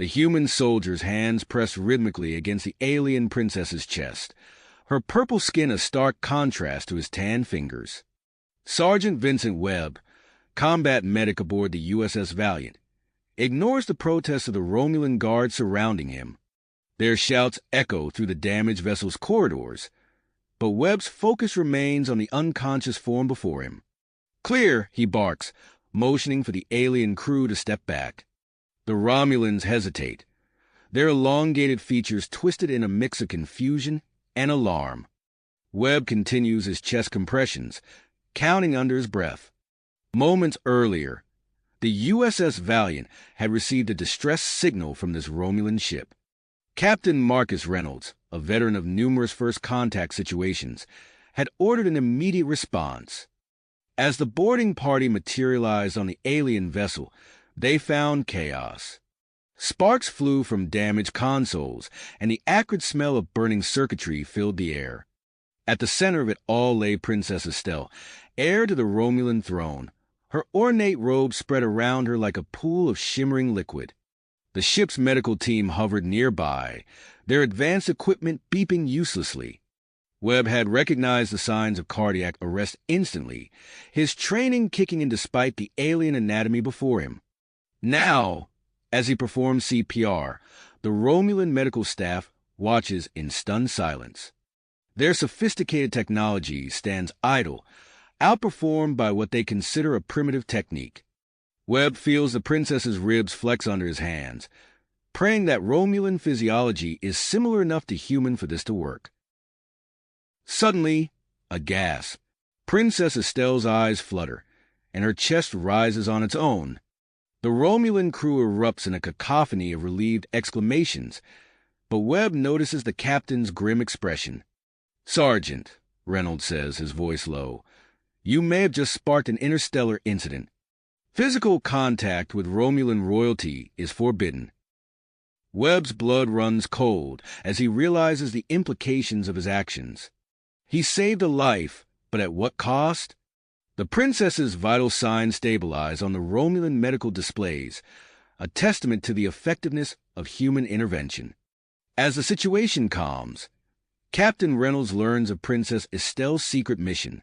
The human soldier's hands pressed rhythmically against the alien princess's chest, her purple skin a stark contrast to his tan fingers. Sergeant Vincent Webb, combat medic aboard the USS Valiant, ignores the protests of the Romulan guards surrounding him. Their shouts echo through the damaged vessel's corridors, but Webb's focus remains on the unconscious form before him. "Clear," he barks, motioning for the alien crew to step back. The Romulans hesitate, their elongated features twisted in a mix of confusion and alarm. Webb continues his chest compressions, counting under his breath. Moments earlier, the USS Valiant had received a distress signal from this Romulan ship. Captain Marcus Reynolds, a veteran of numerous first contact situations, had ordered an immediate response. As the boarding party materialized on the alien vessel, they found chaos. Sparks flew from damaged consoles, and the acrid smell of burning circuitry filled the air. At the center of it all lay Princess Estelle, heir to the Romulan throne, her ornate robe spread around her like a pool of shimmering liquid. The ship's medical team hovered nearby, their advanced equipment beeping uselessly. Webb had recognized the signs of cardiac arrest instantly, his training kicking in despite the alien anatomy before him. Now, as he performs CPR, the Romulan medical staff watches in stunned silence. Their sophisticated technology stands idle, outperformed by what they consider a primitive technique. Webb feels the princess's ribs flex under his hands, praying that Romulan physiology is similar enough to human for this to work. Suddenly, a gasp. Princess Estelle's eyes flutter, and her chest rises on its own. The Romulan crew erupts in a cacophony of relieved exclamations, but Webb notices the captain's grim expression. "Sergeant," Reynolds says, his voice low, "you may have just sparked an interstellar incident. Physical contact with Romulan royalty is forbidden." Webb's blood runs cold as he realizes the implications of his actions. He saved a life, but at what cost? The princess's vital signs stabilize on the Romulan medical displays, a testament to the effectiveness of human intervention. As the situation calms, Captain Reynolds learns of Princess Estelle's secret mission.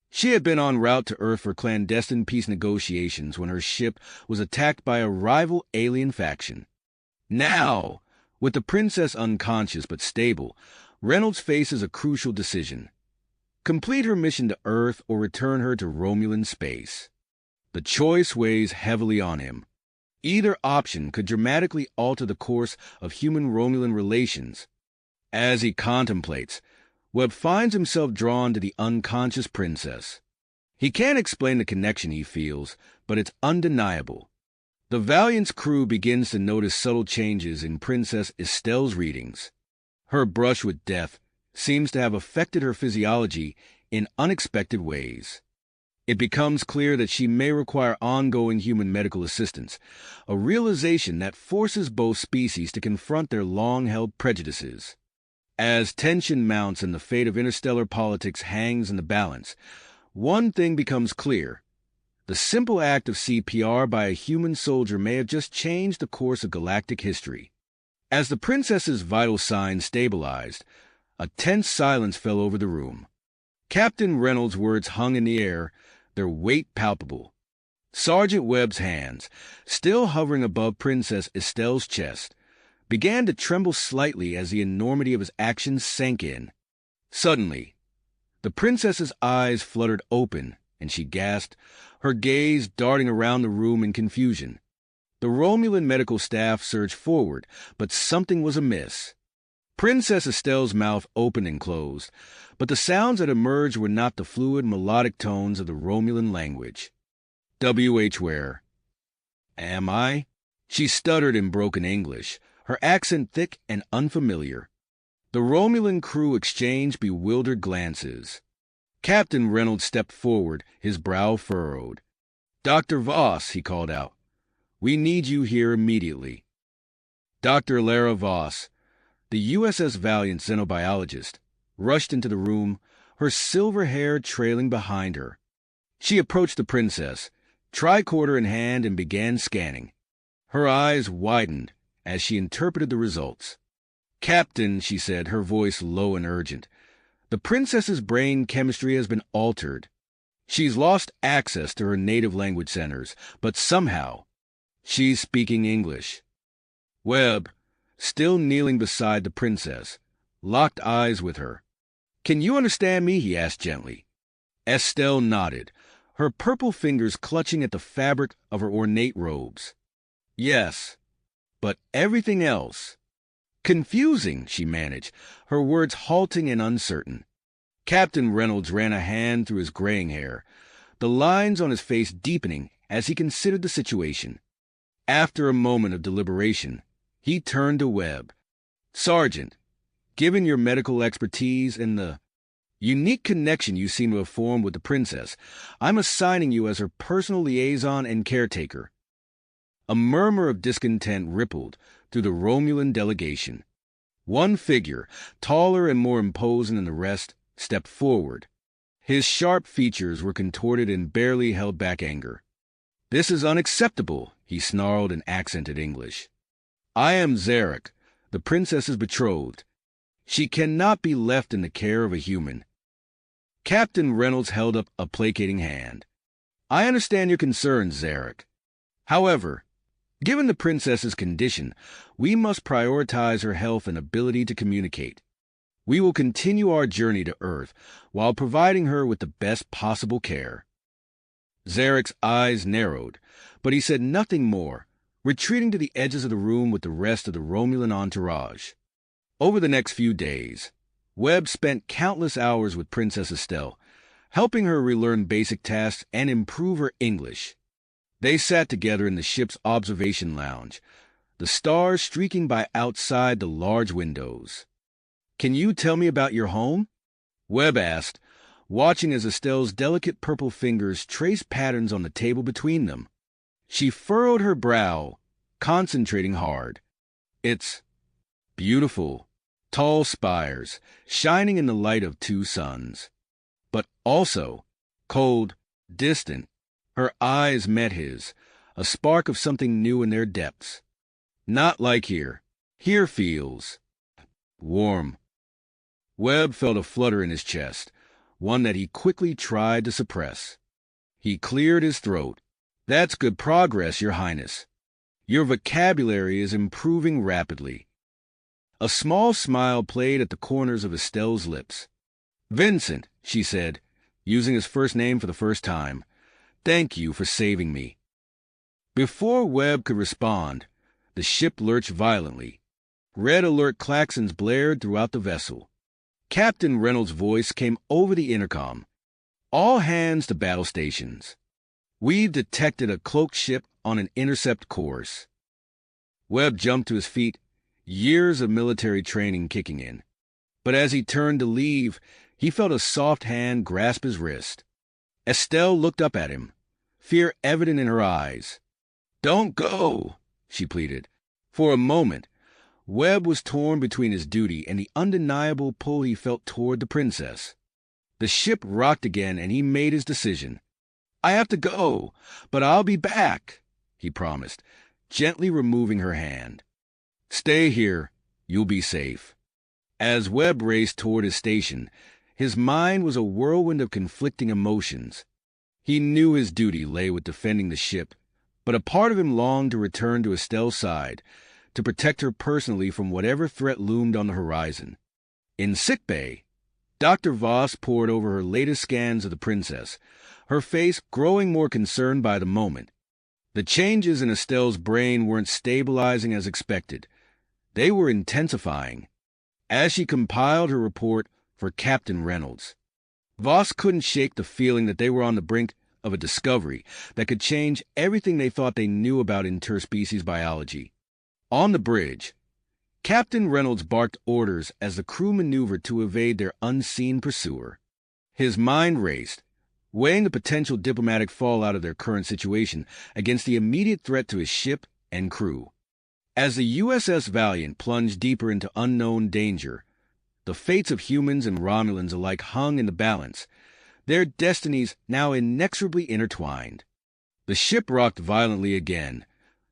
She had been en route to Earth for clandestine peace negotiations when her ship was attacked by a rival alien faction. Now, with the princess unconscious but stable, Reynolds faces a crucial decision: complete her mission to Earth or return her to Romulan space. The choice weighs heavily on him. Either option could dramatically alter the course of human-Romulan relations. As he contemplates, Webb finds himself drawn to the unconscious princess. He can't explain the connection he feels, but it's undeniable. The Valiant's crew begins to notice subtle changes in Princess Estelle's readings. Her brush with death seems to have affected her physiology in unexpected ways. It becomes clear that she may require ongoing human medical assistance, a realization that forces both species to confront their long-held prejudices. As tension mounts and the fate of interstellar politics hangs in the balance, one thing becomes clear: the simple act of CPR by a human soldier may have just changed the course of galactic history. As the princess's vital signs stabilized, a tense silence fell over the room. Captain Reynolds' words hung in the air, their weight palpable. Sergeant Webb's hands, still hovering above Princess Estelle's chest, began to tremble slightly as the enormity of his actions sank in. Suddenly, the princess's eyes fluttered open, and she gasped, her gaze darting around the room in confusion. The Romulan medical staff surged forward, but something was amiss. Princess Estelle's mouth opened and closed, but the sounds that emerged were not the fluid, melodic tones of the Romulan language. "W.H. where? Am I?" She stuttered in broken English, her accent thick and unfamiliar. The Romulan crew exchanged bewildered glances. Captain Reynolds stepped forward, his brow furrowed. "Dr. Voss," he called out, "we need you here immediately." Dr. Lara Voss, the USS Valiant xenobiologist, rushed into the room, her silver hair trailing behind her. She approached the princess, tricorder in hand, and began scanning. Her eyes widened as she interpreted the results. "Captain," she said, her voice low and urgent, "the princess's brain chemistry has been altered. She's lost access to her native language centers, but somehow she's speaking English." Webb, still kneeling beside the princess, locked eyes with her. "Can you understand me?" he asked gently. Estelle nodded, her purple fingers clutching at the fabric of her ornate robes. "Yes, but everything else—" "Confusing," she managed, her words halting and uncertain. Captain Reynolds ran a hand through his graying hair, the lines on his face deepening as he considered the situation. After a moment of deliberation, he turned to Webb. "Sergeant, given your medical expertise and the unique connection you seem to have formed with the princess, I'm assigning you as her personal liaison and caretaker." A murmur of discontent rippled through the Romulan delegation. One figure, taller and more imposing than the rest, stepped forward. His sharp features were contorted in barely held back anger. "This is unacceptable," he snarled in accented English. "I am Zarek, the princess's betrothed. She cannot be left in the care of a human." Captain Reynolds held up a placating hand. "I understand your concerns, Zarek. However, given the princess's condition, we must prioritize her health and ability to communicate. We will continue our journey to Earth while providing her with the best possible care." Zarek's eyes narrowed, but he said nothing more, retreating to the edges of the room with the rest of the Romulan entourage. Over the next few days, Webb spent countless hours with Princess Estelle, helping her relearn basic tasks and improve her English. They sat together in the ship's observation lounge, the stars streaking by outside the large windows. "Can you tell me about your home?" Webb asked, watching as Estelle's delicate purple fingers traced patterns on the table between them. She furrowed her brow, concentrating hard. "It's beautiful, tall spires, shining in the light of two suns. But also cold, distant." Her eyes met his, a spark of something new in their depths. "Not like here. Here feels warm." Webb felt a flutter in his chest, one that he quickly tried to suppress. He cleared his throat. "That's good progress, Your Highness. Your vocabulary is improving rapidly." A small smile played at the corners of Estelle's lips. "Vincent," she said, using his first name for the first time, "thank you for saving me." Before Webb could respond, the ship lurched violently. Red alert klaxons blared throughout the vessel. Captain Reynolds' voice came over the intercom. "All hands to battle stations. We've detected a cloaked ship on an intercept course." Webb jumped to his feet, years of military training kicking in. But as he turned to leave, he felt a soft hand grasp his wrist. Estelle looked up at him, fear evident in her eyes. "Don't go," she pleaded. For a moment, Webb was torn between his duty and the undeniable pull he felt toward the princess. The ship rocked again, and he made his decision. "I have to go, but I'll be back," he promised, gently removing her hand. "Stay here. You'll be safe." As Webb raced toward his station, his mind was a whirlwind of conflicting emotions. He knew his duty lay with defending the ship, but a part of him longed to return to Estelle's side, to protect her personally from whatever threat loomed on the horizon. In sickbay, Dr. Voss pored over her latest scans of the princess, her face growing more concerned by the moment. The changes in Estelle's brain weren't stabilizing as expected. They were intensifying. As she compiled her report for Captain Reynolds, Voss couldn't shake the feeling that they were on the brink of a discovery that could change everything they thought they knew about interspecies biology. On the bridge, Captain Reynolds barked orders as the crew maneuvered to evade their unseen pursuer. His mind raced, weighing the potential diplomatic fallout of their current situation against the immediate threat to his ship and crew. As the USS Valiant plunged deeper into unknown danger, the fates of humans and Romulans alike hung in the balance, their destinies now inexorably intertwined. The ship rocked violently again,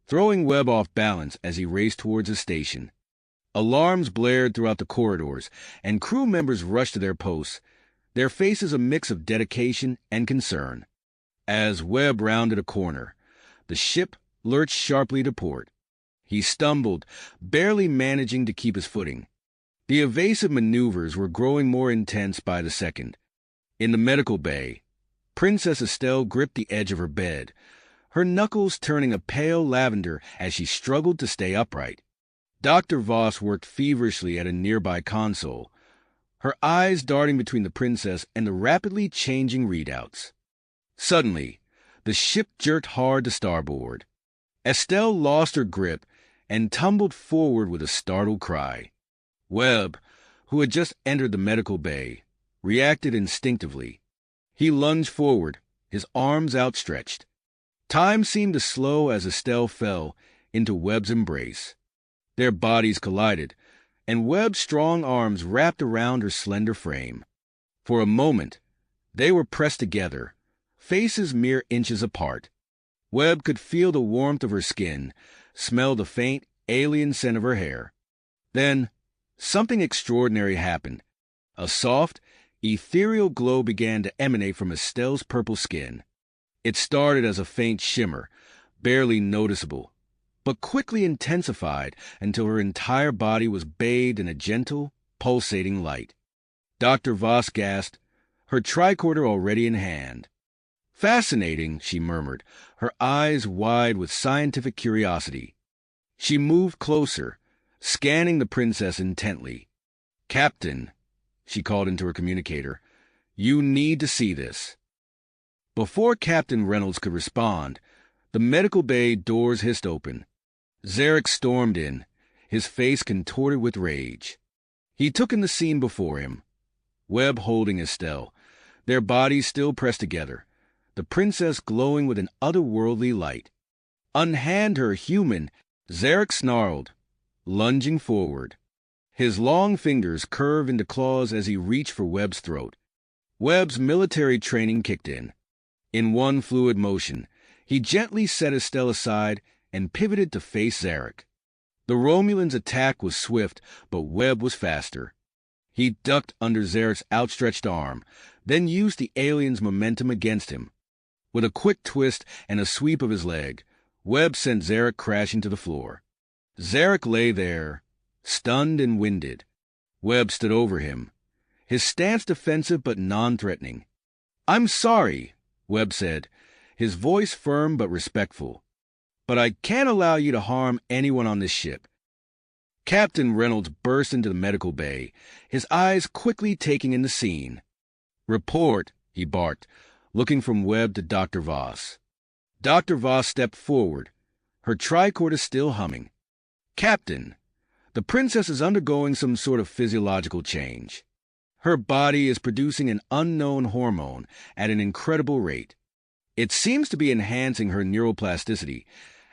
throwing Webb off balance as he raced towards his station. Alarms blared throughout the corridors, and crew members rushed to their posts, their faces a mix of dedication and concern. As Webb rounded a corner, the ship lurched sharply to port. He stumbled, barely managing to keep his footing. The evasive maneuvers were growing more intense by the second. In the medical bay, Princess Estelle gripped the edge of her bed, her knuckles turning a pale lavender as she struggled to stay upright. Dr. Voss worked feverishly at a nearby console, her eyes darting between the princess and the rapidly changing readouts. Suddenly, the ship jerked hard to starboard. Estelle lost her grip and tumbled forward with a startled cry. Webb, who had just entered the medical bay, reacted instinctively. He lunged forward, his arms outstretched. Time seemed to slow as Estelle fell into Webb's embrace. Their bodies collided, and Webb's strong arms wrapped around her slender frame. For a moment, they were pressed together, faces mere inches apart. Webb could feel the warmth of her skin, smell the faint, alien scent of her hair. Then, something extraordinary happened. A soft, ethereal glow began to emanate from Estelle's purple skin. It started as a faint shimmer, barely noticeable, but quickly intensified until her entire body was bathed in a gentle, pulsating light. Dr. Voss gasped, her tricorder already in hand. "Fascinating," she murmured, her eyes wide with scientific curiosity. She moved closer, scanning the princess intently. "Captain," she called into her communicator, "you need to see this." Before Captain Reynolds could respond, the medical bay doors hissed open. Zarek stormed in, his face contorted with rage. He took in the scene before him. Webb holding Estelle, their bodies still pressed together, the princess glowing with an otherworldly light. "Unhand her, human!" Zarek snarled, lunging forward. His long fingers curved into claws as he reached for Webb's throat. Webb's military training kicked in. In one fluid motion, he gently set Estelle aside and pivoted to face Zarek. The Romulan's attack was swift, but Webb was faster. He ducked under Zarek's outstretched arm, then used the alien's momentum against him. With a quick twist and a sweep of his leg, Webb sent Zarek crashing to the floor. Zarek lay there, stunned and winded. Webb stood over him, his stance defensive but non-threatening. "I'm sorry," Webb said, his voice firm but respectful, "but I can't allow you to harm anyone on this ship." Captain Reynolds burst into the medical bay, his eyes quickly taking in the scene. "Report," he barked, looking from Webb to Dr. Voss. Dr. Voss stepped forward, her tricorder still humming. "Captain, the princess is undergoing some sort of physiological change. Her body is producing an unknown hormone at an incredible rate. It seems to be enhancing her neuroplasticity,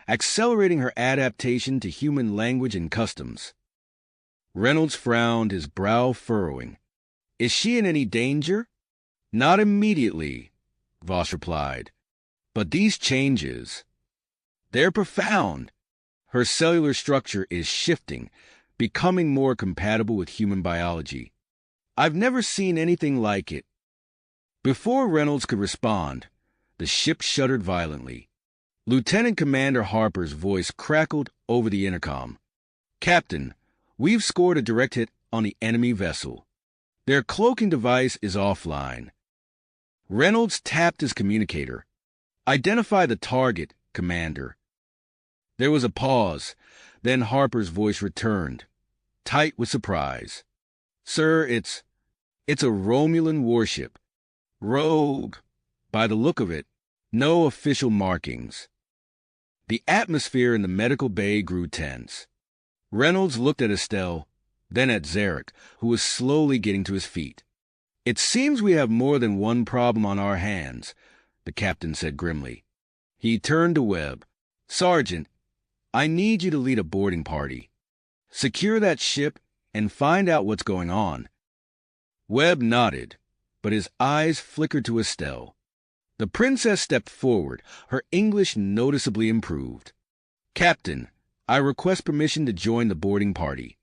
accelerating her adaptation to human language and customs." Reynolds frowned, his brow furrowing. "Is she in any danger?" "Not immediately," Voss replied. "But these changes, they're profound. Her cellular structure is shifting, becoming more compatible with human biology. I've never seen anything like it." Before Reynolds could respond, the ship shuddered violently. Lieutenant Commander Harper's voice crackled over the intercom. "Captain, we've scored a direct hit on the enemy vessel. Their cloaking device is offline." Reynolds tapped his communicator. "Identify the target, Commander." There was a pause, then Harper's voice returned, tight with surprise. "Sir, it's a Romulan warship. Rogue. By the look of it, no official markings." The atmosphere in the medical bay grew tense. Reynolds looked at Estelle, then at Zarek, who was slowly getting to his feet. "It seems we have more than one problem on our hands," the captain said grimly. He turned to Webb. "Sergeant, I need you to lead a boarding party. Secure that ship and find out what's going on." Webb nodded, but his eyes flickered to Estelle. The princess stepped forward, her English noticeably improved. Captain, I request permission to join the boarding party.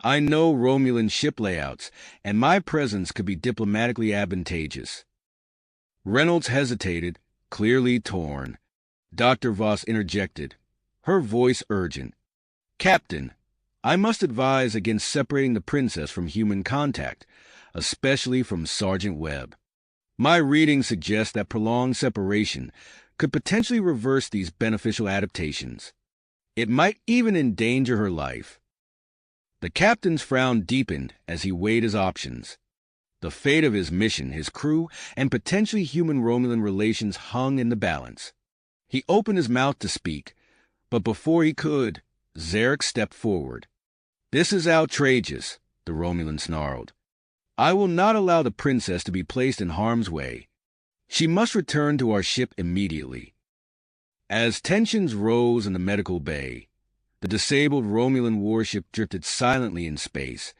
I know Romulan ship layouts, and my presence could be diplomatically advantageous. Reynolds hesitated, clearly torn. Dr. Voss interjected, her voice urgent. Captain, I must advise against separating the princess from human contact, especially from Sergeant Webb. My reading suggests that prolonged separation could potentially reverse these beneficial adaptations. It might even endanger her life. The captain's frown deepened as he weighed his options. The fate of his mission, his crew, and potentially human-Romulan relations hung in the balance. He opened his mouth to speak, but before he could, Zarek stepped forward. This is outrageous, the Romulan snarled. I will not allow the princess to be placed in harm's way. She must return to our ship immediately. As tensions rose in the medical bay, the disabled Romulan warship drifted silently in space,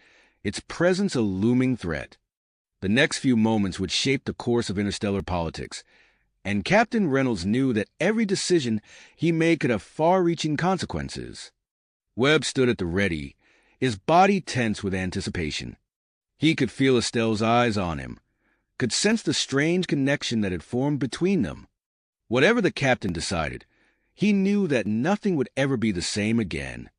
its presence a looming threat. The next few moments would shape the course of interstellar politics, and Captain Reynolds knew that every decision he made could have far-reaching consequences. Webb stood at the ready, his body tense with anticipation. He could feel Estelle's eyes on him, could sense the strange connection that had formed between them. Whatever the captain decided, he knew that nothing would ever be the same again.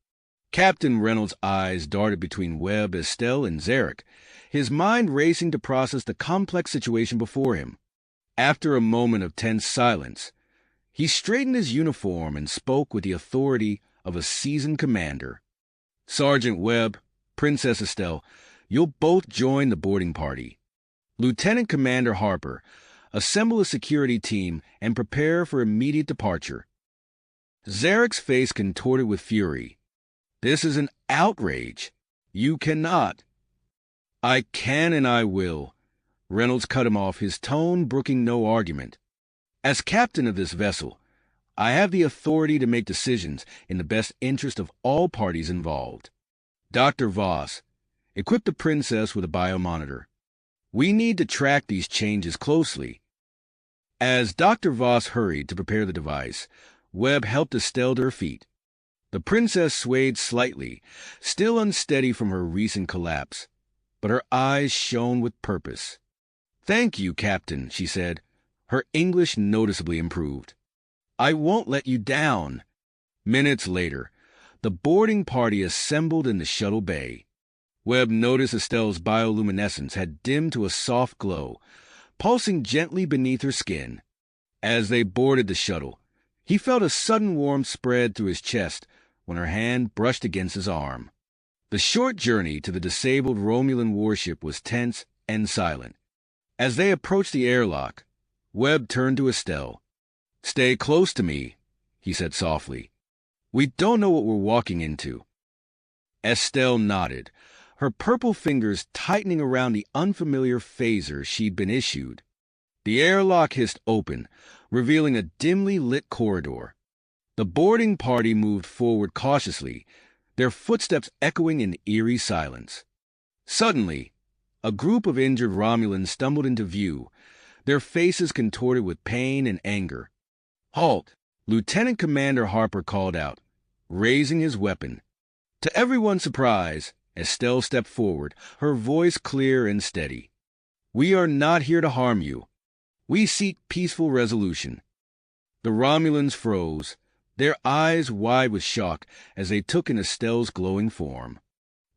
Captain Reynolds' eyes darted between Webb, Estelle, and Zarek, his mind racing to process the complex situation before him. After a moment of tense silence, he straightened his uniform and spoke with the authority of a seasoned commander. Sergeant Webb, Princess Estelle, you'll both join the boarding party. Lieutenant Commander Harper, assemble a security team and prepare for immediate departure. Zarek's face contorted with fury. This is an outrage. You cannot. I can and I will. Reynolds cut him off, his tone brooking no argument. As captain of this vessel, I have the authority to make decisions in the best interest of all parties involved. Dr. Voss, equip the princess with a biomonitor. We need to track these changes closely. As Dr. Voss hurried to prepare the device, Webb helped Estelle to her feet. The princess swayed slightly, still unsteady from her recent collapse, but her eyes shone with purpose. Thank you, Captain, she said. Her English noticeably improved. I won't let you down. Minutes later, the boarding party assembled in the shuttle bay. Webb noticed Estelle's bioluminescence had dimmed to a soft glow, pulsing gently beneath her skin. As they boarded the shuttle, he felt a sudden warmth spread through his chest when her hand brushed against his arm. The short journey to the disabled Romulan warship was tense and silent. As they approached the airlock, Webb turned to Estelle. Stay close to me, he said softly. We don't know what we're walking into. Estelle nodded, her purple fingers tightening around the unfamiliar phaser she'd been issued. The airlock hissed open, revealing a dimly lit corridor. The boarding party moved forward cautiously, their footsteps echoing in eerie silence. Suddenly, a group of injured Romulans stumbled into view, their faces contorted with pain and anger. Halt! Lieutenant Commander Harper called out, raising his weapon. To everyone's surprise, Estelle stepped forward, her voice clear and steady. We are not here to harm you. We seek peaceful resolution. The Romulans froze, their eyes wide with shock as they took in Estelle's glowing form.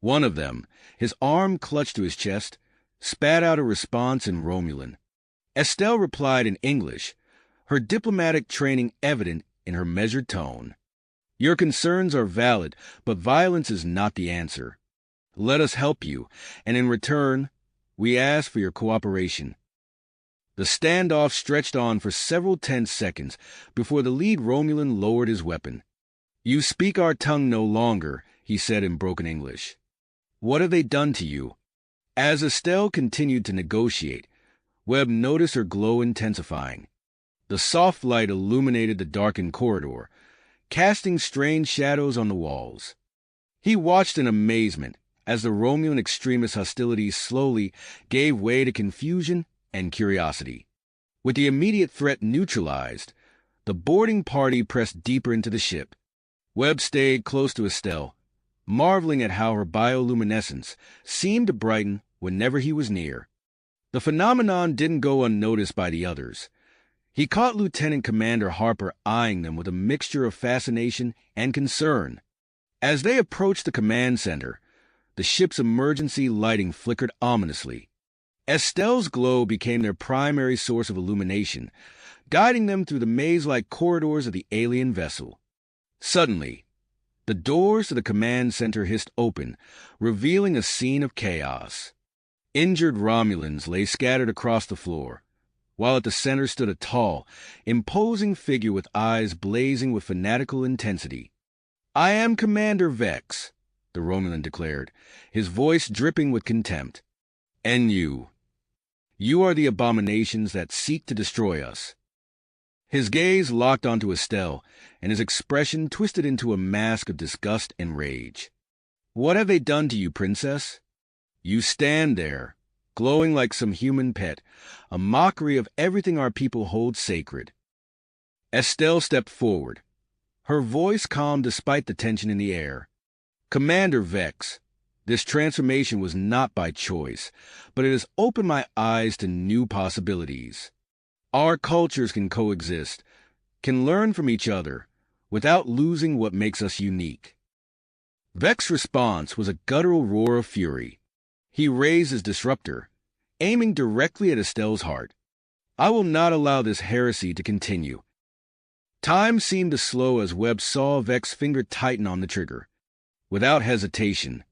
One of them, his arm clutched to his chest, spat out a response in Romulan. Estelle replied in English, her diplomatic training evident in her measured tone. Your concerns are valid, but violence is not the answer. Let us help you, and in return, we ask for your cooperation. The standoff stretched on for several tense seconds before the lead Romulan lowered his weapon. You speak our tongue no longer, he said in broken English. What have they done to you? As Estelle continued to negotiate, Webb noticed her glow intensifying. The soft light illuminated the darkened corridor, casting strange shadows on the walls. He watched in amazement as the Romulan extremist hostilities slowly gave way to confusion and curiosity. With the immediate threat neutralized, the boarding party pressed deeper into the ship. Webb stayed close to Estelle, marveling at how her bioluminescence seemed to brighten whenever he was near. The phenomenon didn't go unnoticed by the others. He caught Lieutenant Commander Harper eyeing them with a mixture of fascination and concern. As they approached the command center, the ship's emergency lighting flickered ominously. Estelle's glow became their primary source of illumination, guiding them through the maze-like corridors of the alien vessel. Suddenly, the doors to the command center hissed open, revealing a scene of chaos. Injured Romulans lay scattered across the floor, while at the center stood a tall, imposing figure with eyes blazing with fanatical intensity. "I am Commander Vex," the Romulan declared, his voice dripping with contempt. "And you are the abominations that seek to destroy us." His gaze locked onto Estelle, and his expression twisted into a mask of disgust and rage. "What have they done to you, Princess? You stand there, glowing like some human pet, a mockery of everything our people hold sacred." Estelle stepped forward, her voice calm despite the tension in the air. "Commander Vex, this transformation was not by choice, but it has opened my eyes to new possibilities. Our cultures can coexist, can learn from each other, without losing what makes us unique." Vex's response was a guttural roar of fury. He raised his disruptor, aiming directly at Estelle's heart. "I will not allow this heresy to continue." Time seemed to slow as Webb saw Vex's finger tighten on the trigger. Without hesitation,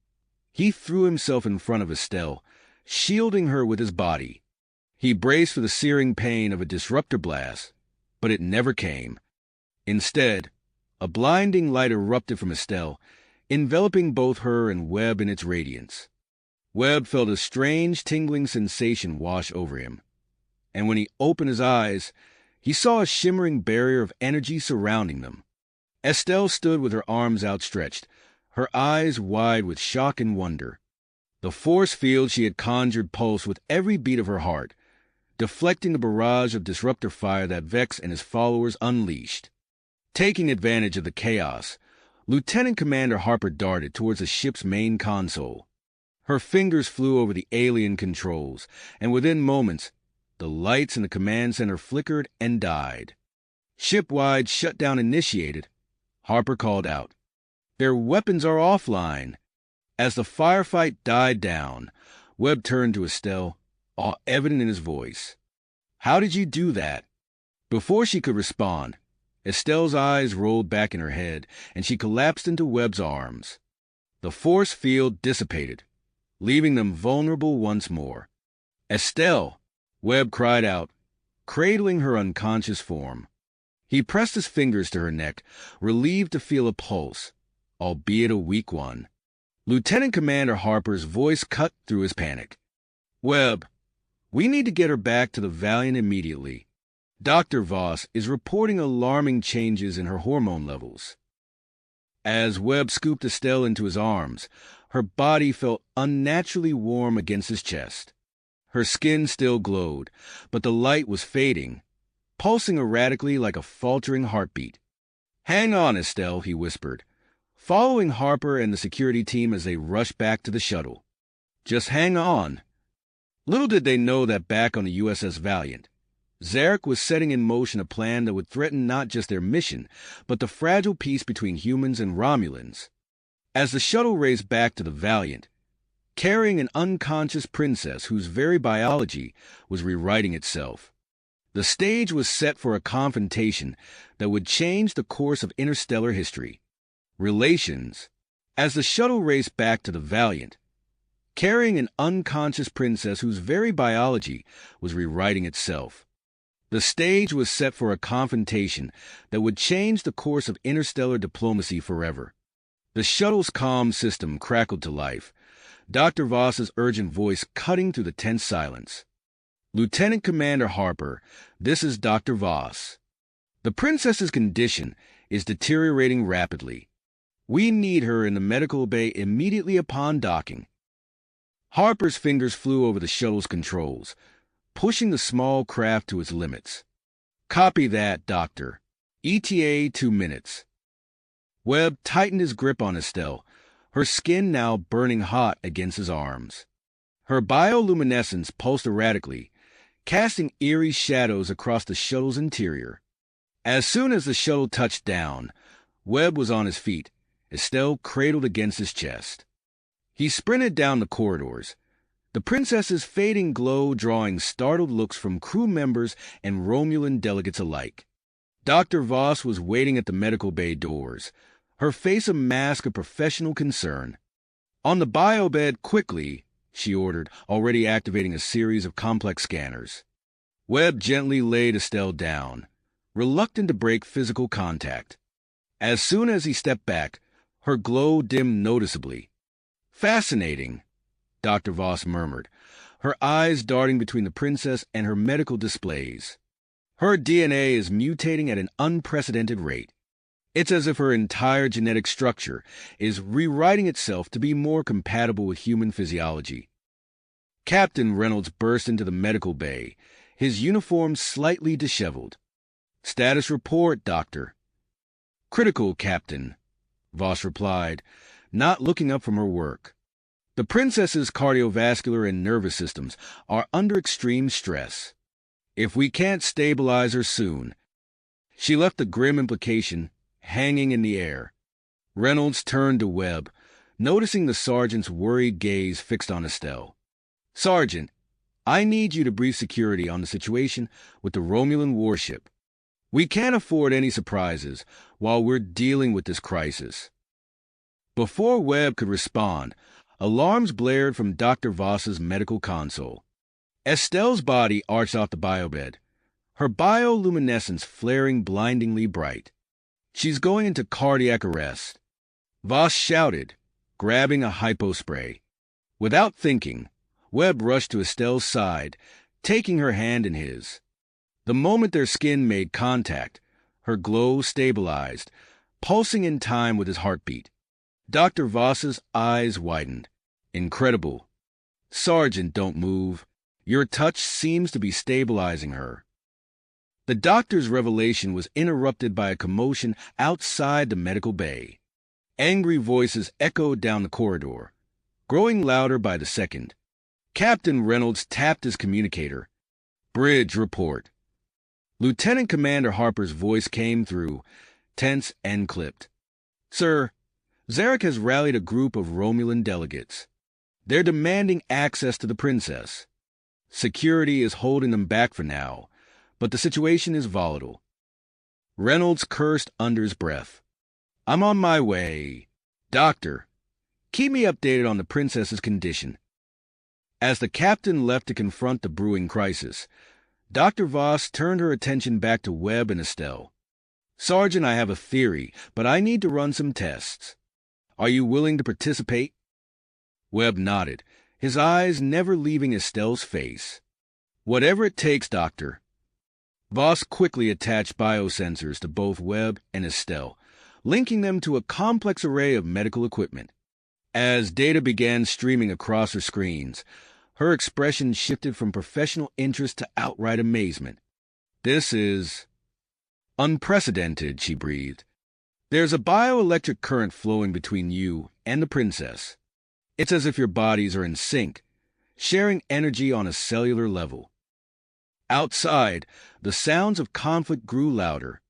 he threw himself in front of Estelle, shielding her with his body. He braced for the searing pain of a disruptor blast, but it never came. Instead, a blinding light erupted from Estelle, enveloping both her and Webb in its radiance. Webb felt a strange tingling sensation wash over him, and when he opened his eyes, he saw a shimmering barrier of energy surrounding them. Estelle stood with her arms outstretched, her eyes wide with shock and wonder. The force field she had conjured pulsed with every beat of her heart, deflecting the barrage of disruptor fire that Vex and his followers unleashed. Taking advantage of the chaos, Lieutenant Commander Harper darted towards the ship's main console. Her fingers flew over the alien controls, and within moments, the lights in the command center flickered and died. "Ship-wide shutdown initiated," Harper called out. "Their weapons are offline." As the firefight died down, Webb turned to Estelle, awe evident in his voice. "How did you do that?" Before she could respond, Estelle's eyes rolled back in her head, and she collapsed into Webb's arms. The force field dissipated, leaving them vulnerable once more. "Estelle!" Webb cried out, cradling her unconscious form. He pressed his fingers to her neck, relieved to feel a pulse, albeit a weak one. Lieutenant Commander Harper's voice cut through his panic. "Webb, we need to get her back to the Valiant immediately. Dr. Voss is reporting alarming changes in her hormone levels." As Webb scooped Estelle into his arms, her body felt unnaturally warm against his chest. Her skin still glowed, but the light was fading, pulsing erratically like a faltering heartbeat. "Hang on, Estelle," he whispered, following Harper and the security team as they rushed back to the shuttle. "Just hang on." Little did they know that back on the USS Valiant, Zarek was setting in motion a plan that would threaten not just their mission, but the fragile peace between humans and Romulans. As the shuttle raced back to the Valiant, carrying an unconscious princess whose very biology was rewriting itself, the stage was set for a confrontation that would change the course of interstellar history. Relations. As the shuttle raced back to the Valiant, carrying an unconscious princess whose very biology was rewriting itself, the stage was set for a confrontation that would change the course of interstellar diplomacy forever. The shuttle's comm system crackled to life, Dr. Voss's urgent voice cutting through the tense silence. "Lieutenant Commander Harper, this is Dr. Voss. The princess's condition is deteriorating rapidly. We need her in the medical bay immediately upon docking." Harper's fingers flew over the shuttle's controls, pushing the small craft to its limits. "Copy that, Doctor. ETA 2 minutes." Webb tightened his grip on Estelle, her skin now burning hot against his arms. Her bioluminescence pulsed erratically, casting eerie shadows across the shuttle's interior. As soon as the shuttle touched down, Webb was on his feet, Estelle cradled against his chest. He sprinted down the corridors, the princess's fading glow drawing startled looks from crew members and Romulan delegates alike. Dr. Voss was waiting at the medical bay doors, her face a mask of professional concern. "On the biobed, quickly," she ordered, already activating a series of complex scanners. Webb gently laid Estelle down, reluctant to break physical contact. As soon as he stepped back, her glow dimmed noticeably. "Fascinating," Dr. Voss murmured, her eyes darting between the princess and her medical displays. "Her DNA is mutating at an unprecedented rate. It's as if her entire genetic structure is rewriting itself to be more compatible with human physiology." Captain Reynolds burst into the medical bay, his uniform slightly disheveled. "Status report, Doctor." "Critical, Captain," Voss replied, not looking up from her work. "The princess's cardiovascular and nervous systems are under extreme stress. If we can't stabilize her soon..." She left the grim implication hanging in the air. Reynolds turned to Webb, noticing the sergeant's worried gaze fixed on Estelle. "Sergeant, I need you to brief security on the situation with the Romulan warship. We can't afford any surprises while we're dealing with this crisis." Before Webb could respond, alarms blared from Dr. Voss's medical console. Estelle's body arched off the biobed, her bioluminescence flaring blindingly bright. "She's going into cardiac arrest," Voss shouted, grabbing a hypospray. Without thinking, Webb rushed to Estelle's side, taking her hand in his. The moment their skin made contact, her glow stabilized, pulsing in time with his heartbeat. Dr. Voss's eyes widened. "Incredible. Sergeant, don't move. Your touch seems to be stabilizing her." The doctor's revelation was interrupted by a commotion outside the medical bay. Angry voices echoed down the corridor, growing louder by the second. Captain Reynolds tapped his communicator. "Bridge report." Lieutenant Commander Harper's voice came through, tense and clipped. "Sir, Zarek has rallied a group of Romulan delegates. They're demanding access to the princess. Security is holding them back for now, but the situation is volatile." Reynolds cursed under his breath. "I'm on my way. Doctor, keep me updated on the princess's condition." As the captain left to confront the brewing crisis, Dr. Voss turned her attention back to Webb and Estelle. "Sergeant, I have a theory, but I need to run some tests. Are you willing to participate?" Webb nodded, his eyes never leaving Estelle's face. "Whatever it takes, Doctor." Voss quickly attached biosensors to both Webb and Estelle, linking them to a complex array of medical equipment. As data began streaming across her screens, her expression shifted from professional interest to outright amazement. "This is unprecedented," she breathed. "There's a bioelectric current flowing between you and the princess. It's as if your bodies are in sync, sharing energy on a cellular level." Outside, the sounds of conflict grew louder.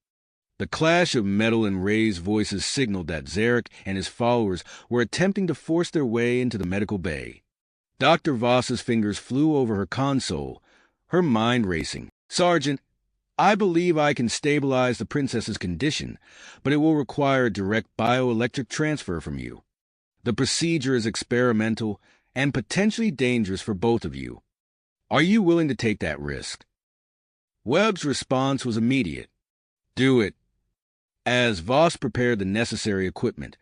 The clash of metal and raised voices signaled that Zarek and his followers were attempting to force their way into the medical bay. Dr. Voss's fingers flew over her console, her mind racing. "Sergeant, I believe I can stabilize the princess's condition, but it will require direct bioelectric transfer from you. The procedure is experimental and potentially dangerous for both of you. Are you willing to take that risk?" Webb's response was immediate. "Do it." As Voss prepared the necessary equipment,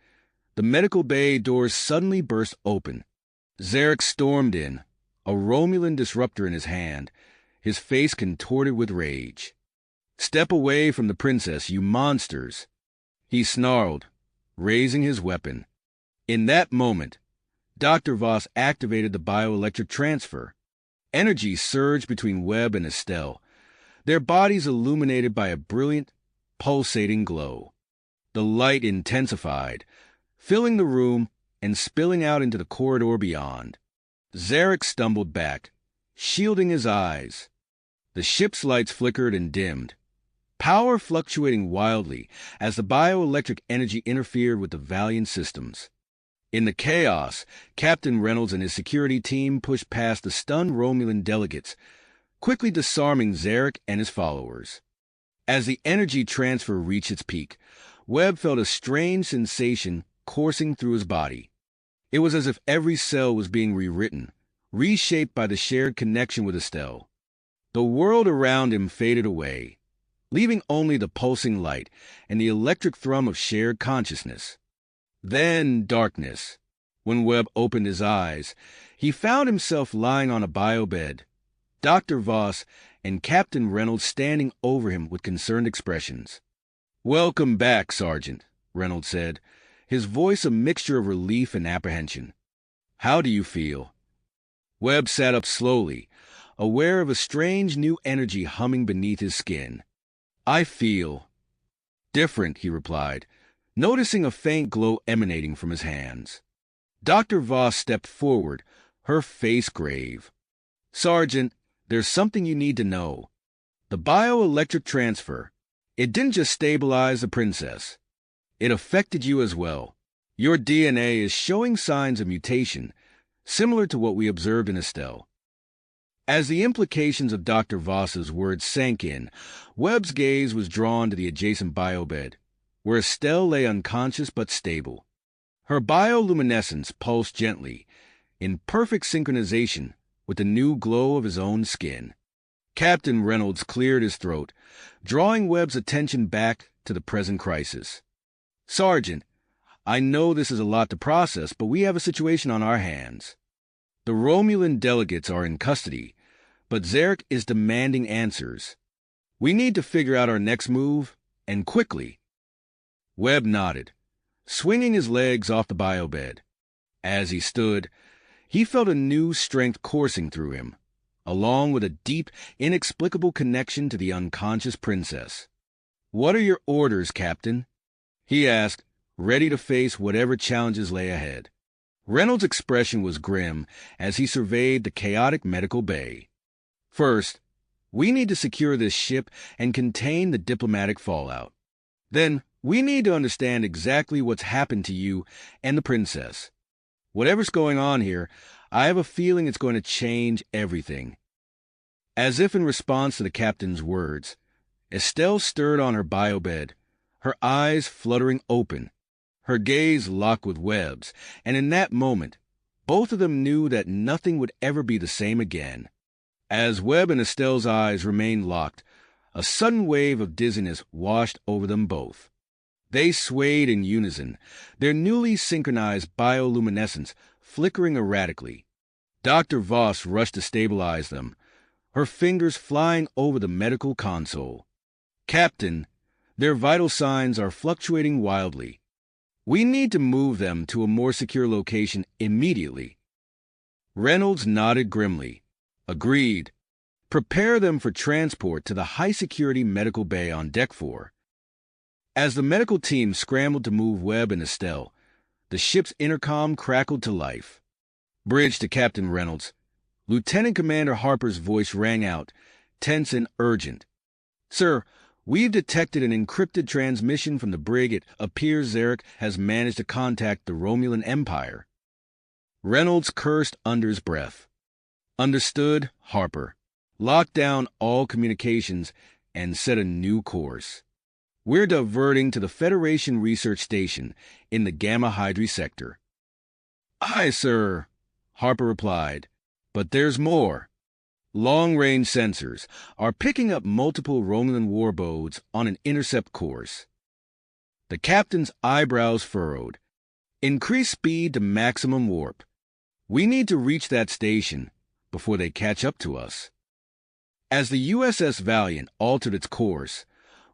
the medical bay doors suddenly burst open. Zarek stormed in, a Romulan disruptor in his hand, his face contorted with rage. "Step away from the princess, you monsters," he snarled, raising his weapon. In that moment, Dr. Voss activated the bioelectric transfer. Energy surged between Webb and Estelle, their bodies illuminated by a brilliant, pulsating glow. The light intensified, filling the room and spilling out into the corridor beyond. Zarek stumbled back, shielding his eyes. The ship's lights flickered and dimmed, power fluctuating wildly as the bioelectric energy interfered with the Valiant systems. In the chaos, Captain Reynolds and his security team pushed past the stunned Romulan delegates, quickly disarming Zarek and his followers. As the energy transfer reached its peak, Webb felt a strange sensation coursing through his body. It was as if every cell was being rewritten, reshaped by the shared connection with Estelle. The world around him faded away, leaving only the pulsing light and the electric thrum of shared consciousness. Then darkness. When Webb opened his eyes, he found himself lying on a biobed, Dr. Voss and Captain Reynolds standing over him with concerned expressions. "Welcome back, Sergeant," Reynolds said, his voice a mixture of relief and apprehension. "How do you feel?" Webb sat up slowly, aware of a strange new energy humming beneath his skin. "I feel different," he replied, noticing a faint glow emanating from his hands. Dr. Voss stepped forward, her face grave. "Sergeant, there's something you need to know. The bioelectric transfer, it didn't just stabilize the princess. It affected you as well. Your DNA is showing signs of mutation, similar to what we observed in Estelle." As the implications of Dr. Voss's words sank in, Webb's gaze was drawn to the adjacent biobed, where Estelle lay unconscious but stable. Her bioluminescence pulsed gently, in perfect synchronization with the new glow of his own skin. Captain Reynolds cleared his throat, drawing Webb's attention back to the present crisis. "Sergeant, I know this is a lot to process, but we have a situation on our hands. The Romulan delegates are in custody, but Zarek is demanding answers. We need to figure out our next move, and quickly." Webb nodded, swinging his legs off the biobed. As he stood, he felt a new strength coursing through him, along with a deep, inexplicable connection to the unconscious princess. "What are your orders, Captain?" he asked, ready to face whatever challenges lay ahead. Reynolds' expression was grim as he surveyed the chaotic medical bay. "First, we need to secure this ship and contain the diplomatic fallout. Then, we need to understand exactly what's happened to you and the princess. Whatever's going on here, I have a feeling it's going to change everything." As if in response to the captain's words, Estelle stirred on her biobed, her eyes fluttering open, her gaze locked with Webb's, and in that moment, both of them knew that nothing would ever be the same again. As Webb and Estelle's eyes remained locked, a sudden wave of dizziness washed over them both. They swayed in unison, their newly synchronized bioluminescence flickering erratically. Dr. Voss rushed to stabilize them, her fingers flying over the medical console. "Captain, their vital signs are fluctuating wildly. We need to move them to a more secure location immediately." Reynolds nodded grimly. "Agreed. Prepare them for transport to the high-security medical bay on Deck 4. As the medical team scrambled to move Webb and Estelle, the ship's intercom crackled to life. "Bridge to Captain Reynolds." Lieutenant Commander Harper's voice rang out, tense and urgent. "Sir, we've detected an encrypted transmission from the brig. It appears Zarek has managed to contact the Romulan Empire." Reynolds cursed under his breath. "Understood, Harper. Lock down all communications and set a new course. We're diverting to the Federation Research Station in the Gamma Hydri sector." "Aye, sir," Harper replied. "But there's more. Long-range sensors are picking up multiple Romulan warboats on an intercept course." The captain's eyebrows furrowed. "Increase speed to maximum warp. We need to reach that station before they catch up to us." As the USS Valiant altered its course,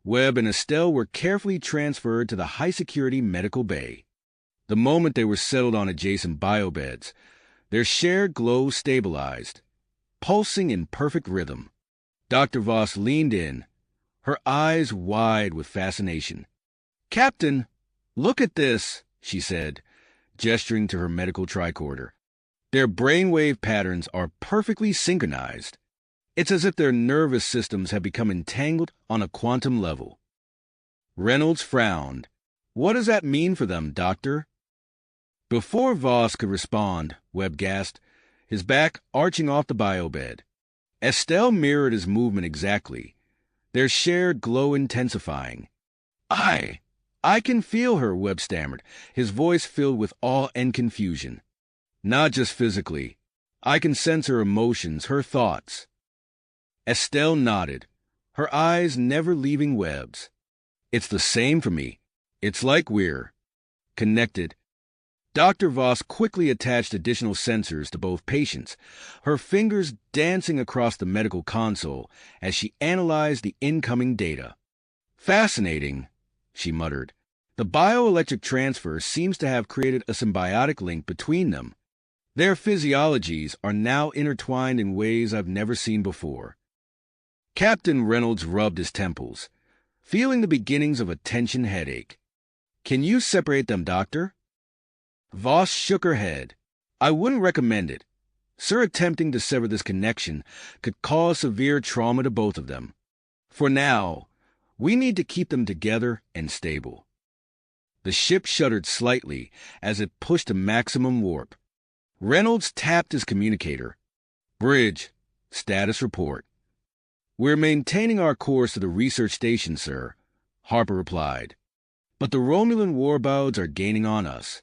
Webb and Estelle were carefully transferred to the high-security medical bay. The moment they were settled on adjacent biobeds, their shared glow stabilized, pulsing in perfect rhythm. Dr. Voss leaned in, her eyes wide with fascination. "Captain, Look at this, she said, gesturing to her medical tricorder. Their brainwave patterns are perfectly synchronized. It's as if their nervous systems have become entangled on a quantum level. Reynolds frowned. What does that mean for them, Doctor? Before Voss could respond, Webb gasped, his back arching off the biobed. Estelle mirrored his movement exactly, their shared glow intensifying. I can feel her, Webb stammered, his voice filled with awe and confusion. Not just physically. I can sense her emotions, her thoughts. Estelle nodded, her eyes never leaving Webb's. It's the same for me. It's like we're connected. Dr. Voss quickly attached additional sensors to both patients, her fingers dancing across the medical console as she analyzed the incoming data. Fascinating, she muttered. The bioelectric transfer seems to have created a symbiotic link between them. Their physiologies are now intertwined in ways I've never seen before. Captain Reynolds rubbed his temples, feeling the beginnings of a tension headache. Can you separate them, Doctor? Voss shook her head. I wouldn't recommend it. Sir, attempting to sever this connection could cause severe trauma to both of them. For now, we need to keep them together and stable. The ship shuddered slightly as it pushed to maximum warp. Reynolds tapped his communicator. Bridge, status report. We're maintaining our course to the research station, sir, Harper replied. But the Romulan warbirds are gaining on us.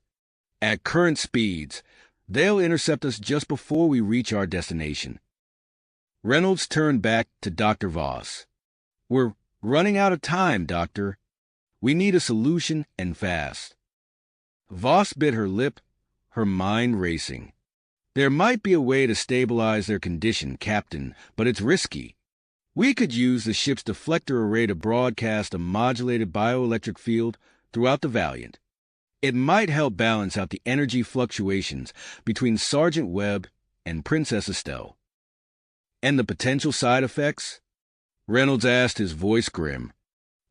At current speeds, they'll intercept us just before we reach our destination. Reynolds turned back to Dr. Voss. We're running out of time, Doctor. We need a solution and fast. Voss bit her lip, her mind racing. There might be a way to stabilize their condition, Captain, but it's risky. We could use the ship's deflector array to broadcast a modulated bioelectric field throughout the Valiant. It might help balance out the energy fluctuations between Sergeant Webb and Princess Estelle. And the potential side effects? Reynolds asked, his voice grim.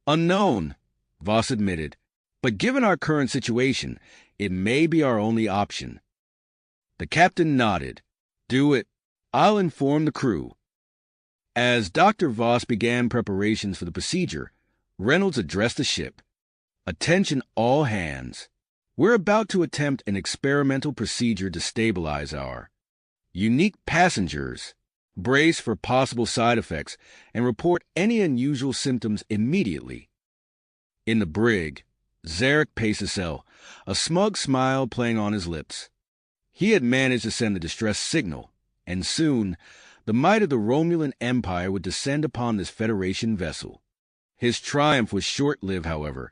Unknown, Voss admitted, but given our current situation, it may be our only option. The captain nodded. Do it. I'll inform the crew. As Dr. Voss began preparations for the procedure, Reynolds addressed the ship. Attention all hands. We're about to attempt an experimental procedure to stabilize our unique passengers. Brace for possible side effects and report any unusual symptoms immediately. In the brig, Zarek paced his cell, a smug smile playing on his lips. He had managed to send the distress signal, and soon the might of the Romulan Empire would descend upon this Federation vessel. His triumph was short-lived, however,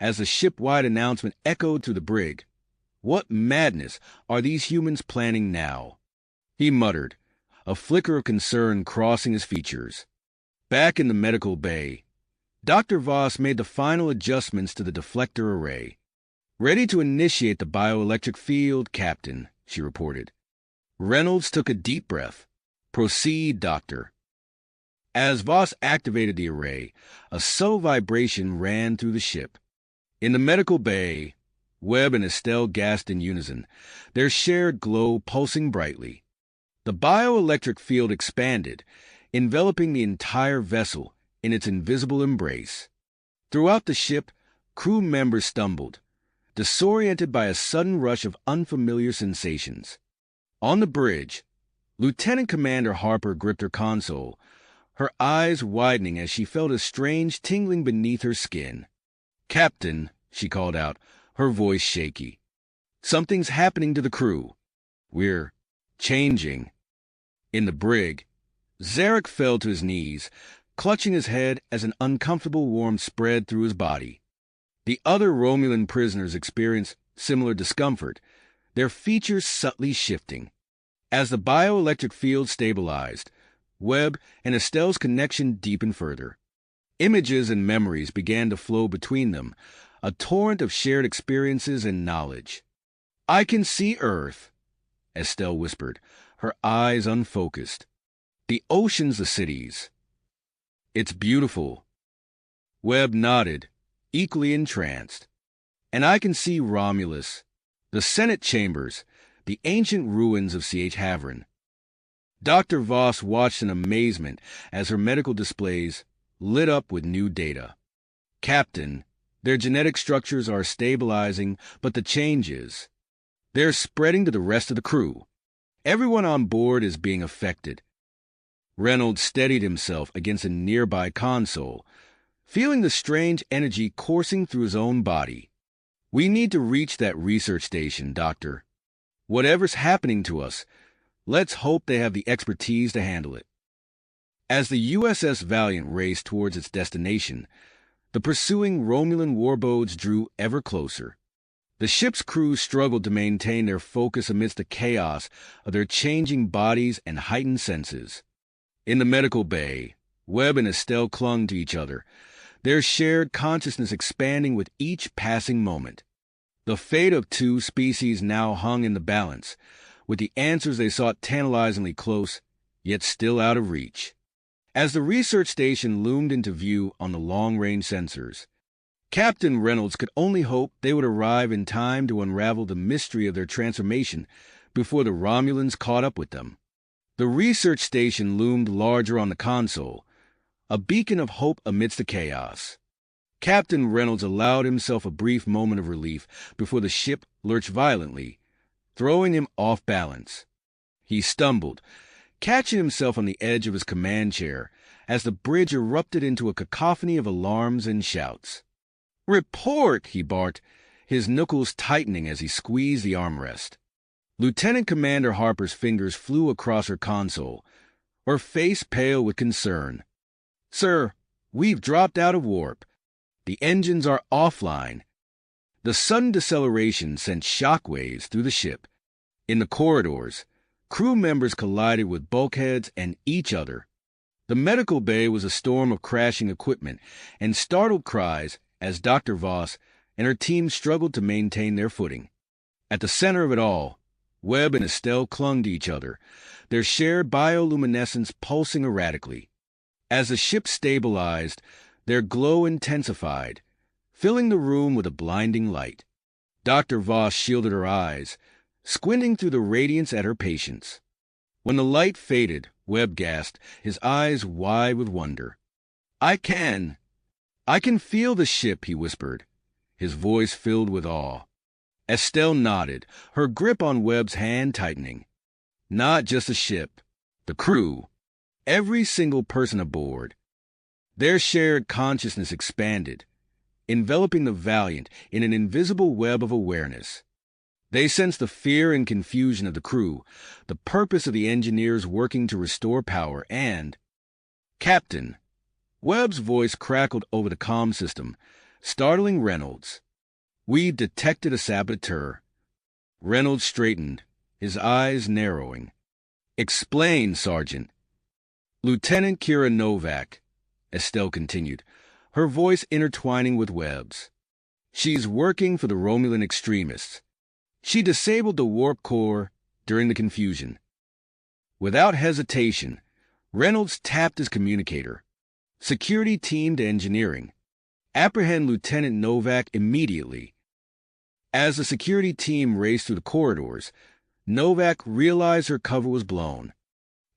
as the ship-wide announcement echoed through the brig. What madness are these humans planning now? He muttered, a flicker of concern crossing his features. Back in the medical bay, Dr. Voss made the final adjustments to the deflector array. Ready to initiate the bioelectric field, Captain, she reported. Reynolds took a deep breath. Proceed, Doctor. As Voss activated the array, a subtle vibration ran through the ship. In the medical bay, Webb and Estelle gasped in unison, their shared glow pulsing brightly. The bioelectric field expanded, enveloping the entire vessel in its invisible embrace. Throughout the ship, crew members stumbled, disoriented by a sudden rush of unfamiliar sensations. On the bridge, Lieutenant Commander Harper gripped her console, her eyes widening as she felt a strange tingling beneath her skin. Captain, she called out, her voice shaky. Something's happening to the crew. We're changing. In the brig, Zarek fell to his knees, clutching his head as an uncomfortable warmth spread through his body. The other Romulan prisoners experienced similar discomfort, their features subtly shifting. As the bioelectric field stabilized, Webb and Estelle's connection deepened further. Images and memories began to flow between them, a torrent of shared experiences and knowledge. I can see Earth, Estelle whispered, her eyes unfocused. The oceans, the cities. It's beautiful. Webb nodded, equally entranced. And I can see Romulus, the Senate chambers, the ancient ruins of CH Dr. Voss watched in amazement as her medical displays lit up with new data. Captain, their genetic structures are stabilizing, but the change is, they're spreading to the rest of the crew. Everyone on board is being affected. Reynolds steadied himself against a nearby console, feeling the strange energy coursing through his own body. We need to reach that research station, Doctor. Whatever's happening to us, let's hope they have the expertise to handle it. As the USS Valiant raced towards its destination, the pursuing Romulan warboats drew ever closer. The ship's crew struggled to maintain their focus amidst the chaos of their changing bodies and heightened senses. In the medical bay, Webb and Estelle clung to each other, their shared consciousness expanding with each passing moment. The fate of two species now hung in the balance, with the answers they sought tantalizingly close, yet still out of reach. As the research station loomed into view on the long-range sensors, Captain Reynolds could only hope they would arrive in time to unravel the mystery of their transformation before the Romulans caught up with them. The research station loomed larger on the console, a beacon of hope amidst the chaos. Captain Reynolds allowed himself a brief moment of relief before the ship lurched violently, throwing him off balance. He stumbled, catching himself on the edge of his command chair as the bridge erupted into a cacophony of alarms and shouts. "Report!" he barked, his knuckles tightening as he squeezed the armrest. Lieutenant Commander Harper's fingers flew across her console, her face pale with concern. "Sir, we've dropped out of warp. The engines are offline." The sudden deceleration sent shockwaves through the ship. In the corridors, crew members collided with bulkheads and each other. The medical bay was a storm of crashing equipment and startled cries as Dr. Voss and her team struggled to maintain their footing. At the center of it all, Webb and Estelle clung to each other, their shared bioluminescence pulsing erratically. As the ship stabilized, their glow intensified, filling the room with a blinding light. Dr. Voss shielded her eyes, squinting through the radiance at her patients. When the light faded, Webb gasped, his eyes wide with wonder. I can feel the ship," he whispered, his voice filled with awe. Estelle nodded, her grip on Webb's hand tightening. Not just the ship, the crew, every single person aboard. Their shared consciousness expanded, enveloping the Valiant in an invisible web of awareness. They sensed the fear and confusion of the crew, the purpose of the engineers working to restore power, and... "Captain!" Webb's voice crackled over the comm system, startling Reynolds. "We've detected a saboteur." Reynolds straightened, his eyes narrowing. "Explain, Sergeant." "Lieutenant Kira Novak," Estelle continued, her voice intertwining with Webb's. "She's working for the Romulan extremists. She disabled the warp core during the confusion." Without hesitation, Reynolds tapped his communicator. "Security team to engineering. Apprehend Lieutenant Novak immediately." As the security team raced through the corridors, Novak realized her cover was blown.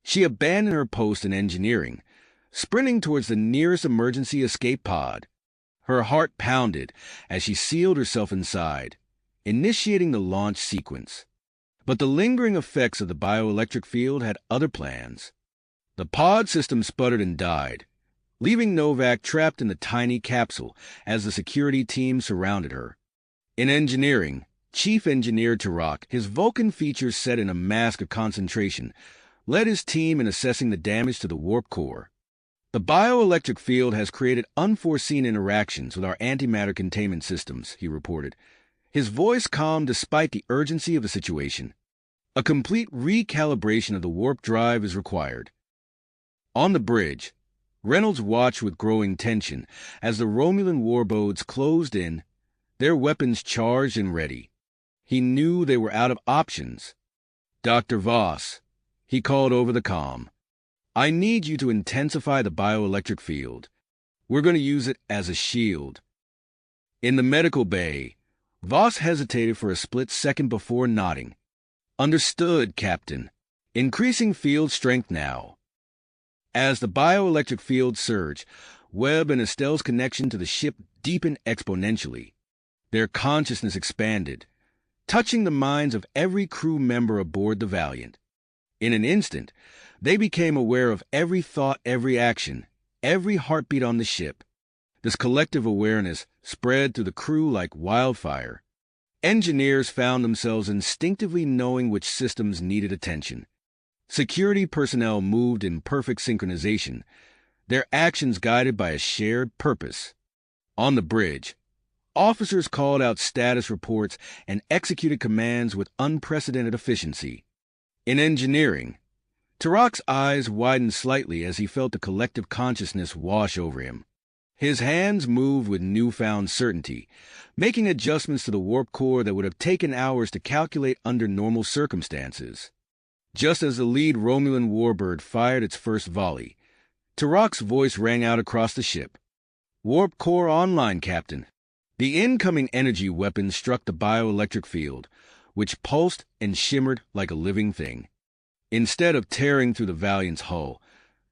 She abandoned her post in engineering, sprinting towards the nearest emergency escape pod. Her heart pounded as she sealed herself inside, initiating the launch sequence. But the lingering effects of the bioelectric field had other plans. The pod system sputtered and died, leaving Novak trapped in the tiny capsule as the security team surrounded her. In engineering, Chief Engineer Tarak, his Vulcan features set in a mask of concentration, led his team in assessing the damage to the warp core. "The bioelectric field has created unforeseen interactions with our antimatter containment systems," he reported, his voice calm despite the urgency of the situation. "A complete recalibration of the warp drive is required." On the bridge, Reynolds watched with growing tension as the Romulan warboats closed in, their weapons charged and ready. He knew they were out of options. "Dr. Voss," he called over the comm, "I need you to intensify the bioelectric field. We're going to use it as a shield." In the medical bay, Voss hesitated for a split second before nodding. Understood, Captain. Increasing field strength now. As the bioelectric field surged, Webb and Estelle's connection to the ship deepened exponentially. Their consciousness expanded, touching the minds of every crew member aboard the Valiant. In an instant, they became aware of every thought, every action, every heartbeat on the ship. This collective awareness spread through the crew like wildfire. Engineers found themselves instinctively knowing which systems needed attention. Security personnel moved in perfect synchronization, their actions guided by a shared purpose. On the bridge, officers called out status reports and executed commands with unprecedented efficiency. In engineering, Tarak's eyes widened slightly as he felt the collective consciousness wash over him. His hands moved with newfound certainty, making adjustments to the warp core that would have taken hours to calculate under normal circumstances. Just as the lead Romulan warbird fired its first volley, Tarak's voice rang out across the ship. "Warp core online, Captain." The incoming energy weapon struck the bioelectric field, which pulsed and shimmered like a living thing. Instead of tearing through the Valiant's hull,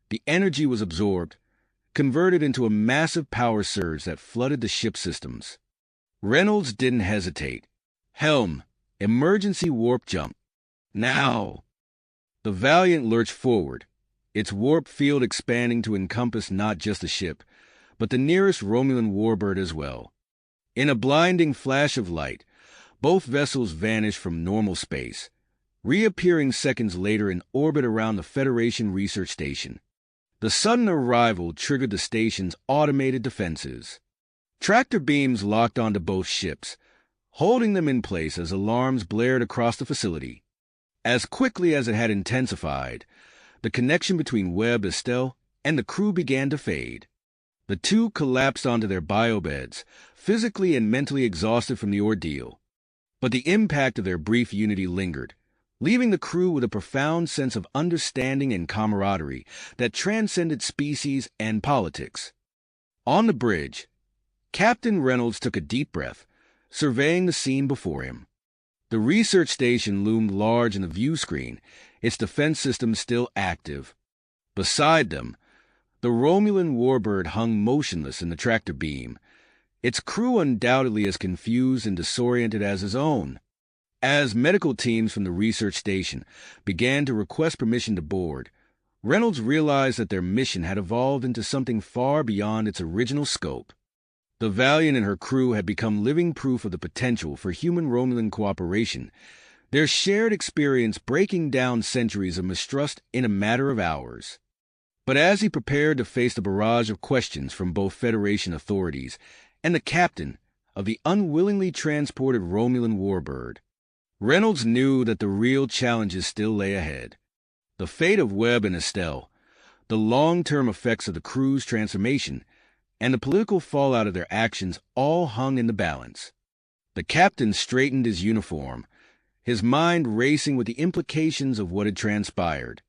the energy was absorbed, converted into a massive power surge that flooded the ship's systems. Reynolds didn't hesitate. "Helm, emergency warp jump. Now!" The Valiant lurched forward, its warp field expanding to encompass not just the ship, but the nearest Romulan warbird as well. In a blinding flash of light, both vessels vanished from normal space, reappearing seconds later in orbit around the Federation research station. The sudden arrival triggered the station's automated defenses. Tractor beams locked onto both ships, holding them in place as alarms blared across the facility. As quickly as it had intensified, the connection between Webb, Estelle, and the crew began to fade. The two collapsed onto their biobeds, physically and mentally exhausted from the ordeal. But the impact of their brief unity lingered, leaving the crew with a profound sense of understanding and camaraderie that transcended species and politics. On the bridge, Captain Reynolds took a deep breath, surveying the scene before him. The research station loomed large in the view screen, its defense systems still active. Beside them, the Romulan warbird hung motionless in the tractor beam, its crew undoubtedly as confused and disoriented as his own. As medical teams from the research station began to request permission to board, Reynolds realized that their mission had evolved into something far beyond its original scope. The Valiant and her crew had become living proof of the potential for human-Romulan cooperation, their shared experience breaking down centuries of mistrust in a matter of hours. But as he prepared to face the barrage of questions from both Federation authorities and the captain of the unwillingly transported Romulan warbird, Reynolds knew that the real challenges still lay ahead. The fate of Webb and Estelle, the long-term effects of the crew's transformation, and the political fallout of their actions all hung in the balance. The captain straightened his uniform, his mind racing with the implications of what had transpired.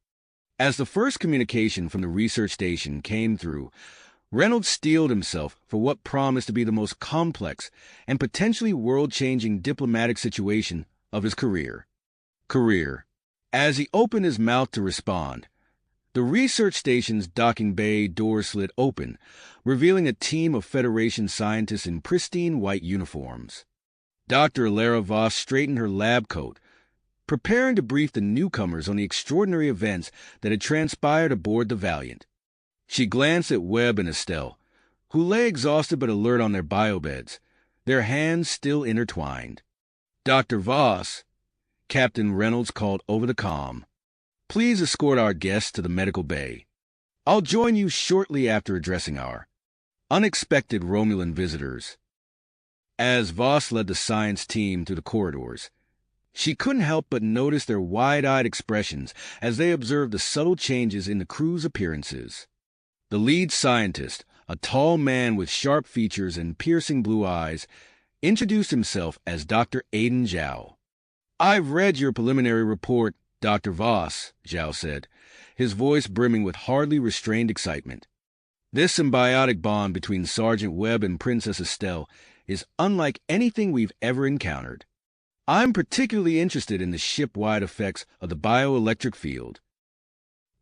As the first communication from the research station came through, Reynolds steeled himself for what promised to be the most complex and potentially world-changing diplomatic situation of his career. As he opened his mouth to respond, the research station's docking bay door slid open, revealing a team of Federation scientists in pristine white uniforms. Dr. Alara Voss straightened her lab coat, preparing to brief the newcomers on the extraordinary events that had transpired aboard the Valiant. She glanced at Webb and Estelle, who lay exhausted but alert on their biobeds, their hands still intertwined. "Dr. Voss," Captain Reynolds called over the comm, "please escort our guests to the medical bay. I'll join you shortly after addressing our unexpected Romulan visitors." As Voss led the science team through the corridors, she couldn't help but notice their wide-eyed expressions as they observed the subtle changes in the crew's appearances. The lead scientist, a tall man with sharp features and piercing blue eyes, introduced himself as Dr. Aiden Zhao. "I've read your preliminary report, Dr. Voss," Zhao said, his voice brimming with hardly restrained excitement. This symbiotic bond between Sergeant Webb and Princess Estelle is unlike anything we've ever encountered. I'm particularly interested in the ship-wide effects of the bioelectric field.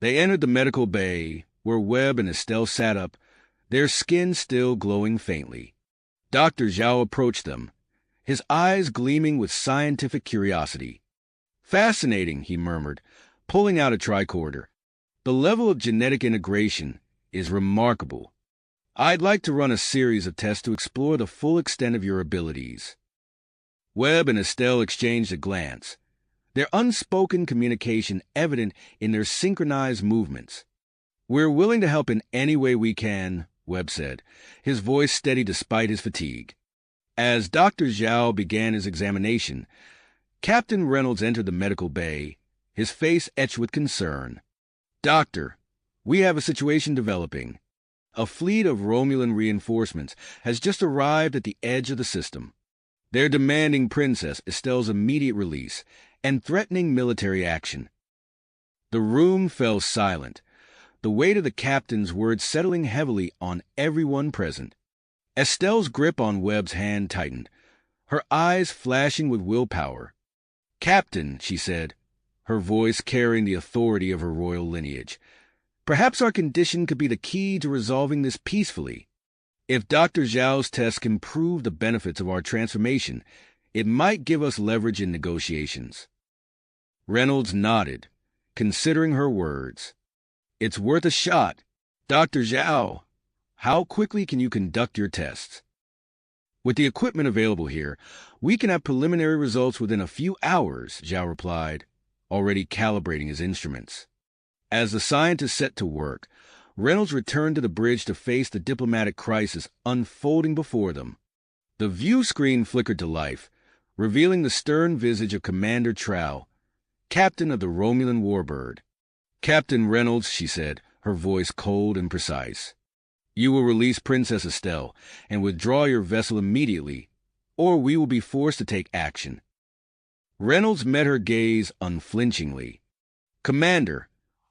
They entered the medical bay, where Webb and Estelle sat up, their skin still glowing faintly. Dr. Zhao approached them, his eyes gleaming with scientific curiosity. "Fascinating," he murmured, pulling out a tricorder. "The level of genetic integration is remarkable. I'd like to run a series of tests to explore the full extent of your abilities." Webb and Estelle exchanged a glance, their unspoken communication evident in their synchronized movements. "We're willing to help in any way we can," Webb said, his voice steady despite his fatigue. As Dr. Zhao began his examination, Captain Reynolds entered the medical bay, his face etched with concern. "Doctor, we have a situation developing. A fleet of Romulan reinforcements has just arrived at the edge of the system. They're demanding Princess Estelle's immediate release and threatening military action." The room fell silent, the weight of the captain's words settling heavily on everyone present. Estelle's grip on Webb's hand tightened, her eyes flashing with willpower. "Captain," she said, her voice carrying the authority of her royal lineage, "perhaps our condition could be the key to resolving this peacefully. If Dr. Zhao's test can prove the benefits of our transformation, it might give us leverage in negotiations." Reynolds nodded, considering her words. "It's worth a shot. Dr. Zhao, how quickly can you conduct your tests?" "With the equipment available here, we can have preliminary results within a few hours," Zhao replied, already calibrating his instruments. As the scientists set to work, Reynolds returned to the bridge to face the diplomatic crisis unfolding before them. The view screen flickered to life, revealing the stern visage of Commander Trow, captain of the Romulan warbird. "Captain Reynolds," she said, her voice cold and precise, "you will release Princess Estelle and withdraw your vessel immediately, or we will be forced to take action." Reynolds met her gaze unflinchingly. "Commander,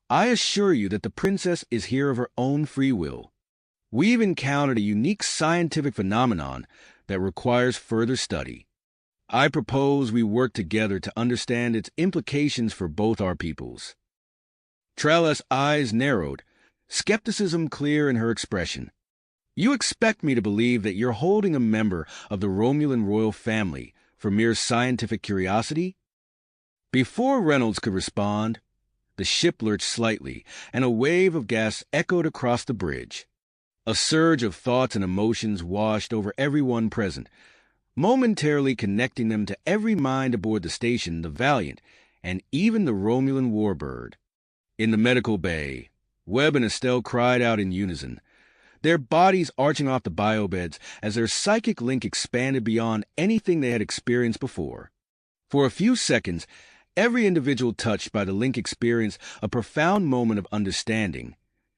I assure you that the princess is here of her own free will. We've encountered a unique scientific phenomenon that requires further study. I propose we work together to understand its implications for both our peoples." Trela's eyes narrowed, skepticism clear in her expression. "You expect me to believe that you're holding a member of the Romulan royal family for mere scientific curiosity?" Before Reynolds could respond, the ship lurched slightly, and a wave of gas echoed across the bridge. A surge of thoughts and emotions washed over everyone present, momentarily connecting them to every mind aboard the station, the Valiant, and even the Romulan warbird. In the medical bay, Webb and Estelle cried out in unison, their bodies arching off the biobeds as their psychic link expanded beyond anything they had experienced before. For a few seconds, every individual touched by the link experienced a profound moment of understanding,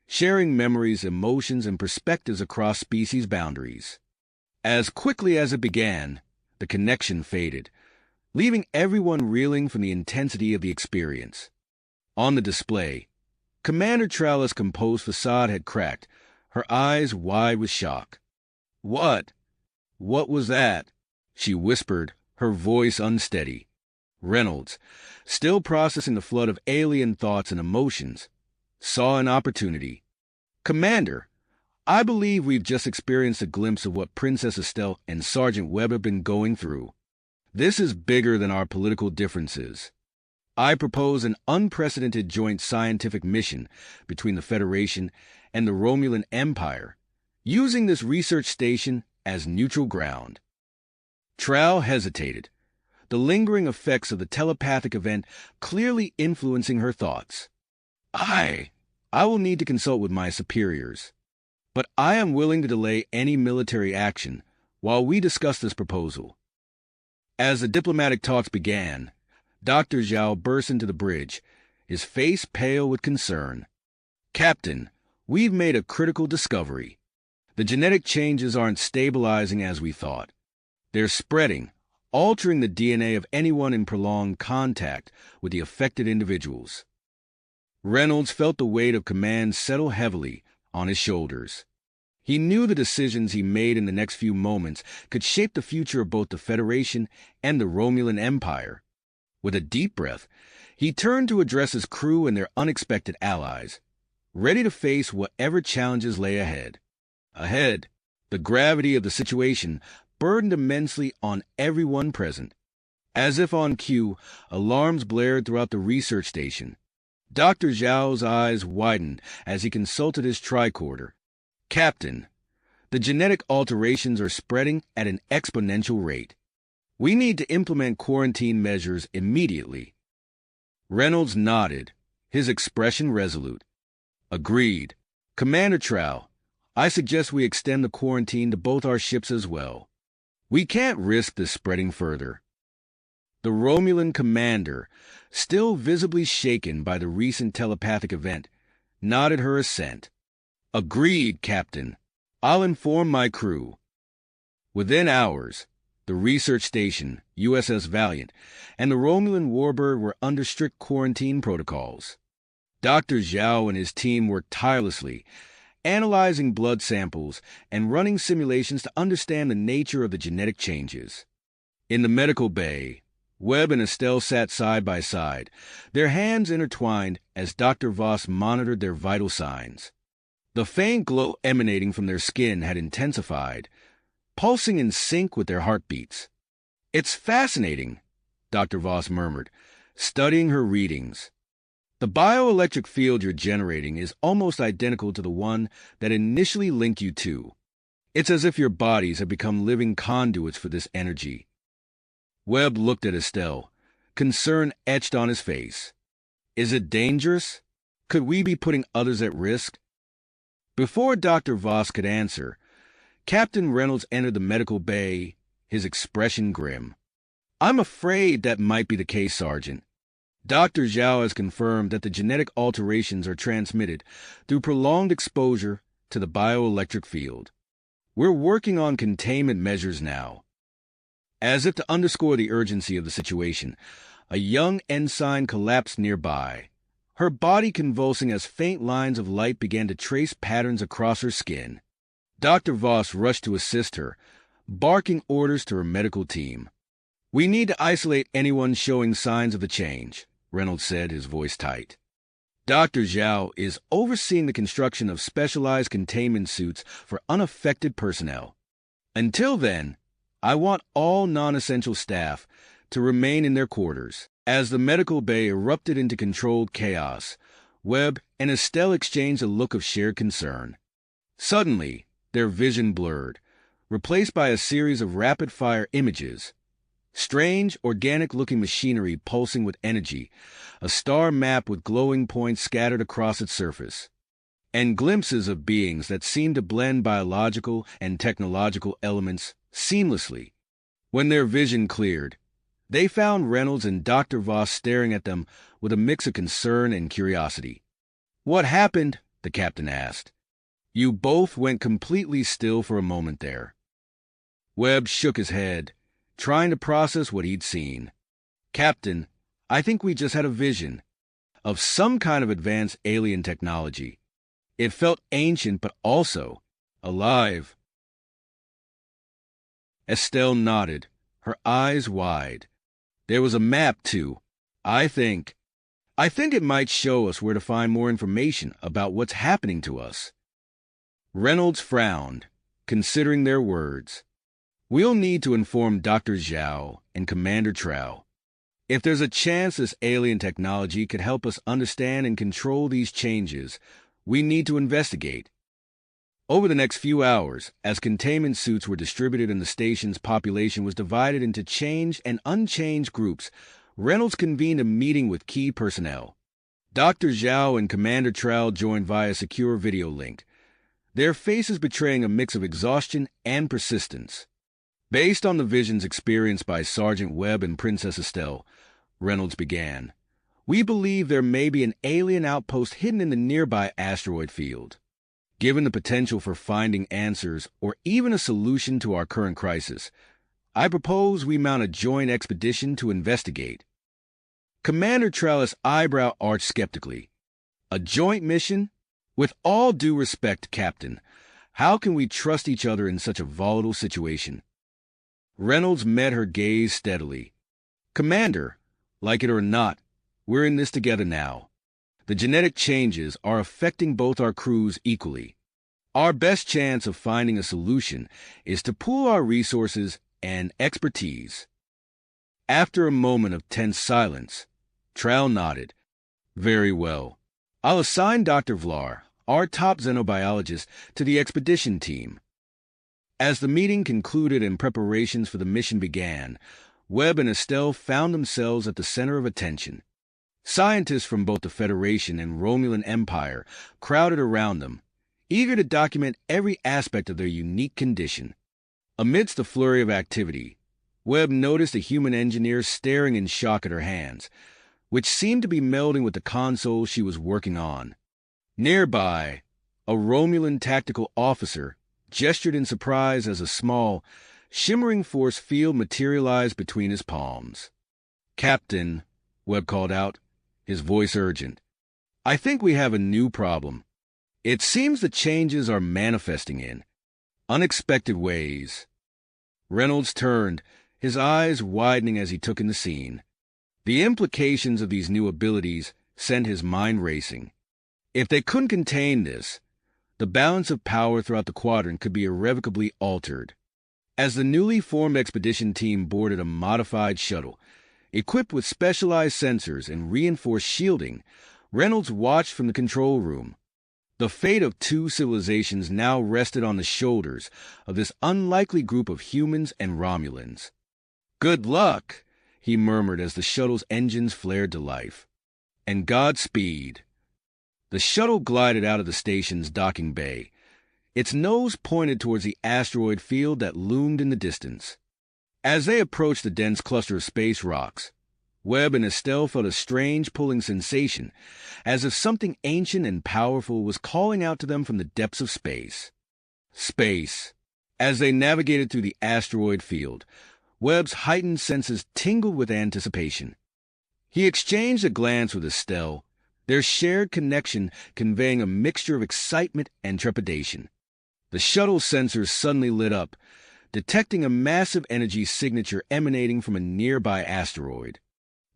sharing memories, emotions, and perspectives across species boundaries. As quickly as it began, the connection faded, leaving everyone reeling from the intensity of the experience. On the display, Commander Trela's composed facade had cracked, her eyes wide with shock. What was that?" she whispered, her voice unsteady. Reynolds, still processing the flood of alien thoughts and emotions, saw an opportunity. "Commander, I believe we've just experienced a glimpse of what Princess Estelle and Sergeant Webb have been going through. This is bigger than our political differences. I propose an unprecedented joint scientific mission between the Federation and the Romulan Empire, using this research station as neutral ground." Trow hesitated, the lingering effects of the telepathic event clearly influencing her thoughts. I will need to consult with my superiors, but I am willing to delay any military action while we discuss this proposal." As the diplomatic talks began, Dr. Zhao burst into the bridge, his face pale with concern. "Captain, we've made a critical discovery. The genetic changes aren't stabilizing as we thought. They're spreading, altering the DNA of anyone in prolonged contact with the affected individuals." Reynolds felt the weight of command settle heavily on his shoulders. He knew the decisions he made in the next few moments could shape the future of both the Federation and the Romulan Empire. With a deep breath, he turned to address his crew and their unexpected allies, ready to face whatever challenges lay ahead. Ahead, the gravity of the situation burdened immensely on everyone present. As if on cue, alarms blared throughout the research station. Dr. Zhao's eyes widened as he consulted his tricorder. Captain, the genetic alterations are spreading at an exponential rate. We need to implement quarantine measures immediately. Reynolds nodded, his expression resolute. Agreed. Commander Trow, I suggest we extend the quarantine to both our ships as well. We can't risk this spreading further. The Romulan commander, still visibly shaken by the recent telepathic event, nodded her assent. Agreed, Captain. I'll inform my crew. Within hours, the research station, USS Valiant, and the Romulan warbird were under strict quarantine protocols. Dr. Zhao and his team worked tirelessly, analyzing blood samples and running simulations to understand the nature of the genetic changes. In the medical bay, Webb and Estelle sat side by side, their hands intertwined as Dr. Voss monitored their vital signs. The faint glow emanating from their skin had intensified, pulsing in sync with their heartbeats. It's fascinating, Dr. Voss murmured, studying her readings. The bioelectric field you're generating is almost identical to the one that initially linked you two. It's as if your bodies have become living conduits for this energy. Webb looked at Estelle, concern etched on his face. Is it dangerous? Could we be putting others at risk? Before Dr. Voss could answer, Captain Reynolds entered the medical bay, his expression grim. I'm afraid that might be the case, Sergeant. Dr. Zhao has confirmed that the genetic alterations are transmitted through prolonged exposure to the bioelectric field. We're working on containment measures now. As if to underscore the urgency of the situation, a young ensign collapsed nearby, her body convulsing as faint lines of light began to trace patterns across her skin. Dr. Voss rushed to assist her, barking orders to her medical team. We need to isolate anyone showing signs of the change, Reynolds said, his voice tight. Dr. Zhao is overseeing the construction of specialized containment suits for unaffected personnel. Until then, I want all non-essential staff to remain in their quarters. As the medical bay erupted into controlled chaos, Webb and Estelle exchanged a look of shared concern. Suddenly, their vision blurred, replaced by a series of rapid-fire images. Strange, organic-looking machinery pulsing with energy, a star map with glowing points scattered across its surface, and glimpses of beings that seemed to blend biological and technological elements seamlessly. When their vision cleared, they found Reynolds and Dr. Voss staring at them with a mix of concern and curiosity. What happened? The captain asked. You both went completely still for a moment there. Webb shook his head, trying to process what he'd seen. Captain, I think we just had a vision of some kind of advanced alien technology. It felt ancient but also alive. Estelle nodded, her eyes wide. There was a map, too. I think it might show us where to find more information about what's happening to us. Reynolds frowned, considering their words. We'll need to inform Dr. Zhao and Commander Trow. If there's a chance this alien technology could help us understand and control these changes, we need to investigate. Over the next few hours, as containment suits were distributed and the station's population was divided into changed and unchanged groups, Reynolds convened a meeting with key personnel. Dr. Zhao and Commander Trow joined via secure video link, their faces betraying a mix of exhaustion and persistence. Based on the visions experienced by Sergeant Webb and Princess Estelle, Reynolds began, we believe there may be an alien outpost hidden in the nearby asteroid field. Given the potential for finding answers or even a solution to our current crisis, I propose we mount a joint expedition to investigate. Commander Trellis' eyebrow arched skeptically. A joint mission? With all due respect, Captain, How can we trust each other in such a volatile situation? Reynolds met her gaze steadily. Commander, like it or not, we're in this together now. The genetic changes are affecting both our crews equally. Our best chance of finding a solution is to pool our resources and expertise. After a moment of tense silence, Trell nodded. Very well. I'll assign Dr. Vlar, our top xenobiologist, to the expedition team. As the meeting concluded and preparations for the mission began, Webb and Estelle found themselves at the center of attention. Scientists from both the Federation and Romulan Empire crowded around them, eager to document every aspect of their unique condition. Amidst the flurry of activity, Webb noticed a human engineer staring in shock at her hands, which seemed to be melding with the console she was working on. Nearby, a Romulan tactical officer gestured in surprise as a small, shimmering force field materialized between his palms. "Captain," Webb called out, his voice urgent, "I think we have a new problem. It seems the changes are manifesting in unexpected ways." Reynolds turned, his eyes widening as he took in the scene. The implications of these new abilities sent his mind racing. If they couldn't contain this, the balance of power throughout the quadrant could be irrevocably altered. As the newly formed expedition team boarded a modified shuttle, equipped with specialized sensors and reinforced shielding, Reynolds watched from the control room. The fate of two civilizations now rested on the shoulders of this unlikely group of humans and Romulans. "Good luck," he murmured as the shuttle's engines flared to life. "And Godspeed." The shuttle glided out of the station's docking bay, its nose pointed towards the asteroid field that loomed in the distance. As they approached the dense cluster of space rocks, Webb and Estelle felt a strange pulling sensation, as if something ancient and powerful was calling out to them from the depths of space. As they navigated through the asteroid field, Webb's heightened senses tingled with anticipation. He exchanged a glance with Estelle, their shared connection conveying a mixture of excitement and trepidation. The shuttle sensors suddenly lit up, detecting a massive energy signature emanating from a nearby asteroid.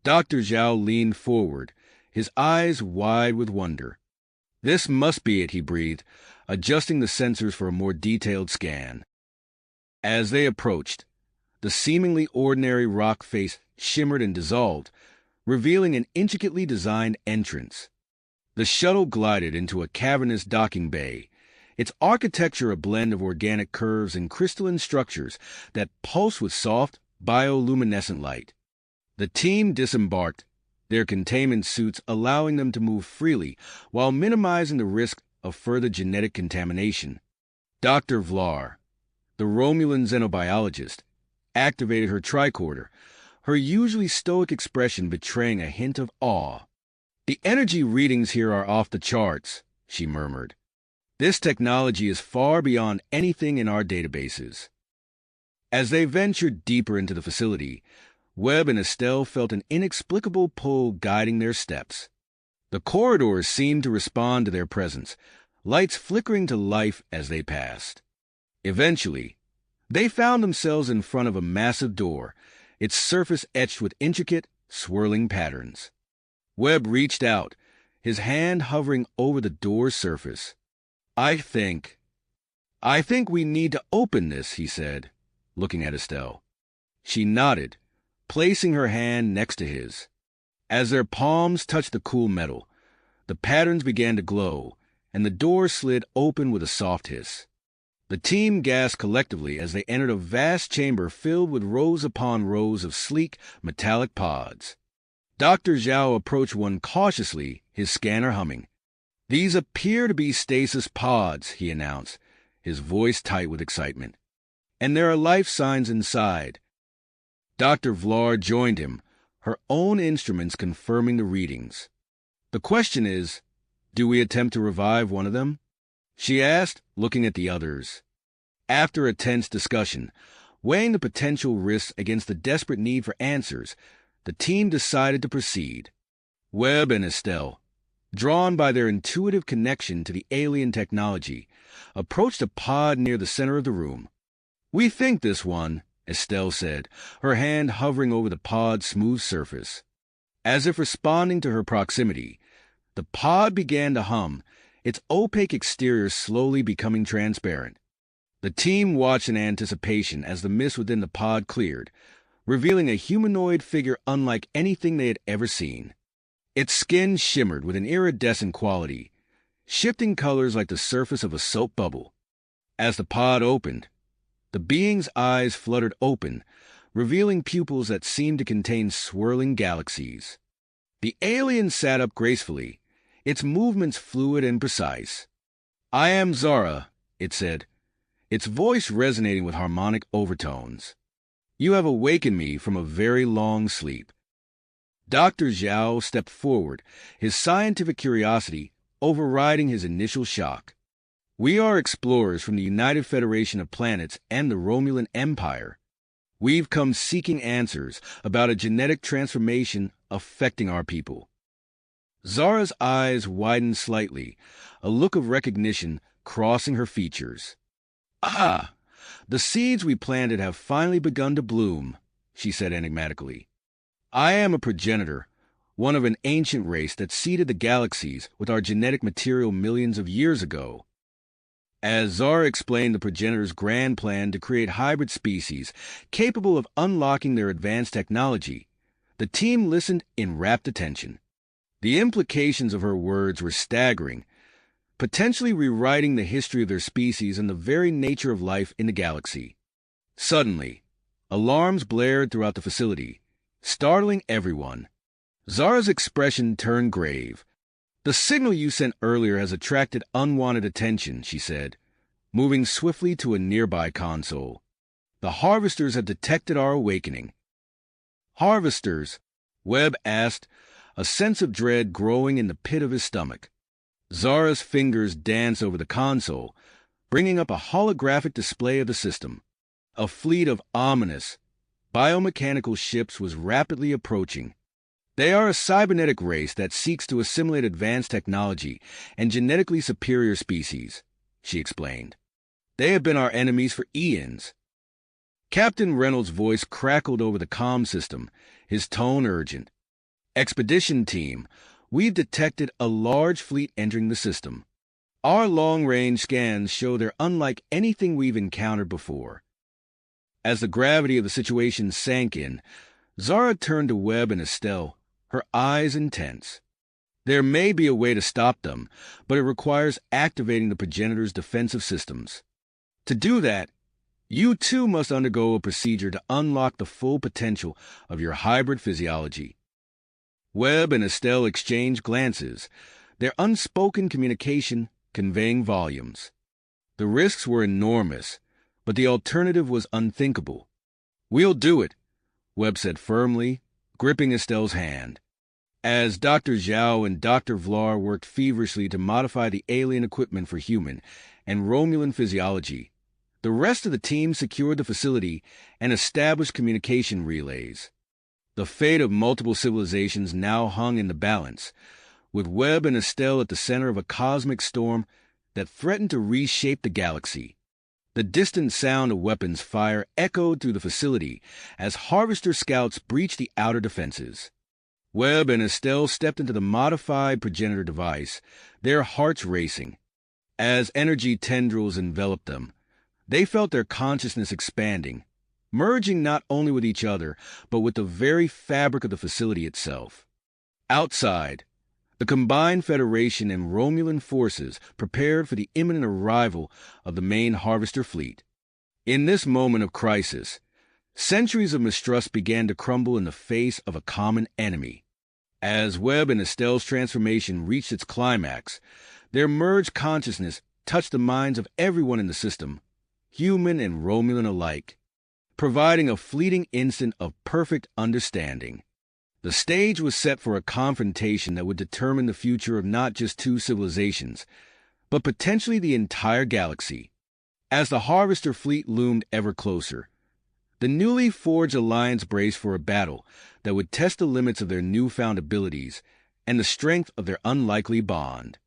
Dr. Zhao leaned forward, his eyes wide with wonder. "This must be it," he breathed, adjusting the sensors for a more detailed scan. As they approached, the seemingly ordinary rock face shimmered and dissolved, revealing an intricately designed entrance. The shuttle glided into a cavernous docking bay, its architecture a blend of organic curves and crystalline structures that pulsed with soft, bioluminescent light. The team disembarked, their containment suits allowing them to move freely while minimizing the risk of further genetic contamination. Dr. Vlar, the Romulan xenobiologist, activated her tricorder, her usually stoic expression betraying a hint of awe. "The energy readings here are off the charts," she murmured. "This technology is far beyond anything in our databases." As they ventured deeper into the facility, Webb and Estelle felt an inexplicable pull guiding their steps. The corridors seemed to respond to their presence, lights flickering to life as they passed. Eventually, they found themselves in front of a massive door, its surface etched with intricate, swirling patterns. Webb reached out, his hand hovering over the door's surface. I think we need to open this," he said, looking at Estelle. She nodded, placing her hand next to his. As their palms touched the cool metal, the patterns began to glow, and the door slid open with a soft hiss. The team gasped collectively as they entered a vast chamber filled with rows upon rows of sleek, metallic pods. Dr. Zhao approached one cautiously, his scanner humming. "These appear to be stasis pods," he announced, his voice tight with excitement. "And there are life signs inside." Dr. Vlar joined him, her own instruments confirming the readings. "The question is, do we attempt to revive one of them?" she asked, looking at the others. After a tense discussion, weighing the potential risks against the desperate need for answers, the team decided to proceed. Webb and Estelle, drawn by their intuitive connection to the alien technology, approached a pod near the center of the room. "We think this one," Estelle said, her hand hovering over the pod's smooth surface. As if responding to her proximity, the pod began to hum, its opaque exterior slowly becoming transparent. The team watched in anticipation as the mist within the pod cleared, revealing a humanoid figure unlike anything they had ever seen. Its skin shimmered with an iridescent quality, shifting colors like the surface of a soap bubble. As the pod opened, the being's eyes fluttered open, revealing pupils that seemed to contain swirling galaxies. The alien sat up gracefully, its movements fluid and precise. "I am Zara," it said, its voice resonating with harmonic overtones. "You have awakened me from a very long sleep." Dr. Zhao stepped forward, his scientific curiosity overriding his initial shock. "We are explorers from the United Federation of Planets and the Romulan Empire. We've come seeking answers about a genetic transformation affecting our people." Zara's eyes widened slightly, a look of recognition crossing her features. "Ah, the seeds we planted have finally begun to bloom," she said enigmatically. "I am a progenitor, one of an ancient race that seeded the galaxies with our genetic material millions of years ago." As Zara explained the progenitor's grand plan to create hybrid species capable of unlocking their advanced technology, the team listened in rapt attention. The implications of her words were staggering, potentially rewriting the history of their species and the very nature of life in the galaxy. Suddenly, alarms blared throughout the facility, startling everyone. Zara's expression turned grave. "The signal you sent earlier has attracted unwanted attention," she said, moving swiftly to a nearby console. "The harvesters have detected our awakening." "Harvesters?" Webb asked, a sense of dread growing in the pit of his stomach. Zara's fingers danced over the console, bringing up a holographic display of the system. A fleet of ominous, biomechanical ships was rapidly approaching. "They are a cybernetic race that seeks to assimilate advanced technology and genetically superior species," she explained. "They have been our enemies for eons." Captain Reynolds' voice crackled over the comm system, his tone urgent. "Expedition team, we've detected a large fleet entering the system. Our long-range scans show they're unlike anything we've encountered before." As the gravity of the situation sank in, Zara turned to Webb and Estelle, her eyes intense. "There may be a way to stop them, but it requires activating the progenitor's defensive systems. To do that, you too must undergo a procedure to unlock the full potential of your hybrid physiology." Webb and Estelle exchanged glances, their unspoken communication conveying volumes. The risks were enormous, but the alternative was unthinkable. "We'll do it," Webb said firmly, gripping Estelle's hand. As Dr. Zhao and Dr. Vlar worked feverishly to modify the alien equipment for human and Romulan physiology, the rest of the team secured the facility and established communication relays. The fate of multiple civilizations now hung in the balance, with Webb and Estelle at the center of a cosmic storm that threatened to reshape the galaxy. The distant sound of weapons fire echoed through the facility as Harvester scouts breached the outer defenses. Webb and Estelle stepped into the modified progenitor device, their hearts racing. As energy tendrils enveloped them, they felt their consciousness expanding, merging not only with each other, but with the very fabric of the facility itself. Outside, the combined Federation and Romulan forces prepared for the imminent arrival of the main Harvester fleet. In this moment of crisis, centuries of mistrust began to crumble in the face of a common enemy. As Webb and Estelle's transformation reached its climax, their merged consciousness touched the minds of everyone in the system, human and Romulan alike, providing a fleeting instant of perfect understanding. The stage was set for a confrontation that would determine the future of not just two civilizations, but potentially the entire galaxy. As the Harvester fleet loomed ever closer, the newly forged alliance braced for a battle that would test the limits of their newfound abilities and the strength of their unlikely bond.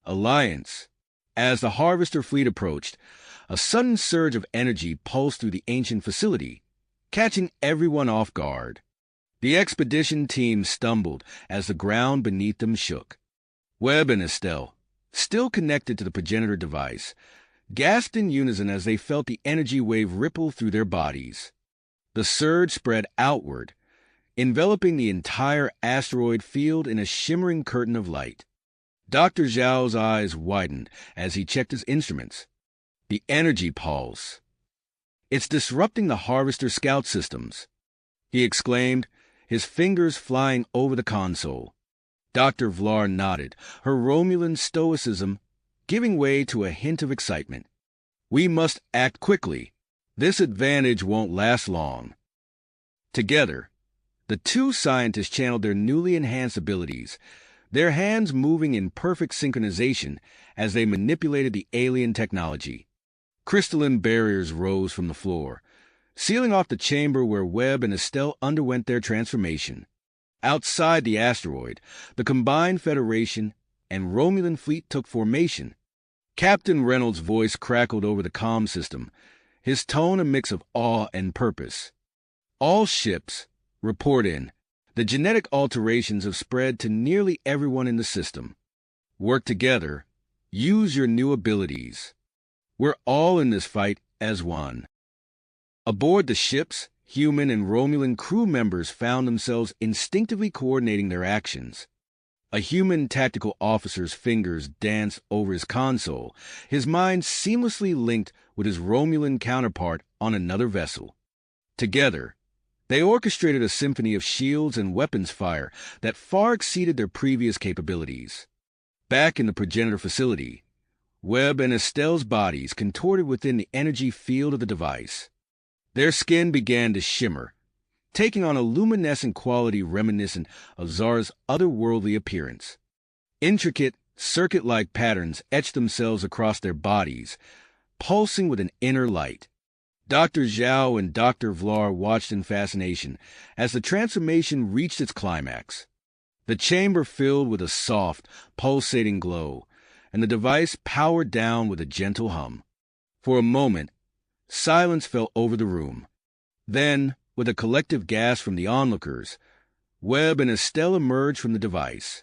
Alliance, As the Harvester fleet approached, a sudden surge of energy pulsed through the ancient facility, catching everyone off guard. The expedition team stumbled as the ground beneath them shook. Webb and Estelle, still connected to the progenitor device, gasped in unison as they felt the energy wave ripple through their bodies. The surge spread outward, enveloping the entire asteroid field in a shimmering curtain of light. Dr. Zhao's eyes widened as he checked his instruments. The energy pulse. "It's disrupting the Harvester scout systems," he exclaimed, his fingers flying over the console. Dr. Vlar nodded, her Romulan stoicism giving way to a hint of excitement. "We must act quickly. This advantage won't last long." Together, the two scientists channeled their newly enhanced abilities, their hands moving in perfect synchronization as they manipulated the alien technology. Crystalline barriers rose from the floor, sealing off the chamber where Webb and Estelle underwent their transformation. Outside the asteroid, the combined Federation and Romulan fleet took formation. Captain Reynolds' voice crackled over the comm system, his tone a mix of awe and purpose. "All ships, report in. The genetic alterations have spread to nearly everyone in the system. Work together. Use your new abilities. We're all in this fight as one." Aboard the ships, human and Romulan crew members found themselves instinctively coordinating their actions. A human tactical officer's fingers danced over his console, his mind seamlessly linked with his Romulan counterpart on another vessel. Together, they orchestrated a symphony of shields and weapons fire that far exceeded their previous capabilities. Back in the progenitor facility, Webb and Estelle's bodies contorted within the energy field of the device. Their skin began to shimmer, taking on a luminescent quality reminiscent of Zara's otherworldly appearance. Intricate, circuit-like patterns etched themselves across their bodies, pulsing with an inner light. Dr. Zhao and Dr. Vlar watched in fascination as the transformation reached its climax. The chamber filled with a soft, pulsating glow, and the device powered down with a gentle hum. For a moment, silence fell over the room. Then, with a collective gasp from the onlookers, Webb and Estelle emerged from the device.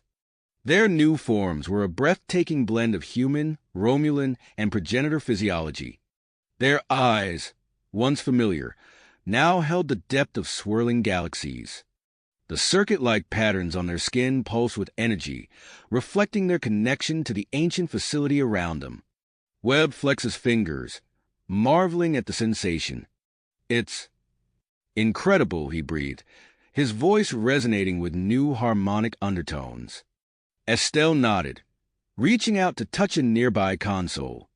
Their new forms were a breathtaking blend of human, Romulan, and progenitor physiology. Their eyes, once familiar, now held the depth of swirling galaxies. The circuit-like patterns on their skin pulsed with energy, reflecting their connection to the ancient facility around them. Webb flexed his fingers, marveling at the sensation. "It's incredible," he breathed, his voice resonating with new harmonic undertones. Estelle nodded, reaching out to touch a nearby console.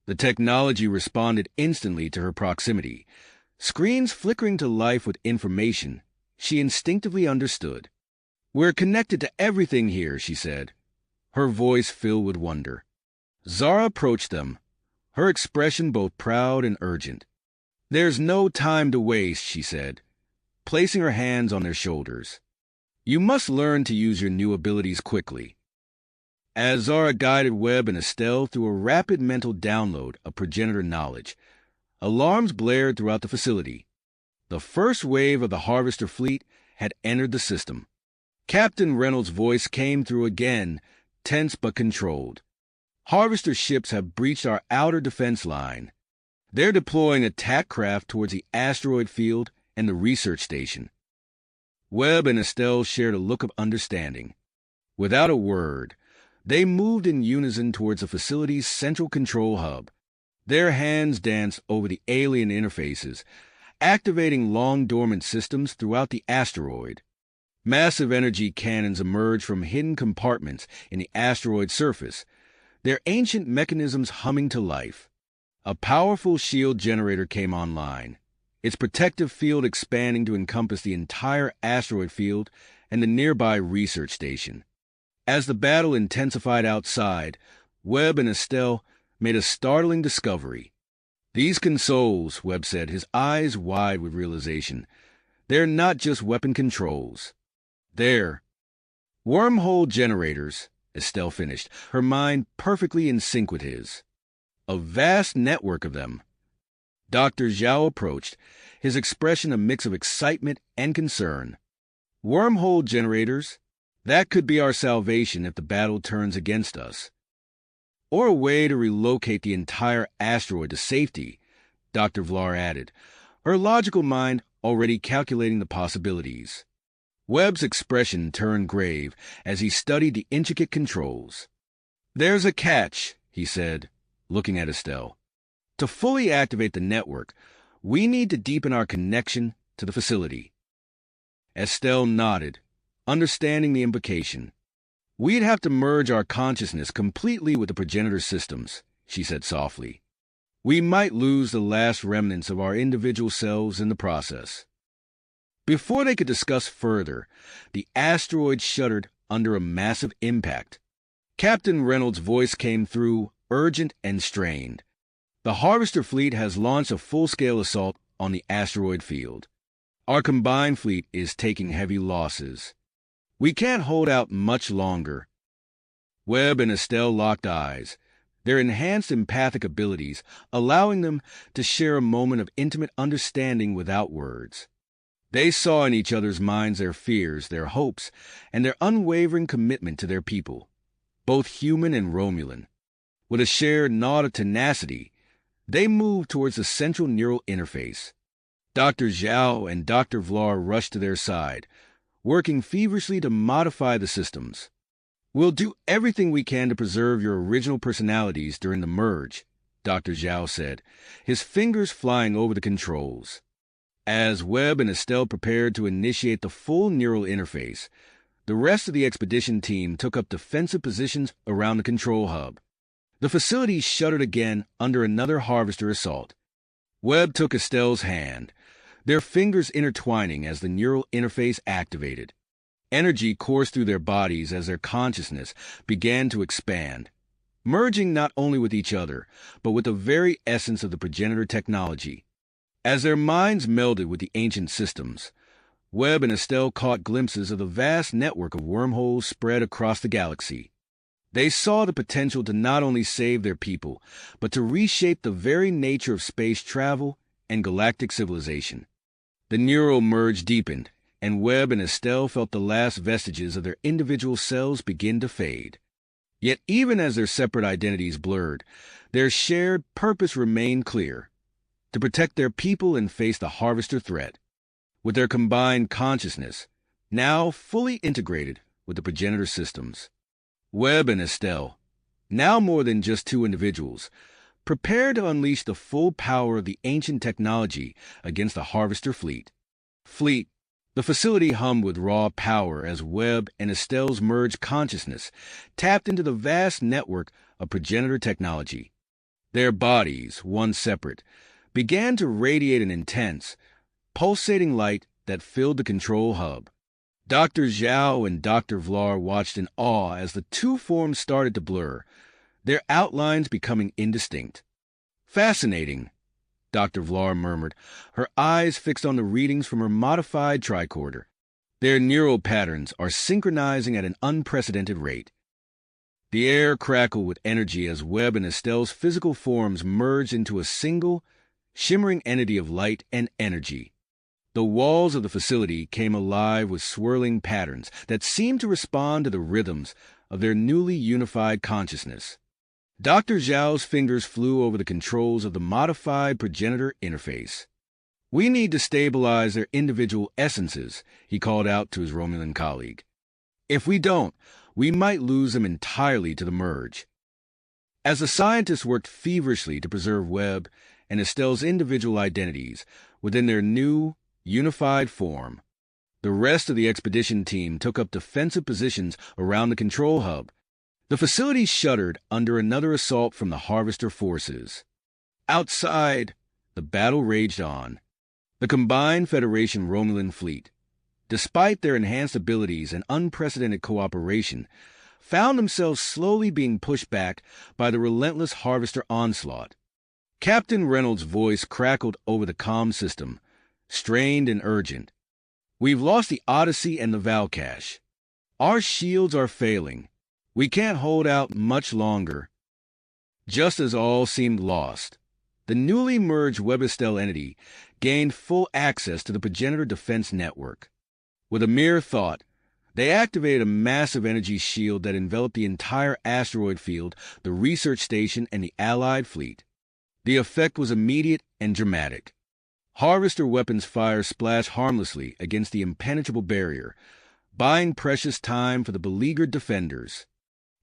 The technology responded instantly to her proximity, screens flickering to life with information she instinctively understood. "We're connected to everything here," she said, her voice filled with wonder. Zara approached them, her expression both proud and urgent. "There's no time to waste," she said, placing her hands on their shoulders. "You must learn to use your new abilities quickly." As Zara guided Webb and Estelle through a rapid mental download of progenitor knowledge, alarms blared throughout the facility. The first wave of the Harvester fleet had entered the system. Captain Reynolds' voice came through again, tense but controlled. "Harvester ships have breached our outer defense line. They're deploying attack craft towards the asteroid field and the research station." Webb and Estelle shared a look of understanding. Without a word, they moved in unison towards the facility's central control hub. Their hands danced over the alien interfaces, activating long-dormant systems throughout the asteroid. Massive energy cannons emerged from hidden compartments in the asteroid's surface, their ancient mechanisms humming to life. A powerful shield generator came online, its protective field expanding to encompass the entire asteroid field and the nearby research station. As the battle intensified outside, Webb and Estelle made a startling discovery. "These consoles," Webb said, his eyes wide with realization, "they're not just weapon controls. They're wormhole generators," Estelle finished, her mind perfectly in sync with his. A vast network of them. Dr. Zhao approached, his expression a mix of excitement and concern. Wormhole generators? That could be our salvation if the battle turns against us. Or a way to relocate the entire asteroid to safety, Dr. Vlar added, her logical mind already calculating the possibilities. Webb's expression turned grave as he studied the intricate controls. There's a catch, he said, looking at Estelle. To fully activate the network, we need to deepen our connection to the facility. Estelle nodded, understanding the implication. We'd have to merge our consciousness completely with the progenitor systems, she said softly. We might lose the last remnants of our individual selves in the process. Before they could discuss further, the asteroid shuddered under a massive impact. Captain Reynolds' voice came through, urgent and strained. The Harvester fleet has launched a full-scale assault on the asteroid field. Our combined fleet is taking heavy losses. We can't hold out much longer. Webb and Estelle locked eyes, their enhanced empathic abilities allowing them to share a moment of intimate understanding without words. They saw in each other's minds their fears, their hopes, and their unwavering commitment to their people, both human and Romulan. With a shared nod of tenacity, they moved towards the central neural interface. Dr. Zhao and Dr. Vlar rushed to their side, working feverishly to modify the systems. We'll do everything we can to preserve your original personalities during the merge, Dr. Zhao said, his fingers flying over the controls. As Webb and Estelle prepared to initiate the full neural interface, the rest of the expedition team took up defensive positions around the control hub. The facility shuddered again under another Harvester assault. Webb took Estelle's hand, their fingers intertwining as the neural interface activated. Energy coursed through their bodies as their consciousness began to expand, merging not only with each other, but with the very essence of the progenitor technology. As their minds melded with the ancient systems, Webb and Estelle caught glimpses of the vast network of wormholes spread across the galaxy. They saw the potential to not only save their people, but to reshape the very nature of space travel and galactic civilization. The neural merge deepened, and Webb and Estelle felt the last vestiges of their individual selves begin to fade. Yet even as their separate identities blurred, their shared purpose remained clear: to protect their people and face the Harvester threat. With their combined consciousness, now fully integrated with the progenitor systems, Webb and Estelle, now more than just two individuals, prepared to unleash the full power of the ancient technology against the Harvester fleet. The facility hummed with raw power as Webb and Estelle's merged consciousness tapped into the vast network of progenitor technology. Their bodies, once separate, began to radiate an intense, pulsating light that filled the control hub. Dr. Zhao and Dr. Vlar watched in awe as the two forms started to blur, their outlines becoming indistinct. Fascinating, Dr. Vlar murmured, her eyes fixed on the readings from her modified tricorder. Their neural patterns are synchronizing at an unprecedented rate. The air crackled with energy as Webb and Estelle's physical forms merged into a single, shimmering entity of light and energy. The walls of the facility came alive with swirling patterns that seemed to respond to the rhythms of their newly unified consciousness. Dr. Zhao's fingers flew over the controls of the modified progenitor interface. We need to stabilize their individual essences, he called out to his Romulan colleague. If we don't, we might lose them entirely to the merge. As the scientists worked feverishly to preserve Webb and Estelle's individual identities within their new, unified form, the rest of the expedition team took up defensive positions around the control hub. The facility shuddered under another assault from the Harvester forces. Outside, the battle raged on. The combined Federation Romulan fleet, despite their enhanced abilities and unprecedented cooperation, found themselves slowly being pushed back by the relentless Harvester onslaught. Captain Reynolds' voice crackled over the comm system, strained and urgent. We've lost the Odyssey and the Valcash. Our shields are failing. We can't hold out much longer. Just as all seemed lost, the newly merged Web-Estelle entity gained full access to the progenitor defense network. With a mere thought, they activated a massive energy shield that enveloped the entire asteroid field, the research station, and the Allied fleet. The effect was immediate and dramatic. Harvester weapons fire splashed harmlessly against the impenetrable barrier, buying precious time for the beleaguered defenders.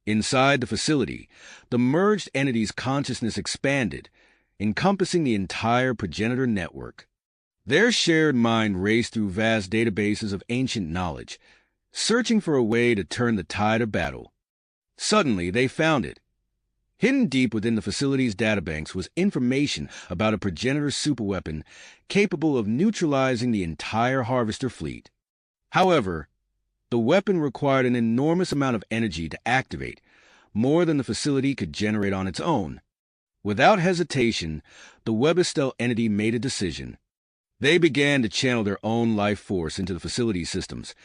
Inside the facility, the merged entity's consciousness expanded, encompassing the entire progenitor network. Their shared mind raced through vast databases of ancient knowledge, searching for a way to turn the tide of battle. Suddenly, they found it. Hidden deep within the facility's databanks was information about a progenitor superweapon capable of neutralizing the entire Harvester fleet. However, the weapon required an enormous amount of energy to activate, more than the facility could generate on its own. Without hesitation, the Web-Estelle entity made a decision. They began to channel their own life force into the facility's systems,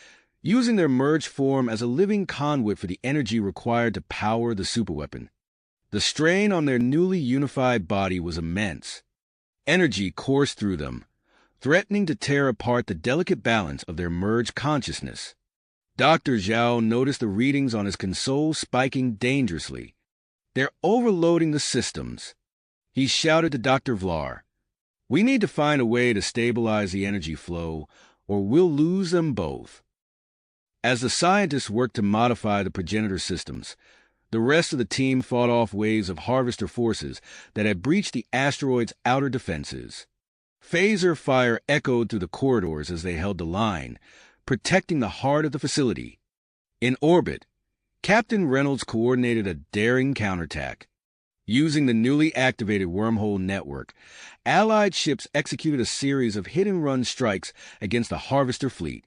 using their merged form as a living conduit for the energy required to power the superweapon. The strain on their newly unified body was immense. Energy coursed through them, threatening to tear apart the delicate balance of their merged consciousness. Dr. Zhao noticed the readings on his console spiking dangerously. "They're overloading the systems." He shouted to Dr. Vlar, "We need to find a way to stabilize the energy flow, or we'll lose them both." As the scientists worked to modify the progenitor systems, the rest of the team fought off waves of Harvester forces that had breached the asteroid's outer defenses. Phaser fire echoed through the corridors as they held the line, protecting the heart of the facility. In orbit, Captain Reynolds coordinated a daring counterattack. Using the newly activated wormhole network, Allied ships executed a series of hit-and-run strikes against the Harvester fleet.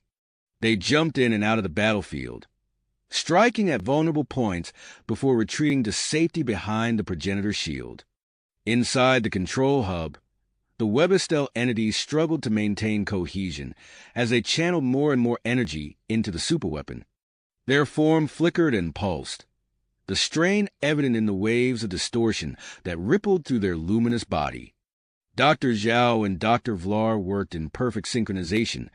They jumped in and out of the battlefield, striking at vulnerable points before retreating to safety behind the progenitor shield. Inside the control hub, the Web-Estelle entities struggled to maintain cohesion as they channeled more and more energy into the superweapon. Their form flickered and pulsed, the strain evident in the waves of distortion that rippled through their luminous body. Dr. Zhao and Dr. Vlar worked in perfect synchronization,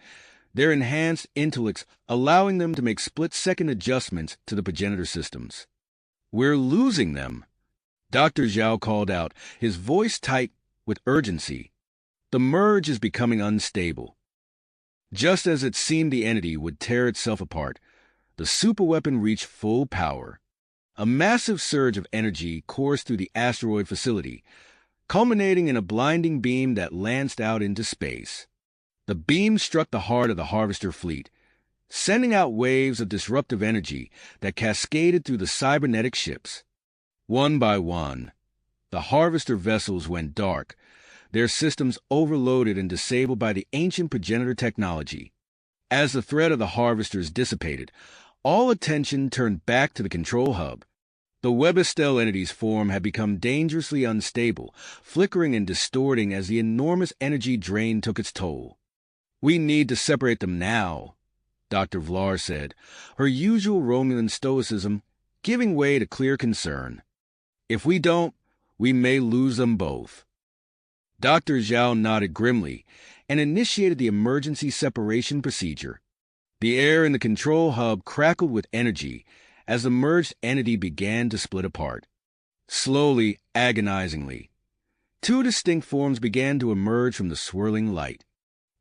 their enhanced intellects allowing them to make split-second adjustments to the progenitor systems. "We're losing them," Dr. Zhao called out, his voice tight with urgency. "The merge is becoming unstable." Just as it seemed the entity would tear itself apart, the superweapon reached full power. A massive surge of energy coursed through the asteroid facility, culminating in a blinding beam that lanced out into space. The beam struck the heart of the Harvester fleet, sending out waves of disruptive energy that cascaded through the cybernetic ships. One by one, the Harvester vessels went dark, their systems overloaded and disabled by the ancient progenitor technology. As the threat of the Harvesters dissipated, all attention turned back to the control hub. The Web-Estelle entity's form had become dangerously unstable, flickering and distorting as the enormous energy drain took its toll. "We need to separate them now," Dr. Vlar said, her usual Romulan stoicism giving way to clear concern. "If we don't, we may lose them both." Dr. Zhao nodded grimly and initiated the emergency separation procedure. The air in the control hub crackled with energy as the merged entity began to split apart. Slowly, agonizingly, two distinct forms began to emerge from the swirling light.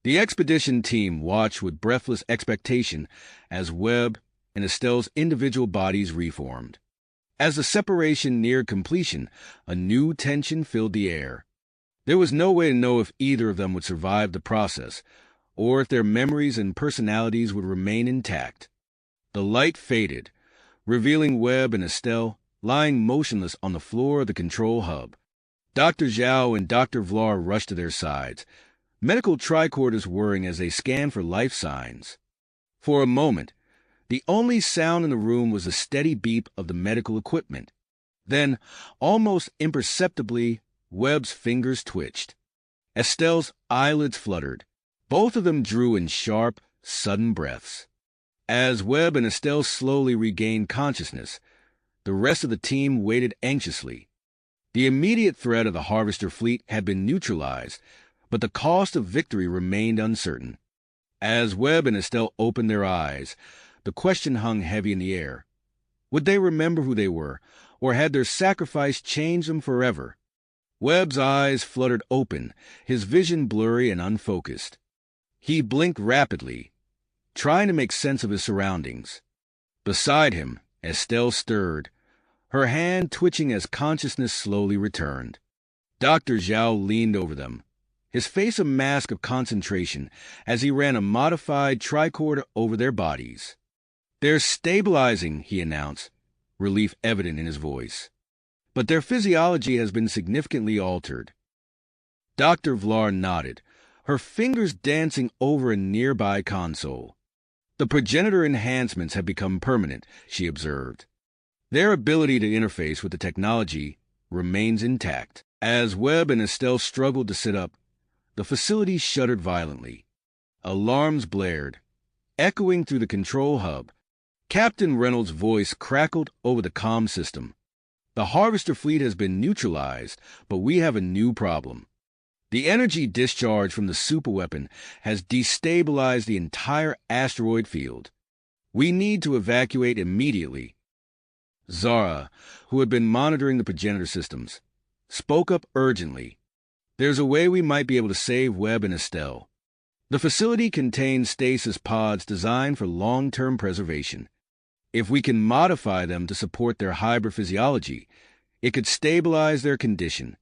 The expedition team watched with breathless expectation as Webb and Estelle's individual bodies reformed. As the separation neared completion, a new tension filled the air. There was no way to know if either of them would survive the process, or if their memories and personalities would remain intact. The light faded, revealing Webb and Estelle lying motionless on the floor of the control hub. Dr. Zhao and Dr. Vlar rushed to their sides, medical tricorders whirring as they scanned for life signs. For a moment, the only sound in the room was the steady beep of the medical equipment. Then, almost imperceptibly, Webb's fingers twitched. Estelle's eyelids fluttered. Both of them drew in sharp, sudden breaths. As Webb and Estelle slowly regained consciousness, The rest of the team waited anxiously. The immediate threat of the Harvester fleet had been neutralized, but the cost of victory remained uncertain. As Webb and Estelle opened their eyes, the question hung heavy in the air. Would they remember who they were, or had their sacrifice changed them forever? Webb's eyes fluttered open, his vision blurry and unfocused. He blinked rapidly, trying to make sense of his surroundings. Beside him, Estelle stirred, her hand twitching as consciousness slowly returned. Dr. Zhao leaned over them, his face a mask of concentration as he ran a modified tricorder over their bodies. "They're stabilizing," he announced, relief evident in his voice. "But their physiology has been significantly altered." Dr. Vlar nodded, her fingers dancing over a nearby console. "The progenitor enhancements have become permanent," she observed. "Their ability to interface with the technology remains intact." As Webb and Estelle struggled to sit up, the facility shuddered violently. Alarms blared, echoing through the control hub. Captain Reynolds' voice crackled over the comm system. "The Harvester fleet has been neutralized, but we have a new problem. The energy discharge from the superweapon has destabilized the entire asteroid field. We need to evacuate immediately." Zara, who had been monitoring the progenitor systems, spoke up urgently. "There's a way we might be able to save Webb and Estelle. The facility contains stasis pods designed for long-term preservation. If we can modify them to support their hybrid physiology, it could stabilize their condition."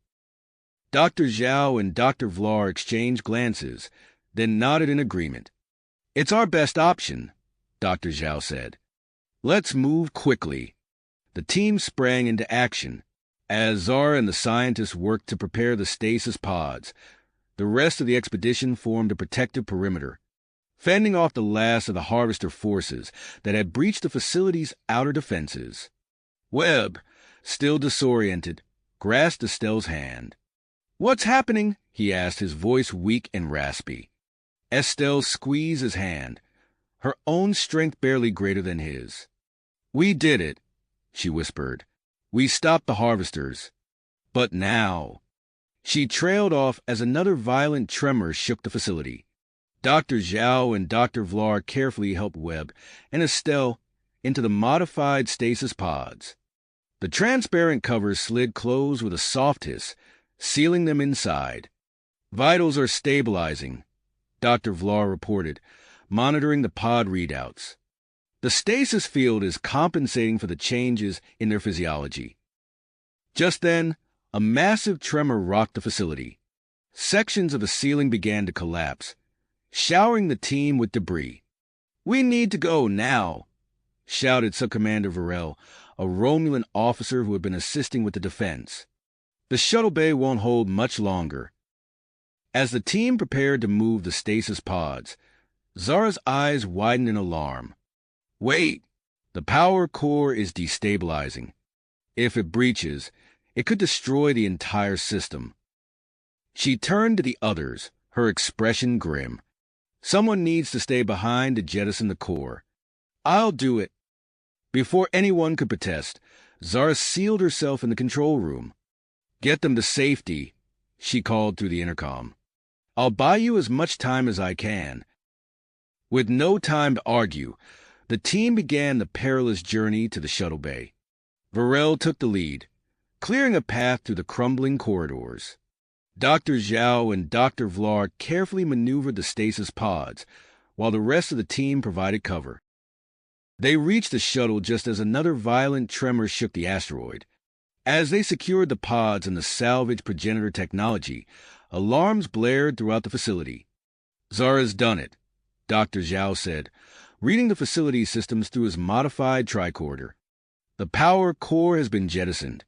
Dr. Zhao and Dr. Vlar exchanged glances, then nodded in agreement. "It's our best option," Dr. Zhao said. "Let's move quickly." The team sprang into action. As Zara and the scientists worked to prepare the stasis pods, the rest of the expedition formed a protective perimeter, fending off the last of the Harvester forces that had breached the facility's outer defenses. Webb, still disoriented, grasped Estelle's hand. "What's happening?" he asked, his voice weak and raspy. Estelle squeezed his hand, her own strength barely greater than his. "We did it," she whispered. "We stopped the Harvesters. But now—" She trailed off as another violent tremor shook the facility. Dr. Zhao and Dr. Vlar carefully helped Webb and Estelle into the modified stasis pods. The transparent covers slid closed with a soft hiss, sealing them inside. "Vitals are stabilizing," Dr. Vlar reported, monitoring the pod readouts. "The stasis field is compensating for the changes in their physiology." Just then, a massive tremor rocked the facility. Sections of the ceiling began to collapse, showering the team with debris. "We need to go now," shouted Subcommander Varel, a Romulan officer who had been assisting with the defense. "The shuttle bay won't hold much longer." As the team prepared to move the stasis pods, Zara's eyes widened in alarm. "Wait! The power core is destabilizing. If it breaches, it could destroy the entire system." She turned to the others, her expression grim. "Someone needs to stay behind to jettison the core." "I'll do it." Before anyone could protest, Zara sealed herself in the control room. "Get them to safety," she called through the intercom. "I'll buy you as much time as I can." With no time to argue, the team began the perilous journey to the shuttle bay. Varel took the lead, clearing a path through the crumbling corridors. Dr. Zhao and Dr. Vlar carefully maneuvered the stasis pods, while the rest of the team provided cover. They reached the shuttle just as another violent tremor shook the asteroid. As they secured the pods and the salvage progenitor technology, alarms blared throughout the facility. "Zara's done it," Dr. Zhao said, reading the facility systems through his modified tricorder. "The power core has been jettisoned."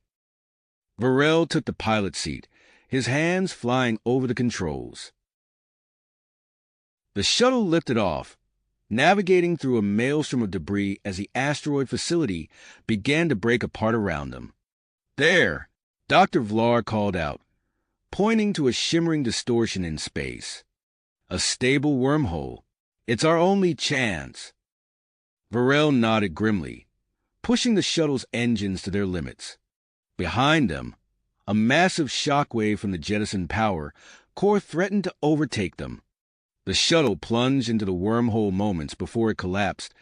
Varel took the pilot seat, his hands flying over the controls. The shuttle lifted off, navigating through a maelstrom of debris as the asteroid facility began to break apart around them. "There!" Dr. Vlar called out, pointing to a shimmering distortion in space. "A stable wormhole. It's our only chance." Varel nodded grimly, pushing the shuttle's engines to their limits. Behind them, a massive shockwave from the jettisoned power core threatened to overtake them. The shuttle plunged into the wormhole moments before it collapsed,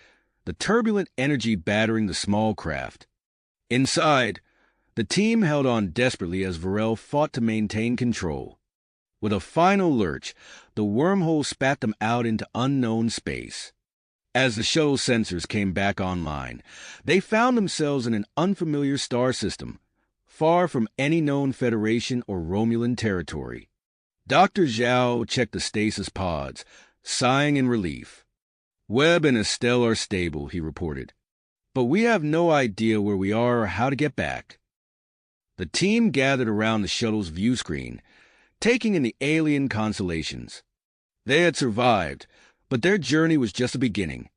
the turbulent energy battering the small craft. Inside, the team held on desperately as Varel fought to maintain control. With a final lurch, the wormhole spat them out into unknown space. As the shuttle sensors came back online, they found themselves in an unfamiliar star system, far from any known Federation or Romulan territory. Dr. Zhao checked the stasis pods, sighing in relief. "Webb and Estelle are stable," he reported, "but we have no idea where we are or how to get back." The team gathered around the shuttle's view screen, taking in the alien constellations. They had survived, but their journey was just a beginning.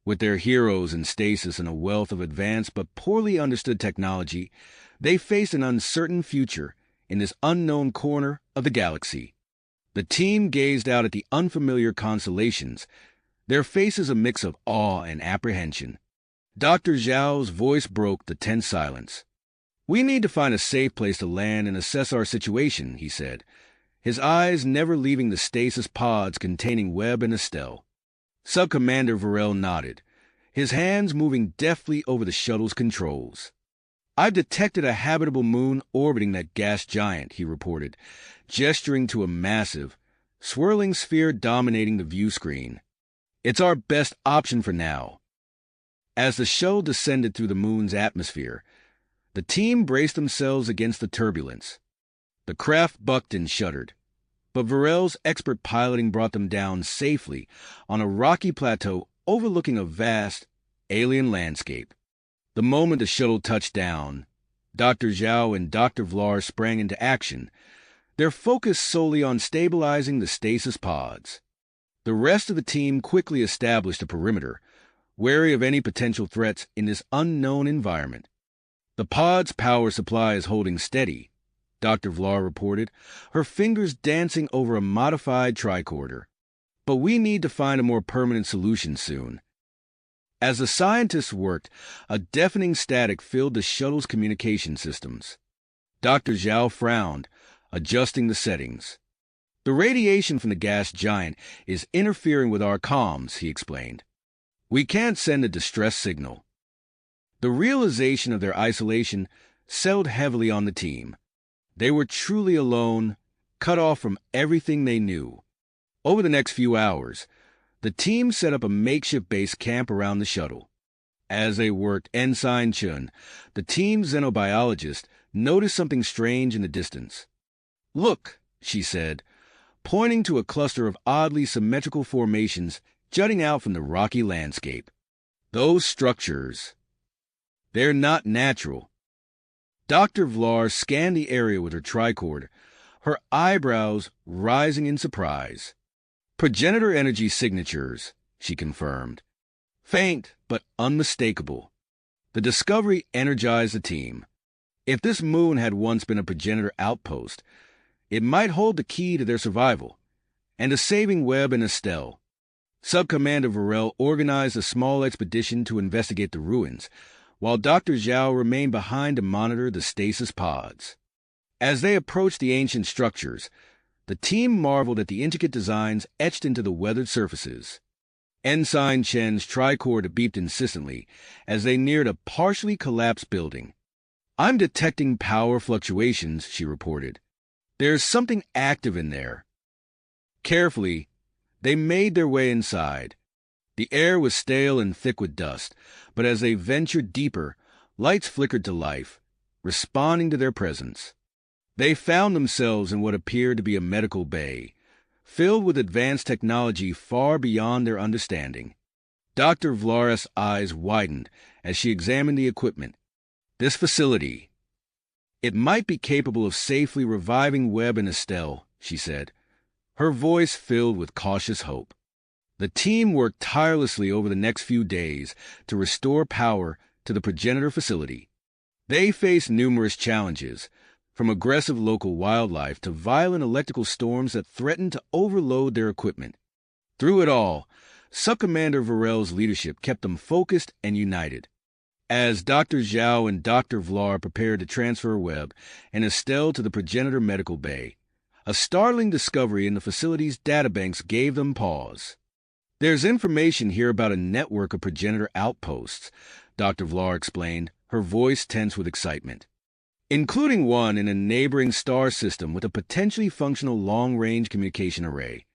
With their heroes in stasis and a wealth of advanced but poorly understood technology, they faced an uncertain future in this unknown corner of the galaxy. The team gazed out at the unfamiliar constellations, their faces a mix of awe and apprehension. Dr. Zhao's voice broke the tense silence. "We need to find a safe place to land and assess our situation," he said, his eyes never leaving the stasis pods containing Webb and Estelle. Sub-Commander Varel nodded, his hands moving deftly over the shuttle's controls. "I've detected a habitable moon orbiting that gas giant," he reported, gesturing to a massive, swirling sphere dominating the view screen. "It's our best option for now." As the shuttle descended through the moon's atmosphere, the team braced themselves against the turbulence. The craft bucked and shuddered, but Varel's expert piloting brought them down safely on a rocky plateau overlooking a vast, alien landscape. The moment the shuttle touched down, Dr. Zhao and Dr. Vlar sprang into action, their focus solely on stabilizing the stasis pods. The rest of the team quickly established a perimeter, wary of any potential threats in this unknown environment. "The pod's power supply is holding steady," Dr. Vlar reported, her fingers dancing over a modified tricorder. "But we need to find a more permanent solution soon." As the scientists worked, a deafening static filled the shuttle's communication systems. Dr. Zhao frowned, adjusting the settings. "The radiation from the gas giant is interfering with our comms," he explained. "We can't send a distress signal." The realization of their isolation settled heavily on the team. They were truly alone, cut off from everything they knew. Over the next few hours, the team set up a makeshift base camp around the shuttle. As they worked, Ensign Chun, the team's xenobiologist, noticed something strange in the distance. "Look," she said, pointing to a cluster of oddly symmetrical formations jutting out from the rocky landscape. "Those structures, they're not natural." Dr. Vlar scanned the area with her tricorder, her eyebrows rising in surprise. "Progenitor energy signatures," she confirmed. "Faint, but unmistakable." The discovery energized the team. If this moon had once been a progenitor outpost, it might hold the key to their survival, and to saving Webb and Estelle. Sub-Commander Varel organized a small expedition to investigate the ruins, while Dr. Zhao remained behind to monitor the stasis pods. As they approached the ancient structures, the team marveled at the intricate designs etched into the weathered surfaces. Ensign Chen's tricorder beeped insistently as they neared a partially collapsed building. "I'm detecting power fluctuations," she reported. "There's something active in there." Carefully, they made their way inside. The air was stale and thick with dust, but as they ventured deeper, lights flickered to life, responding to their presence. They found themselves in what appeared to be a medical bay, filled with advanced technology far beyond their understanding. Dr. Vlar's eyes widened as she examined the equipment. This facility, it might be capable of safely reviving Webb and Estelle, she said, her voice filled with cautious hope. The team worked tirelessly over the next few days to restore power to the progenitor facility. They faced numerous challenges, from aggressive local wildlife to violent electrical storms that threatened to overload their equipment. Through it all, Sub-Commander Varel's leadership kept them focused and united. As Dr. Zhao and Dr. Vlar prepared to transfer Webb and Estelle to the progenitor medical bay, a startling discovery in the facility's databanks gave them pause. "There's information here about a network of progenitor outposts," Dr. Vlar explained, her voice tense with excitement, "including one in a neighboring star system with a potentially functional long-range communication array."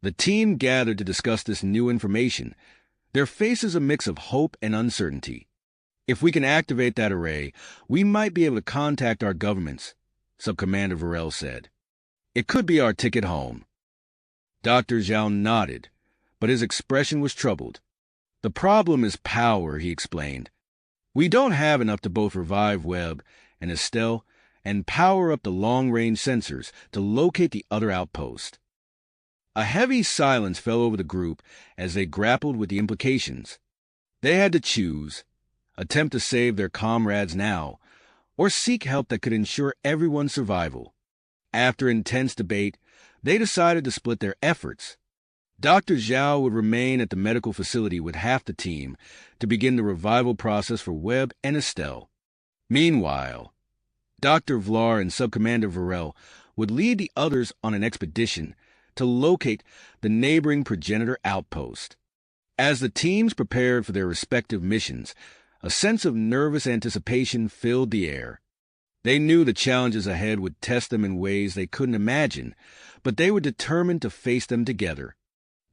The team gathered to discuss this new information, their faces a mix of hope and uncertainty. "If we can activate that array, we might be able to contact our governments," Subcommander Varel said. "It could be our ticket home." Dr. Zhao nodded, but his expression was troubled. "The problem is power," he explained. "We don't have enough to both revive Webb and Estelle and power up the long-range sensors to locate the other outpost." A heavy silence fell over the group as they grappled with the implications. They had to choose: attempt to save their comrades now, or seek help that could ensure everyone's survival. After intense debate, they decided to split their efforts. Dr. Zhao would remain at the medical facility with half the team to begin the revival process for Webb and Estelle. Meanwhile, Dr. Vlar and Subcommander Varel would lead the others on an expedition to locate the neighboring progenitor outpost. As the teams prepared for their respective missions, a sense of nervous anticipation filled the air. They knew the challenges ahead would test them in ways they couldn't imagine, but they were determined to face them together.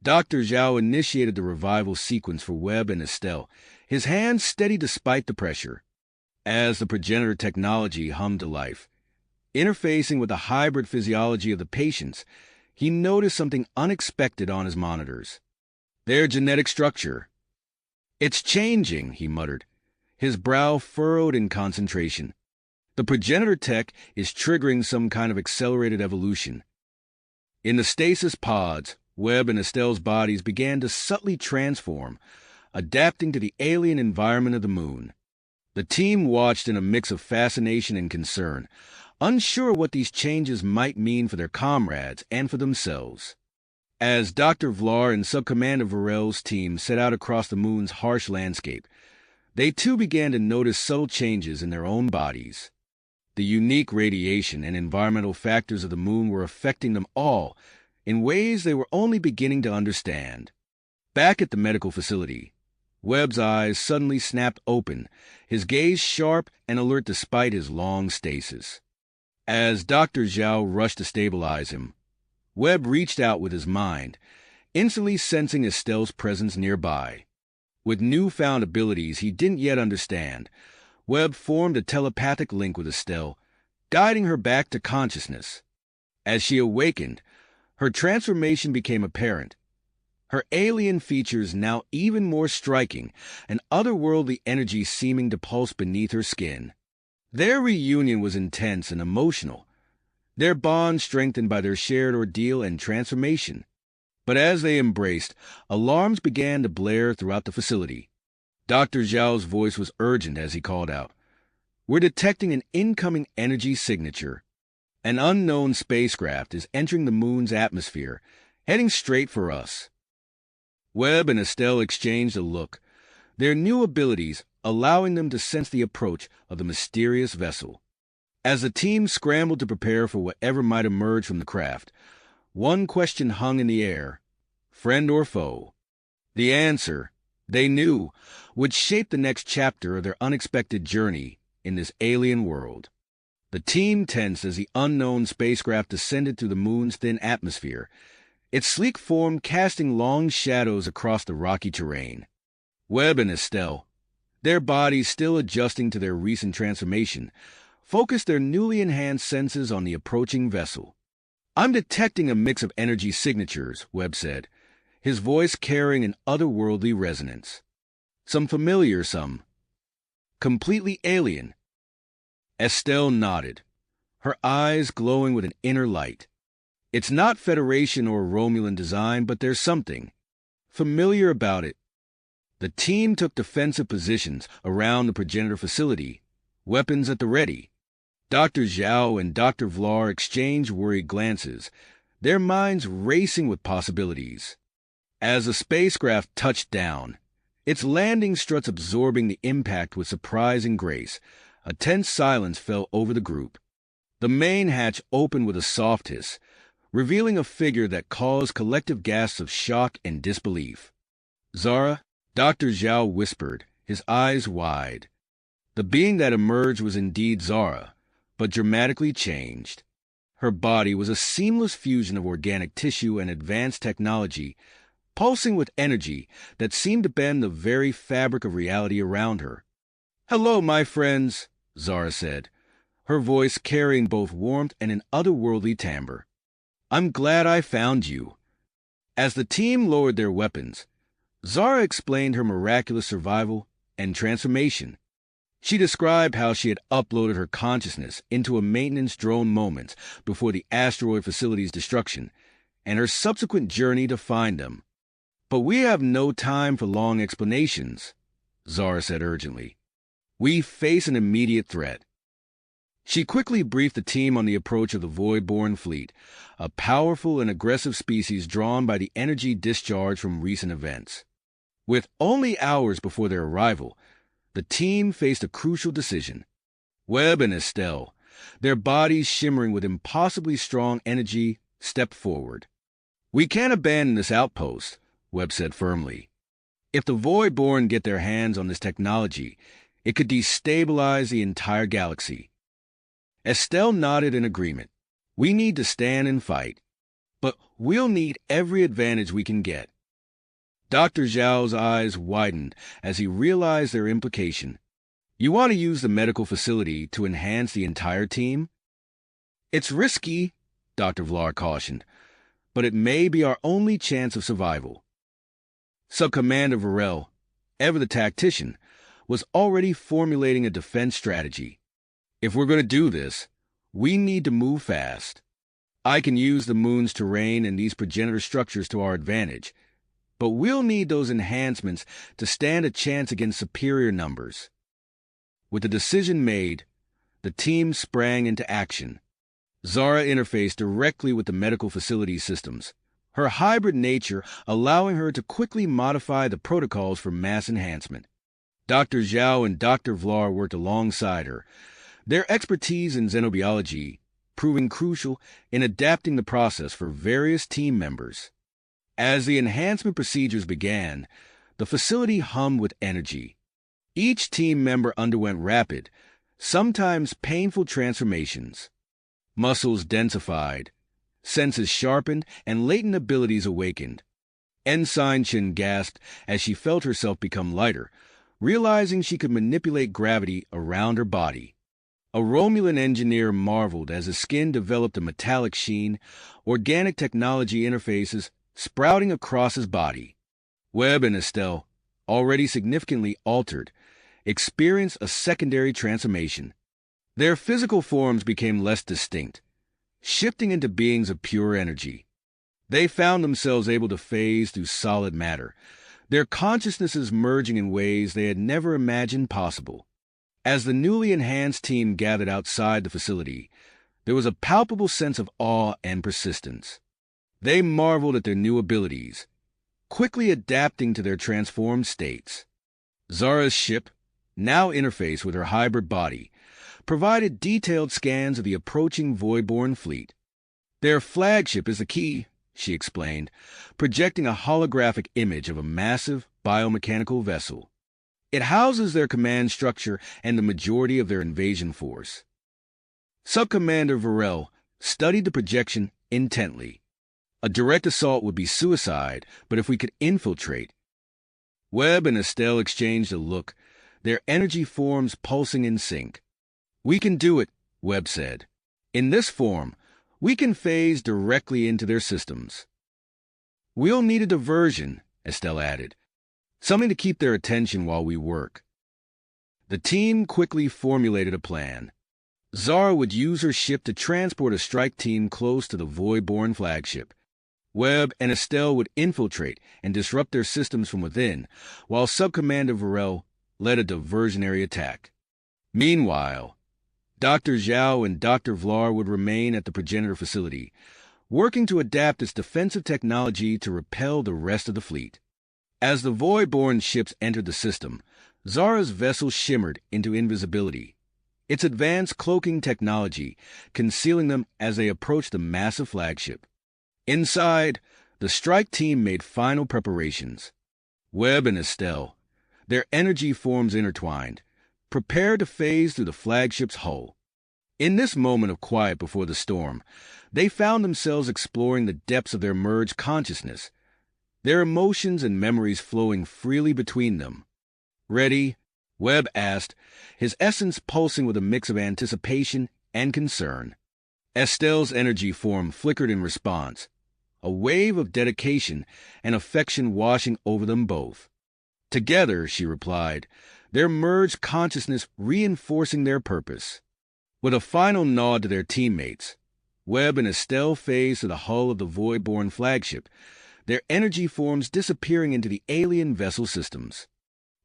Dr. Zhao initiated the revival sequence for Webb and Estelle, his hands steady despite the pressure. As the progenitor technology hummed to life, interfacing with the hybrid physiology of the patients, he noticed something unexpected on his monitors. Their genetic structure. "It's changing," he muttered, his brow furrowed in concentration. "The progenitor tech is triggering some kind of accelerated evolution." In the stasis pods, Webb and Estelle's bodies began to subtly transform, adapting to the alien environment of the moon. The team watched in a mix of fascination and concern, unsure what these changes might mean for their comrades and for themselves. As Dr. Vlar and Subcommander Varel's team set out across the moon's harsh landscape, they too began to notice subtle changes in their own bodies. The unique radiation and environmental factors of the moon were affecting them all in ways they were only beginning to understand. Back at the medical facility, Webb's eyes suddenly snapped open, his gaze sharp and alert despite his long stasis. As Dr. Zhao rushed to stabilize him, Webb reached out with his mind, instantly sensing Estelle's presence nearby. With newfound abilities he didn't yet understand, Webb formed a telepathic link with Estelle, guiding her back to consciousness. As she awakened, her transformation became apparent. Her alien features now even more striking, an otherworldly energy seeming to pulse beneath her skin. Their reunion was intense and emotional, their bond strengthened by their shared ordeal and transformation. But as they embraced, alarms began to blare throughout the facility. Dr. Zhao's voice was urgent as he called out, "We're detecting an incoming energy signature. An unknown spacecraft is entering the moon's atmosphere, heading straight for us." Webb and Estelle exchanged a look, their new abilities allowing them to sense the approach of the mysterious vessel. As the team scrambled to prepare for whatever might emerge from the craft, one question hung in the air: friend or foe? The answer, they knew, would shape the next chapter of their unexpected journey in this alien world. The team tensed as the unknown spacecraft descended through the moon's thin atmosphere, its sleek form casting long shadows across the rocky terrain. Webb and Estelle, their bodies still adjusting to their recent transformation, focused their newly enhanced senses on the approaching vessel. "I'm detecting a mix of energy signatures," Webb said, his voice carrying an otherworldly resonance. "Some familiar, some completely alien." Estelle nodded, her eyes glowing with an inner light. "It's not Federation or Romulan design, but there's something familiar about it." The team took defensive positions around the progenitor facility, weapons at the ready. Dr. Zhao and Dr. Vlar exchanged worried glances, their minds racing with possibilities. As the spacecraft touched down, its landing struts absorbing the impact with surprising grace. A tense silence fell over the group. The main hatch opened with a soft hiss, revealing a figure that caused collective gasps of shock and disbelief. "Zara," Dr. Zhao whispered, his eyes wide. The being that emerged was indeed Zara, but dramatically changed. Her body was a seamless fusion of organic tissue and advanced technology, pulsing with energy that seemed to bend the very fabric of reality around her. "Hello, my friends," Zara said, her voice carrying both warmth and an otherworldly timbre. "I'm glad I found you." As the team lowered their weapons, Zara explained her miraculous survival and transformation. She described how she had uploaded her consciousness into a maintenance drone moments before the asteroid facility's destruction, and her subsequent journey to find them. "But we have no time for long explanations," Zara said urgently. "We face an immediate threat." She quickly briefed the team on the approach of the Void-born fleet, a powerful and aggressive species drawn by the energy discharge from recent events. With only hours before their arrival, the team faced a crucial decision. Webb and Estelle, their bodies shimmering with impossibly strong energy, stepped forward. "We can't abandon this outpost," Webb said firmly. "If the Void-born get their hands on this technology, it could destabilize the entire galaxy." Estelle nodded in agreement. "We need to stand and fight, but we'll need every advantage we can get." Dr. Zhao's eyes widened as he realized their implication. "You want to use the medical facility to enhance the entire team?" "It's risky," Dr. Vlar cautioned, "but it may be our only chance of survival." Subcommander Varel, ever the tactician, was already formulating a defense strategy. "If we're going to do this, we need to move fast. I can use the moon's terrain and these progenitor structures to our advantage, but we'll need those enhancements to stand a chance against superior numbers." With the decision made, the team sprang into action. Zara interfaced directly with the medical facility systems, her hybrid nature allowing her to quickly modify the protocols for mass enhancement. Dr. Zhao and Dr. Vlar worked alongside her, their expertise in xenobiology proving crucial in adapting the process for various team members. As the enhancement procedures began, the facility hummed with energy. Each team member underwent rapid, sometimes painful transformations. Muscles densified, senses sharpened, and latent abilities awakened. Ensign Chen gasped as she felt herself become lighter, realizing she could manipulate gravity around her body. A Romulan engineer marveled as his skin developed a metallic sheen, organic technology interfaces sprouting across his body. Webb and Estelle, already significantly altered, experienced a secondary transformation. Their physical forms became less distinct, shifting into beings of pure energy. They found themselves able to phase through solid matter, their consciousnesses merging in ways they had never imagined possible. As the newly enhanced team gathered outside the facility, there was a palpable sense of awe and persistence. They marveled at their new abilities, quickly adapting to their transformed states. Zara's ship, now interfaced with her hybrid body, provided detailed scans of the approaching Void-born fleet. "Their flagship is the key," she explained, projecting a holographic image of a massive biomechanical vessel. "It houses their command structure and the majority of their invasion force." Subcommander Varel studied the projection intently. "A direct assault would be suicide, but if we could infiltrate—" Webb and Estelle exchanged a look, their energy forms pulsing in sync. "We can do it," Webb said. "In this form, we can phase directly into their systems." "We'll need a diversion," Estelle added. "Something to keep their attention while we work." The team quickly formulated a plan. Zara would use her ship to transport a strike team close to the Void-born flagship. Webb and Estelle would infiltrate and disrupt their systems from within, while Subcommander Varel led a diversionary attack. Meanwhile, Dr. Zhao and Dr. Vlar would remain at the progenitor facility, working to adapt its defensive technology to repel the rest of the fleet. As the void-born ships entered the system, Zara's vessel shimmered into invisibility, its advanced cloaking technology concealing them as they approached the massive flagship. Inside, the strike team made final preparations. Webb and Estelle, their energy forms intertwined, prepared to phase through the flagship's hull. In this moment of quiet before the storm, they found themselves exploring the depths of their merged consciousness, their emotions and memories flowing freely between them. "Ready?" Webb asked, his essence pulsing with a mix of anticipation and concern. Estelle's energy form flickered in response, a wave of dedication and affection washing over them both. "Together," she replied, their merged consciousness reinforcing their purpose. With a final nod to their teammates, Webb and Estelle phased to the hull of the void-born flagship, their energy forms disappearing into the alien vessel systems.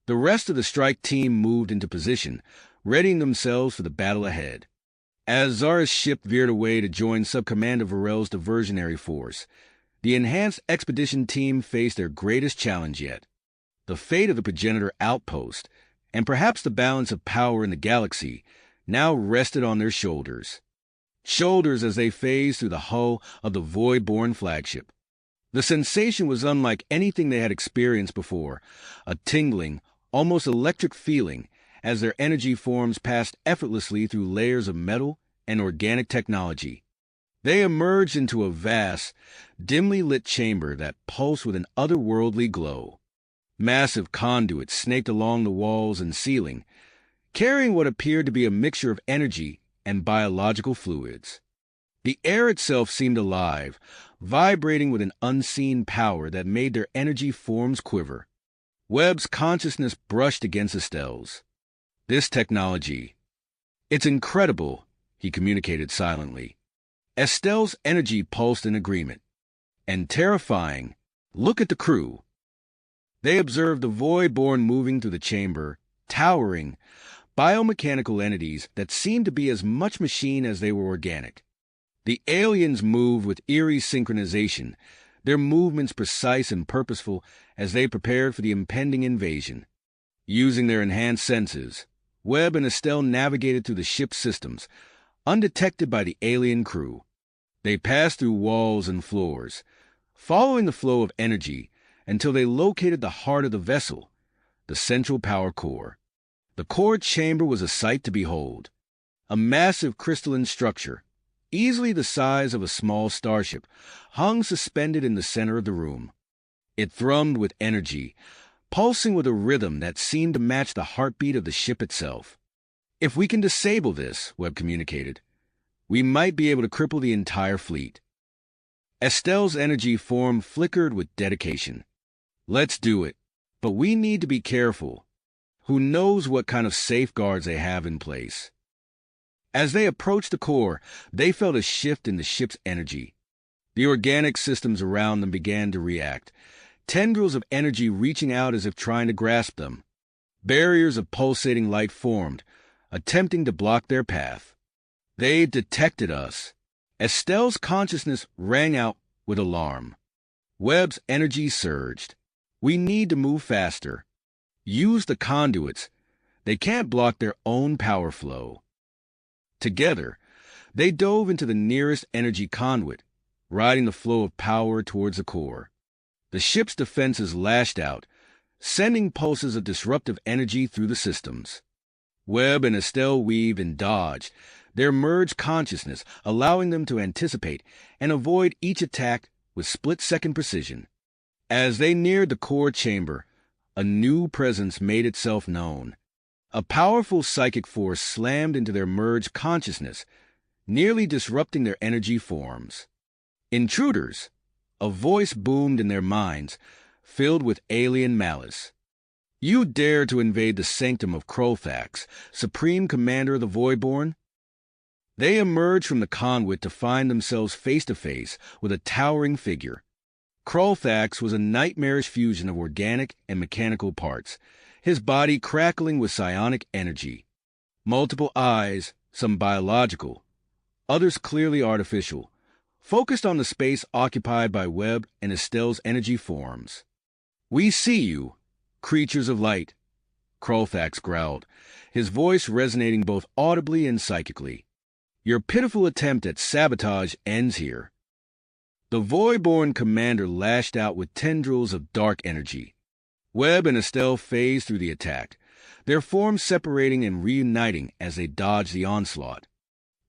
The rest of the strike team moved into position, readying themselves for the battle ahead. As Zara's ship veered away to join Subcommander Varel's diversionary force, the enhanced expedition team faced their greatest challenge yet. The fate of the progenitor outpost, and perhaps the balance of power in the galaxy, now rested on their shoulders. Shoulders as they phased through the hull of the void-born flagship. The sensation was unlike anything they had experienced before, a tingling, almost electric feeling as their energy forms passed effortlessly through layers of metal and organic technology. They emerged into a vast, dimly lit chamber that pulsed with an otherworldly glow. Massive conduits snaked along the walls and ceiling, carrying what appeared to be a mixture of energy and biological fluids. The air itself seemed alive, vibrating with an unseen power that made their energy forms quiver. Webb's consciousness brushed against Estelle's. "This technology. It's incredible," he communicated silently. Estelle's energy pulsed in agreement. "And terrifying. Look at the crew." They observed the void-born moving through the chamber, towering, biomechanical entities that seemed to be as much machine as they were organic. The aliens moved with eerie synchronization, their movements precise and purposeful as they prepared for the impending invasion. Using their enhanced senses, Webb and Estelle navigated through the ship's systems, undetected by the alien crew. They passed through walls and floors, following the flow of energy until they located the heart of the vessel, the central power core. The core chamber was a sight to behold, a massive crystalline structure, easily the size of a small starship, hung suspended in the center of the room. It thrummed with energy, pulsing with a rhythm that seemed to match the heartbeat of the ship itself. "If we can disable this," Webb communicated, "we might be able to cripple the entire fleet." Estelle's energy form flickered with dedication. "Let's do it, but we need to be careful. Who knows what kind of safeguards they have in place?" As they approached the core, they felt a shift in the ship's energy. The organic systems around them began to react, tendrils of energy reaching out as if trying to grasp them. Barriers of pulsating light formed, attempting to block their path. "They detected us." Estelle's consciousness rang out with alarm. Webb's energy surged. "We need to move faster. Use the conduits. They can't block their own power flow." Together, they dove into the nearest energy conduit, riding the flow of power towards the core. The ship's defenses lashed out, sending pulses of disruptive energy through the systems. Webb and Estelle weaved and dodged, their merged consciousness allowing them to anticipate and avoid each attack with split-second precision. As they neared the core chamber, a new presence made itself known. A powerful psychic force slammed into their merged consciousness, nearly disrupting their energy forms. "Intruders!" A voice boomed in their minds, filled with alien malice. "You dare to invade the sanctum of Krolthax, Supreme Commander of the Voidborn?" They emerged from the conduit to find themselves face-to-face with a towering figure. Krolthax was a nightmarish fusion of organic and mechanical parts, his body crackling with psionic energy. Multiple eyes, some biological, others clearly artificial, focused on the space occupied by Webb and Estelle's energy forms. "We see you, creatures of light," Krolthax growled, his voice resonating both audibly and psychically. "Your pitiful attempt at sabotage ends here." The Voidborn commander lashed out with tendrils of dark energy. Webb and Estelle phased through the attack, their forms separating and reuniting as they dodged the onslaught.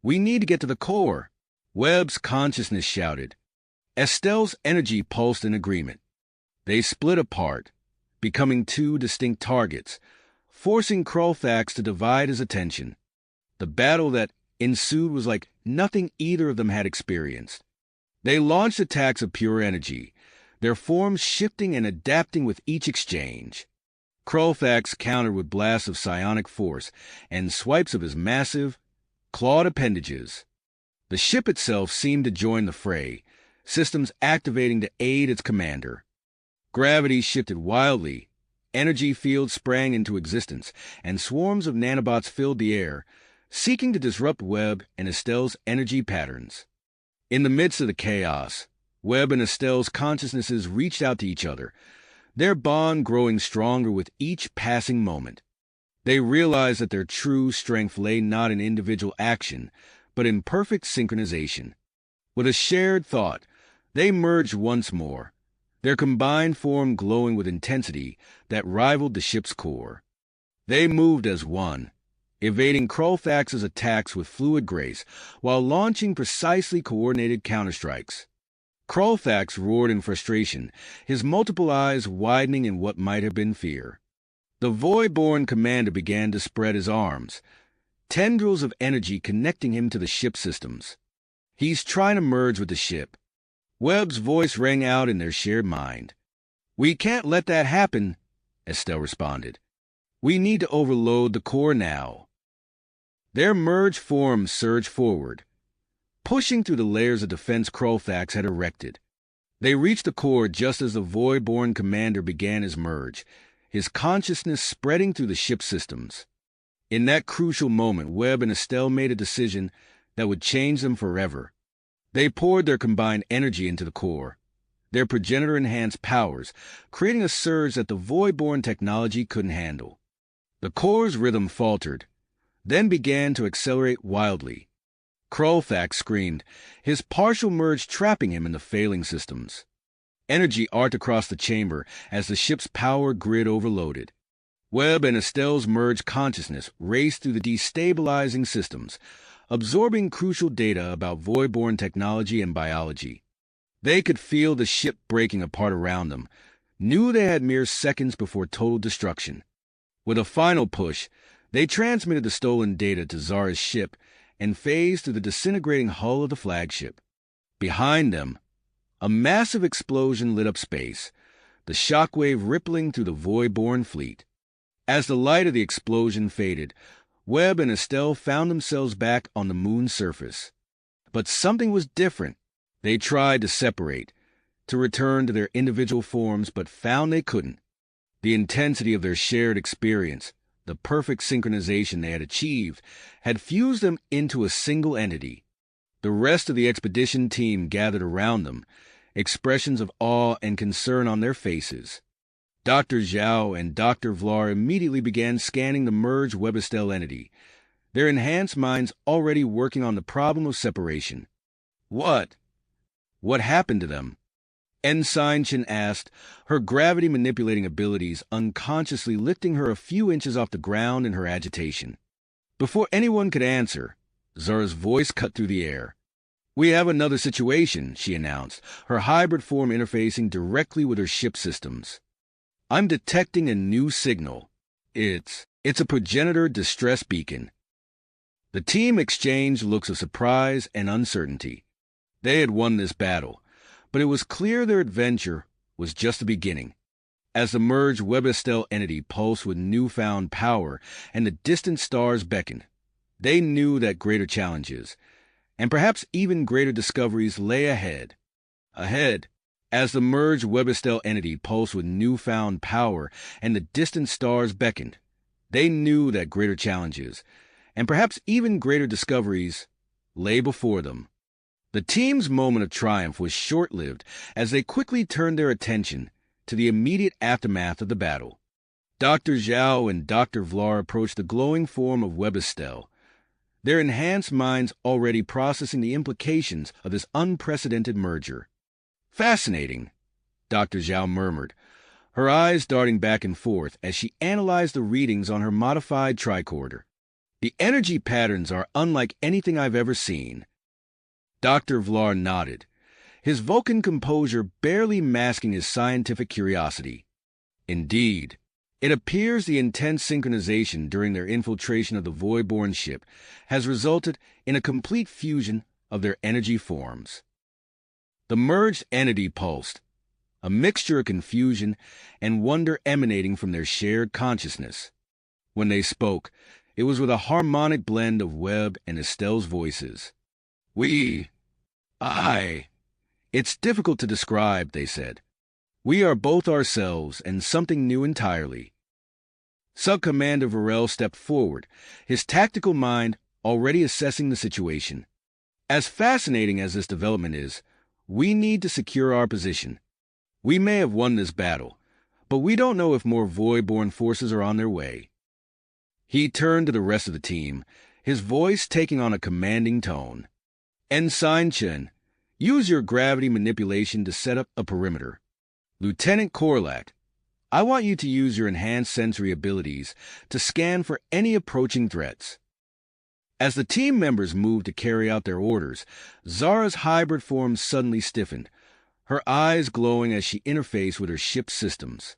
"We need to get to the core," Webb's consciousness shouted. Estelle's energy pulsed in agreement. They split apart, becoming two distinct targets, forcing Krolthax to divide his attention. The battle that ensued was like nothing either of them had experienced. They launched attacks of pure energy, their forms shifting and adapting with each exchange. Krolthax countered with blasts of psionic force and swipes of his massive, clawed appendages. The ship itself seemed to join the fray, systems activating to aid its commander. Gravity shifted wildly, energy fields sprang into existence, and swarms of nanobots filled the air, seeking to disrupt Webb and Estelle's energy patterns. In the midst of the chaos, Webb and Estelle's consciousnesses reached out to each other, their bond growing stronger with each passing moment. They realized that their true strength lay not in individual action, but in perfect synchronization. With a shared thought, they merged once more, their combined form glowing with intensity that rivaled the ship's core. They moved as one, evading Krolthax's attacks with fluid grace while launching precisely coordinated counterstrikes. Krolthax roared in frustration, his multiple eyes widening in what might have been fear. The Voidborn commander began to spread his arms, tendrils of energy connecting him to the ship systems. "He's trying to merge with the ship." Webb's voice rang out in their shared mind. "We can't let that happen," Estelle responded. "We need to overload the core now." Their merged forms surged forward, pushing through the layers of defense Krolthax had erected. They reached the core just as the Voidborn commander began his merge, his consciousness spreading through the ship's systems. In that crucial moment, Webb and Estelle made a decision that would change them forever. They poured their combined energy into the core, their progenitor-enhanced powers, creating a surge that the Voidborn technology couldn't handle. The core's rhythm faltered, then began to accelerate wildly. Krolthax screamed, his partial merge trapping him in the failing systems. Energy arced across the chamber as the ship's power grid overloaded. Webb and Estelle's merged consciousness raced through the destabilizing systems, absorbing crucial data about Voidborn technology and biology. They could feel the ship breaking apart around them, knew they had mere seconds before total destruction. With a final push, they transmitted the stolen data to Zara's ship and phased through the disintegrating hull of the flagship. Behind them, a massive explosion lit up space, the shockwave rippling through the Voidborn fleet. As the light of the explosion faded, Webb and Estelle found themselves back on the moon's surface. But something was different. They tried to separate, to return to their individual forms, but found they couldn't. The intensity of their shared experience, the perfect synchronization they had achieved, had fused them into a single entity. The rest of the expedition team gathered around them, expressions of awe and concern on their faces. Dr. Zhao and Dr. Vlar immediately began scanning the merged Webb-Estelle entity, their enhanced minds already working on the problem of separation. What happened to them? Ensign Chen asked, her gravity-manipulating abilities unconsciously lifting her a few inches off the ground in her agitation. Before anyone could answer, Zara's voice cut through the air. "We have another situation," she announced, her hybrid form interfacing directly with her ship systems. "I'm detecting a new signal. It's a progenitor distress beacon." The team exchanged looks of surprise and uncertainty. They had won this battle, but it was clear their adventure was just the beginning. As the merged Webb-Estelle entity pulsed with newfound power and the distant stars beckoned, they knew that greater challenges, and perhaps even greater discoveries, lay ahead. As the merged Webb-Estelle entity pulsed with newfound power and the distant stars beckoned, they knew that greater challenges, and perhaps even greater discoveries, lay before them. The team's moment of triumph was short-lived as they quickly turned their attention to the immediate aftermath of the battle. Dr. Zhao and Dr. Vlar approached the glowing form of Webistel, their enhanced minds already processing the implications of this unprecedented merger. Fascinating, Dr. Zhao murmured, her eyes darting back and forth as she analyzed the readings on her modified tricorder. The energy patterns are unlike anything I've ever seen. Dr. Vlar nodded, his Vulcan composure barely masking his scientific curiosity. Indeed, it appears the intense synchronization during their infiltration of the Voidborn ship has resulted in a complete fusion of their energy forms. The merged entity pulsed, a mixture of confusion and wonder emanating from their shared consciousness. When they spoke, it was with a harmonic blend of Webb and Estelle's voices. It's difficult to describe, they said. We are both ourselves and something new entirely. Sub-Commander Varel stepped forward, his tactical mind already assessing the situation. As fascinating as this development is, we need to secure our position. We may have won this battle, but we don't know if more Voidborn forces are on their way. He turned to the rest of the team, his voice taking on a commanding tone. Ensign Chen, use your gravity manipulation to set up a perimeter. Lieutenant Korlak, I want you to use your enhanced sensory abilities to scan for any approaching threats. As the team members moved to carry out their orders, Zara's hybrid form suddenly stiffened, her eyes glowing as she interfaced with her ship's systems.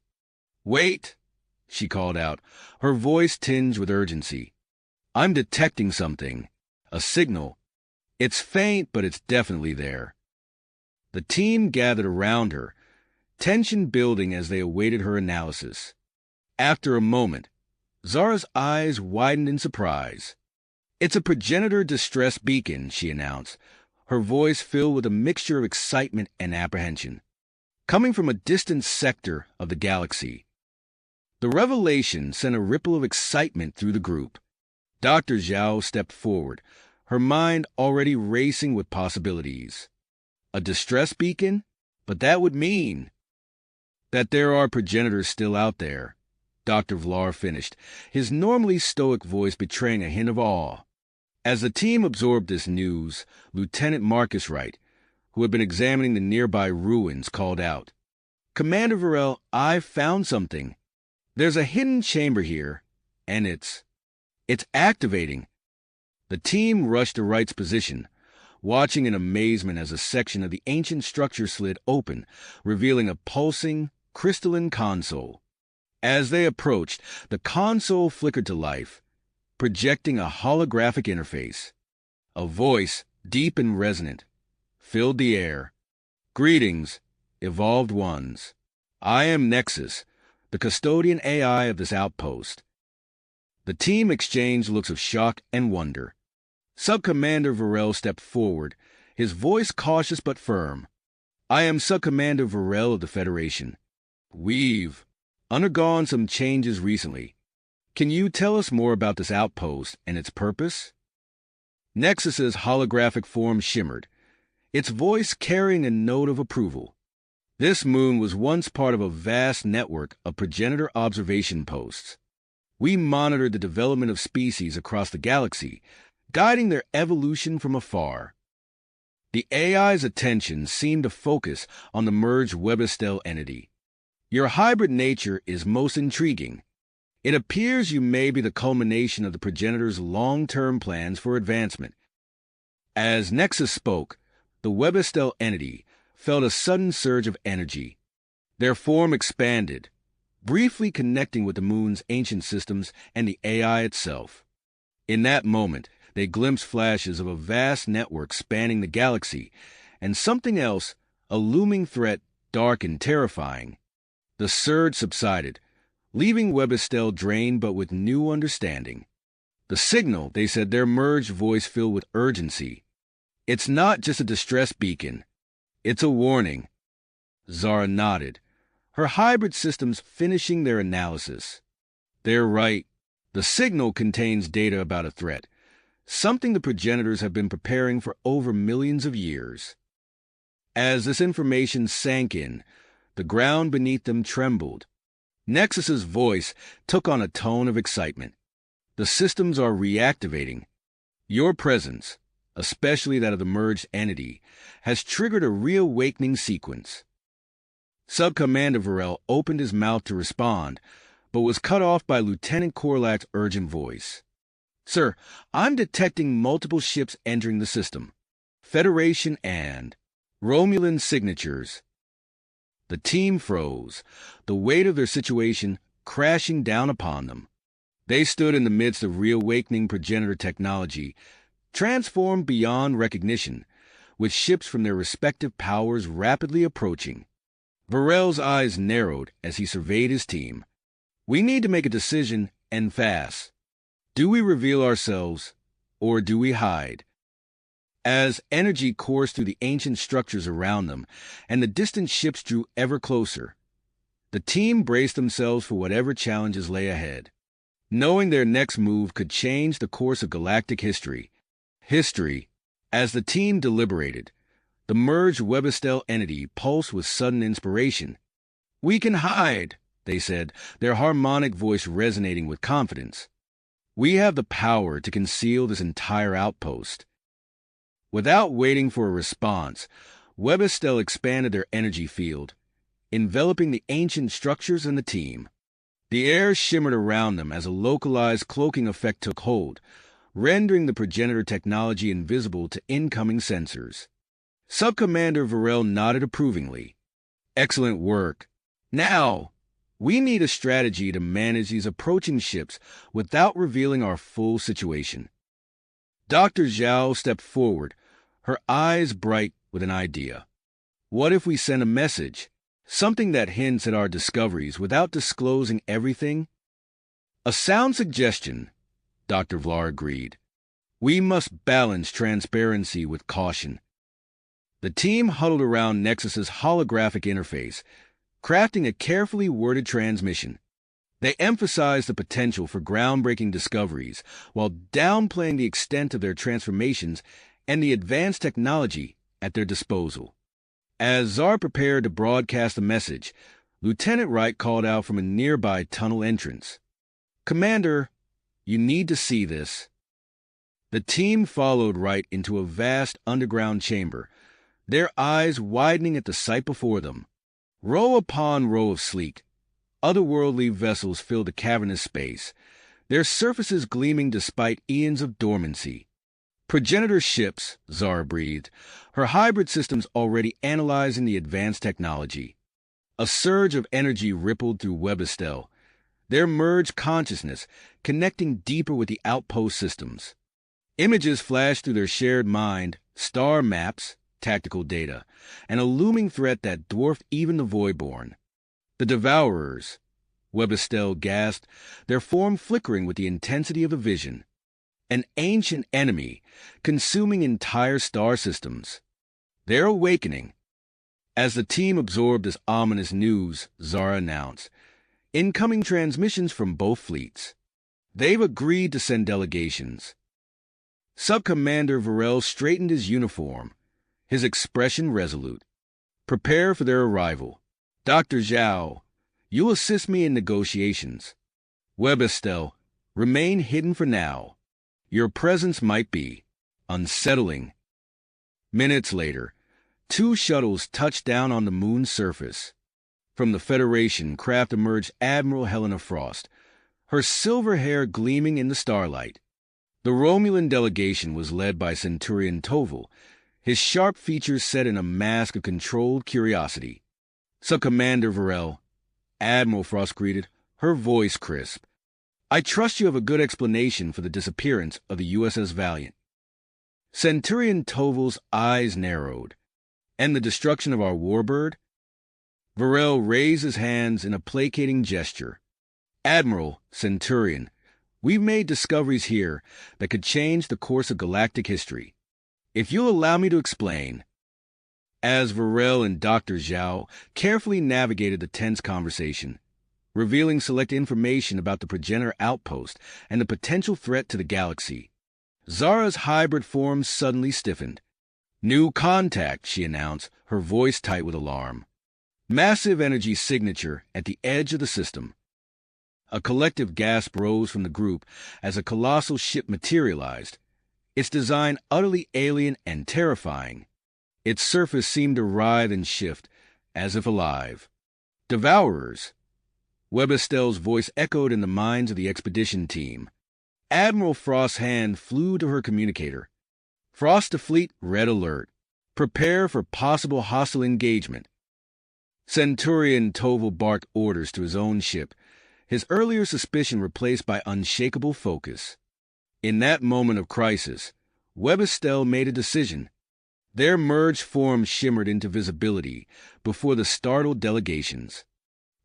Wait, she called out, her voice tinged with urgency. I'm detecting something. A signal. It's faint, but it's definitely there. The team gathered around her, tension building as they awaited her analysis. After a moment, Zara's eyes widened in surprise. It's a progenitor distress beacon, she announced, her voice filled with a mixture of excitement and apprehension. Coming from a distant sector of the galaxy. The revelation sent a ripple of excitement through the group. Dr. Zhao stepped forward, her mind already racing with possibilities. A distress beacon? But that would mean that there are progenitors still out there, Dr. Vlar finished, his normally stoic voice betraying a hint of awe. As the team absorbed this news, Lieutenant Marcus Wright, who had been examining the nearby ruins, called out, Commander Varel, I've found something. There's a hidden chamber here, and it's activating. The team rushed to Wright's position, watching in amazement as a section of the ancient structure slid open, revealing a pulsing, crystalline console. As they approached, the console flickered to life, projecting a holographic interface. A voice, deep and resonant, filled the air. Greetings, evolved ones. I am Nexus, the custodian AI of this outpost. The team exchanged looks of shock and wonder. Sub-Commander Varel stepped forward, his voice cautious but firm. I am Sub-Commander Varel of the Federation. We've undergone some changes recently. Can you tell us more about this outpost and its purpose? Nexus's holographic form shimmered, its voice carrying a note of approval. This moon was once part of a vast network of progenitor observation posts. We monitored the development of species across the galaxy, guiding their evolution from afar. The AI's attention seemed to focus on the merged Webistel entity. Your hybrid nature is most intriguing. It appears you may be the culmination of the progenitor's long-term plans for advancement. As Nexus spoke, the Webistel entity felt a sudden surge of energy. Their form expanded, briefly connecting with the moon's ancient systems and the AI itself. In that moment, they glimpsed flashes of a vast network spanning the galaxy, and something else, a looming threat, dark and terrifying. The surge subsided, leaving Webistel drained but with new understanding. The signal, they said, their merged voice filled with urgency. It's not just a distress beacon. It's a warning. Zara nodded, her hybrid systems finishing their analysis. They're right. The signal contains data about a threat, something the progenitors have been preparing for over millions of years. As this information sank in, The ground beneath them trembled. Nexus's voice took on a tone of excitement. The systems are reactivating. Your presence, especially that of the merged entity, has triggered a reawakening sequence. Sub-Commander Varel opened his mouth to respond, but was cut off by Lieutenant Korlak's urgent voice. Sir, I'm detecting multiple ships entering the system. Federation and Romulan signatures. The team froze, the weight of their situation crashing down upon them. They stood in the midst of reawakening progenitor technology, transformed beyond recognition, with ships from their respective powers rapidly approaching. Varel's eyes narrowed as he surveyed his team. We need to make a decision, and fast. Do we reveal ourselves, or do we hide? As energy coursed through the ancient structures around them, and the distant ships drew ever closer, the team braced themselves for whatever challenges lay ahead, knowing their next move could change the course of galactic history. As the team deliberated, the merged Webistel entity pulsed with sudden inspiration. We can hide, they said, their harmonic voice resonating with confidence. We have the power to conceal this entire outpost. Without waiting for a response, Webistel expanded their energy field, enveloping the ancient structures and the team. The air shimmered around them as a localized cloaking effect took hold, rendering the progenitor technology invisible to incoming sensors. Sub-Commander Varel nodded approvingly. Excellent work. Now, we need a strategy to manage these approaching ships without revealing our full situation. Dr. Zhao stepped forward, her eyes bright with an idea. What if we send a message, something that hints at our discoveries without disclosing everything? A sound suggestion, Dr. Vlar agreed. We must balance transparency with caution. The team huddled around Nexus's holographic interface, crafting a carefully worded transmission. They emphasized the potential for groundbreaking discoveries while downplaying the extent of their transformations and the advanced technology at their disposal. As Zar prepared to broadcast the message, Lieutenant Wright called out from a nearby tunnel entrance. Commander, you need to see this. The team followed Wright into a vast underground chamber, their eyes widening at the sight before them. Row upon row of sleek, otherworldly vessels filled the cavernous space, their surfaces gleaming despite eons of dormancy. Progenitor ships, Zara breathed, her hybrid systems already analyzing the advanced technology. A surge of energy rippled through Webistel, their merged consciousness connecting deeper with the outpost systems. Images flashed through their shared mind, star maps, tactical data, and a looming threat that dwarfed even the Voidborn. The Devourers, Webistel gasped, their form flickering with the intensity of the vision. An ancient enemy, consuming entire star systems. They're awakening. As the team absorbed this ominous news, Zara announced, incoming transmissions from both fleets. They've agreed to send delegations. Sub-Commander Varel straightened his uniform, his expression resolute. Prepare for their arrival. Dr. Zhao, you'll assist me in negotiations. Webistel, remain hidden for now. Your presence might be unsettling. Minutes later, 2 shuttles touched down on the moon's surface. From the Federation craft emerged Admiral Helena Frost, her silver hair gleaming in the starlight. The Romulan delegation was led by Centurion Toval, his sharp features set in a mask of controlled curiosity. Sub-Commander Varel, Admiral Frost greeted, her voice crisp. I trust you have a good explanation for the disappearance of the USS Valiant. Centurion Toval's eyes narrowed. And the destruction of our warbird? Varel raised his hands in a placating gesture. Admiral, Centurion, we've made discoveries here that could change the course of galactic history. If you'll allow me to explain. As Varel and Dr. Zhao carefully navigated the tense conversation, revealing select information about the progenitor outpost and the potential threat to the galaxy, Zara's hybrid form suddenly stiffened. New contact, she announced, her voice tight with alarm. Massive energy signature at the edge of the system. A collective gasp rose from the group as a colossal ship materialized, its design utterly alien and terrifying. Its surface seemed to writhe and shift, as if alive. Devourers! Webb Estelle's voice echoed in the minds of the expedition team. Admiral Frost's hand flew to her communicator. Frost to Fleet, red alert. Prepare for possible hostile engagement. Centurion Toval barked orders to his own ship, his earlier suspicion replaced by unshakable focus. In that moment of crisis, Webb Estelle made a decision. Their merged forms shimmered into visibility before the startled delegations.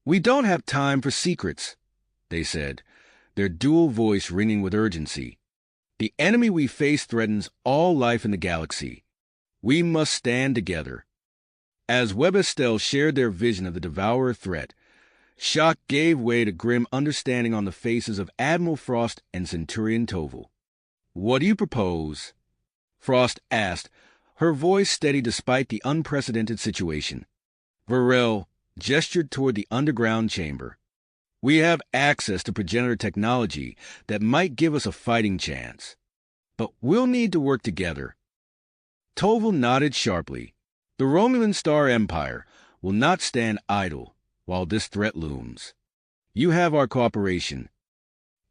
"We don't have time for secrets," they said, their dual voice ringing with urgency. "The enemy we face threatens all life in the galaxy. We must stand together." As Webb Estelle shared their vision of the Devourer threat, shock gave way to grim understanding on the faces of Admiral Frost and Centurion Toval. "What do you propose?" Frost asked, her voice steady despite the unprecedented situation. Varel gestured toward the underground chamber. "We have access to progenitor technology that might give us a fighting chance. But we'll need to work together." Toval nodded sharply. "The Romulan Star Empire will not stand idle while this threat looms. You have our cooperation."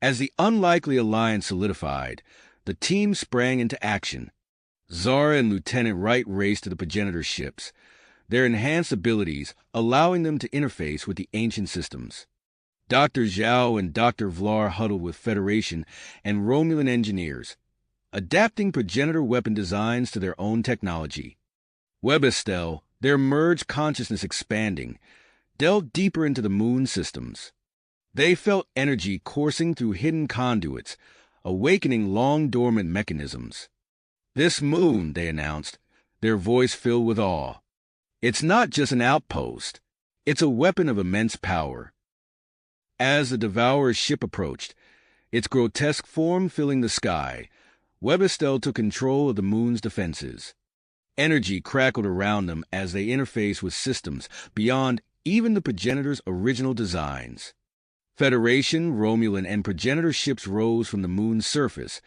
As the unlikely alliance solidified, the team sprang into action. Zara and Lieutenant Wright raced to the progenitor ships, their enhanced abilities allowing them to interface with the ancient systems. Dr. Zhao and Dr. Vlar huddled with Federation and Romulan engineers, adapting progenitor weapon designs to their own technology. Webb Estelle, their merged consciousness expanding, delved deeper into the moon systems. They felt energy coursing through hidden conduits, awakening long-dormant mechanisms. "This moon," they announced, their voice filled with awe. "It's not just an outpost. It's a weapon of immense power." As the Devourer's ship approached, its grotesque form filling the sky, Webb Estelle took control of the moon's defenses. Energy crackled around them as they interfaced with systems beyond even the progenitor's original designs. Federation, Romulan, and progenitor ships rose from the moon's surface,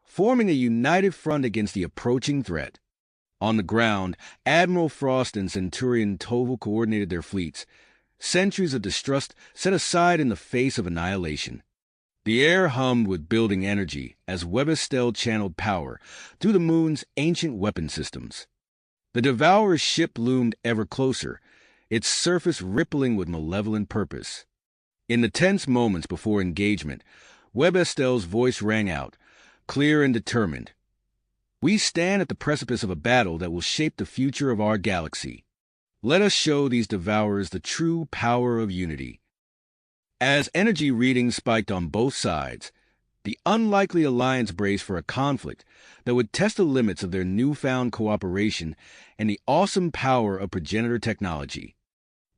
forming a united front against the approaching threat. On the ground, Admiral Frost and Centurion Toval coordinated their fleets, centuries of distrust set aside in the face of annihilation. The air hummed with building energy as Webb Estelle channeled power through the moon's ancient weapon systems. The Devourer's ship loomed ever closer, its surface rippling with malevolent purpose. In the tense moments before engagement, Webb Estelle's voice rang out, clear and determined. "We stand at the precipice of a battle that will shape the future of our galaxy. Let us show these Devourers the true power of unity." As energy readings spiked on both sides, the unlikely alliance braced for a conflict that would test the limits of their newfound cooperation and the awesome power of progenitor technology.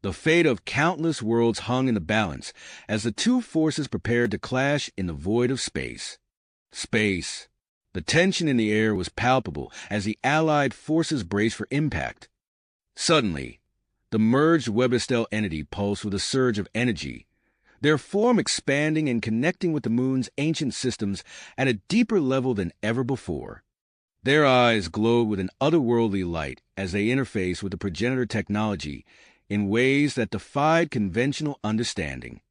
The fate of countless worlds hung in the balance as the two forces prepared to clash in the void of space. Space. The tension in the air was palpable as the Allied forces braced for impact. Suddenly, the merged Webb Estelle entity pulsed with a surge of energy, their form expanding and connecting with the moon's ancient systems at a deeper level than ever before. Their eyes glowed with an otherworldly light as they interfaced with the progenitor technology in ways that defied conventional understanding.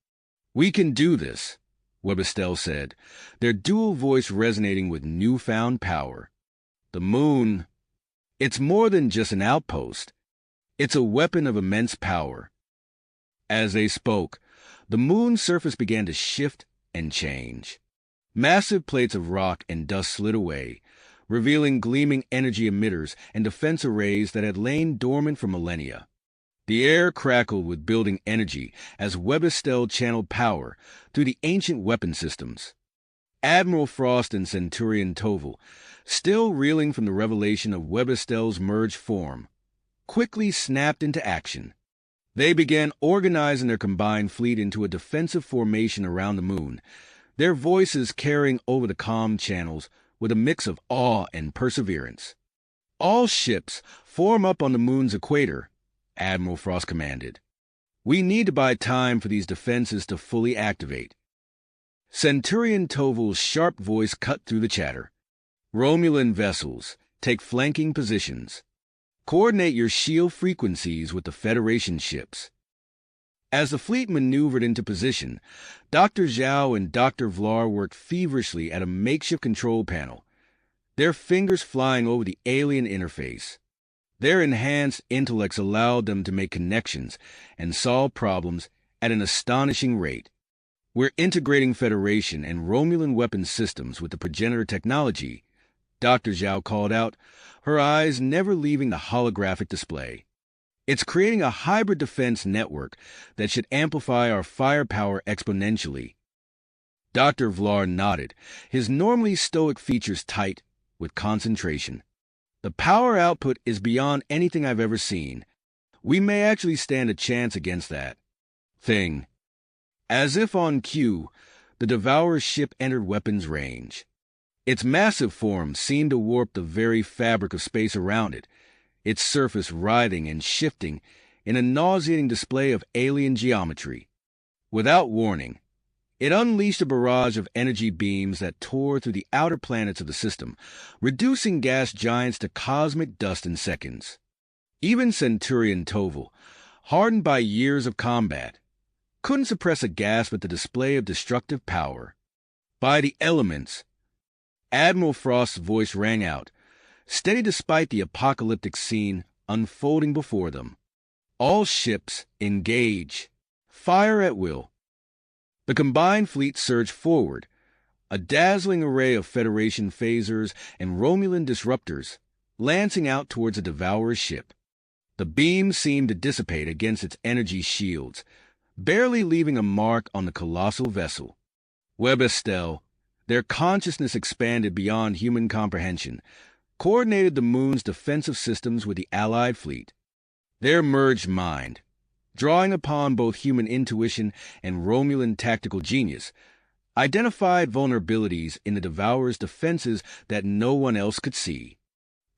"We can do this," Webb Estelle said, their dual voice resonating with newfound power. "The moon, it's more than just an outpost. It's a weapon of immense power." As they spoke, the moon's surface began to shift and change. Massive plates of rock and dust slid away, revealing gleaming energy emitters and defense arrays that had lain dormant for millennia. The air crackled with building energy as Webb Estelle channeled power through the ancient weapon systems. Admiral Frost and Centurion Toval, still reeling from the revelation of Webb Estelle's merged form, quickly snapped into action. They began organizing their combined fleet into a defensive formation around the moon, their voices carrying over the comm channels with a mix of awe and perseverance. "All ships, form up on the moon's equator," Admiral Frost commanded. We need to buy time for these defenses to fully activate. Centurion Toval's sharp voice cut through the chatter. Romulan vessels, take flanking positions. Coordinate your shield frequencies with the Federation ships. As the fleet maneuvered into position, Dr. Zhao and Dr. Vlar worked feverishly at a makeshift control panel, their fingers flying over the alien interface. Their enhanced intellects allowed them to make connections and solve problems at an astonishing rate. We're integrating Federation and Romulan weapons systems with the progenitor technology, Dr. Zhao called out, her eyes never leaving the holographic display. It's creating a hybrid defense network that should amplify our firepower exponentially. Dr. Vlar nodded, his normally stoic features tight with concentration. The power output is beyond anything I've ever seen. We may actually stand a chance against that thing. As if on cue, the Devourer's ship entered weapons range. Its massive form seemed to warp the very fabric of space around it, its surface writhing and shifting in a nauseating display of alien geometry. Without warning, it unleashed a barrage of energy beams that tore through the outer planets of the system, reducing gas giants to cosmic dust in seconds. Even Centurion Toval, hardened by years of combat, couldn't suppress a gasp at the display of destructive power. By the elements, Admiral Frost's voice rang out, steady despite the apocalyptic scene unfolding before them. All ships, engage. Fire at will. The combined fleet surged forward, a dazzling array of Federation phasers and Romulan disruptors, lancing out towards the Devourer's ship. The beams seemed to dissipate against its energy shields, barely leaving a mark on the colossal vessel. Webestel, their consciousness expanded beyond human comprehension, coordinated the moon's defensive systems with the Allied fleet. Their merged mind, drawing upon both human intuition and Romulan tactical genius, identified vulnerabilities in the Devourer's defenses that no one else could see.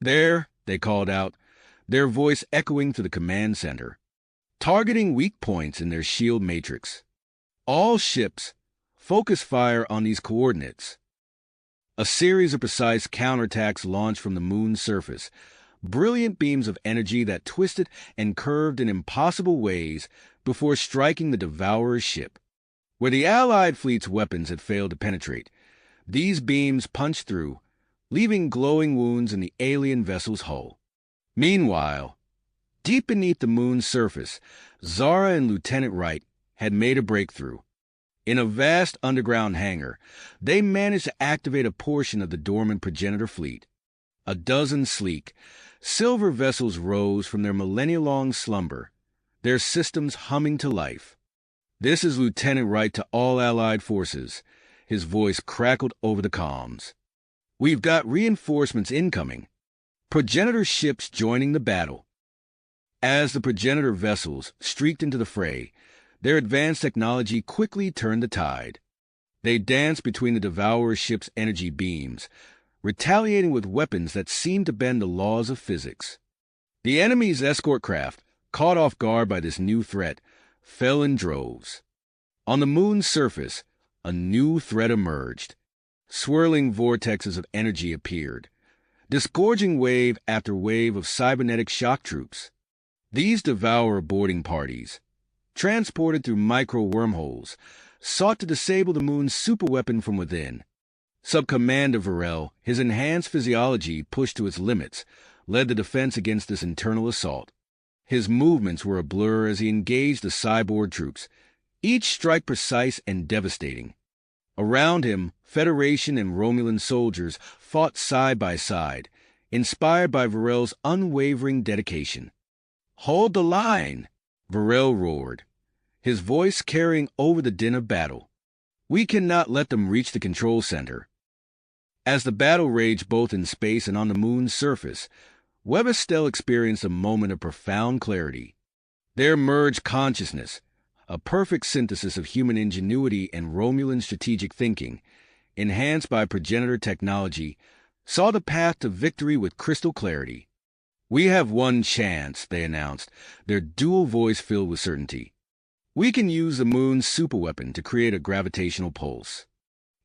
There, they called out, their voice echoing through the command center, targeting weak points in their shield matrix. All ships, focus fire on these coordinates. A series of precise counterattacks launched from the moon's surface, brilliant beams of energy that twisted and curved in impossible ways before striking the Devourer's ship. Where the Allied fleet's weapons had failed to penetrate, these beams punched through, leaving glowing wounds in the alien vessel's hull. Meanwhile, deep beneath the moon's surface, Zara and Lieutenant Wright had made a breakthrough. In a vast underground hangar, they managed to activate a portion of the dormant progenitor fleet. A dozen sleek, silver vessels rose from their millennia-long slumber, their systems humming to life. This is Lieutenant Wright to all Allied forces. His voice crackled over the comms. We've got reinforcements incoming. Progenitor ships joining the battle. As the progenitor vessels streaked into the fray, their advanced technology quickly turned the tide. They danced between the Devourer's ship's energy beams, retaliating with weapons that seemed to bend the laws of physics. The enemy's escort craft, caught off guard by this new threat, fell in droves. On the moon's surface, a new threat emerged. Swirling vortexes of energy appeared, disgorging wave after wave of cybernetic shock troops. These Devourer boarding parties, transported through micro-wormholes, sought to disable the moon's superweapon from within. Sub-Commander Varel, his enhanced physiology pushed to its limits, led the defense against this internal assault. His movements were a blur as he engaged the cyborg troops, each strike precise and devastating. Around him, Federation and Romulan soldiers fought side by side, inspired by Varel's unwavering dedication. "Hold the line!" Varel roared, his voice carrying over the din of battle. "We cannot let them reach the control center." As the battle raged both in space and on the moon's surface, Webestel experienced a moment of profound clarity. Their merged consciousness, a perfect synthesis of human ingenuity and Romulan strategic thinking, enhanced by progenitor technology, saw the path to victory with crystal clarity. "We have one chance," they announced, their dual voice filled with certainty. We can use the moon's superweapon to create a gravitational pulse.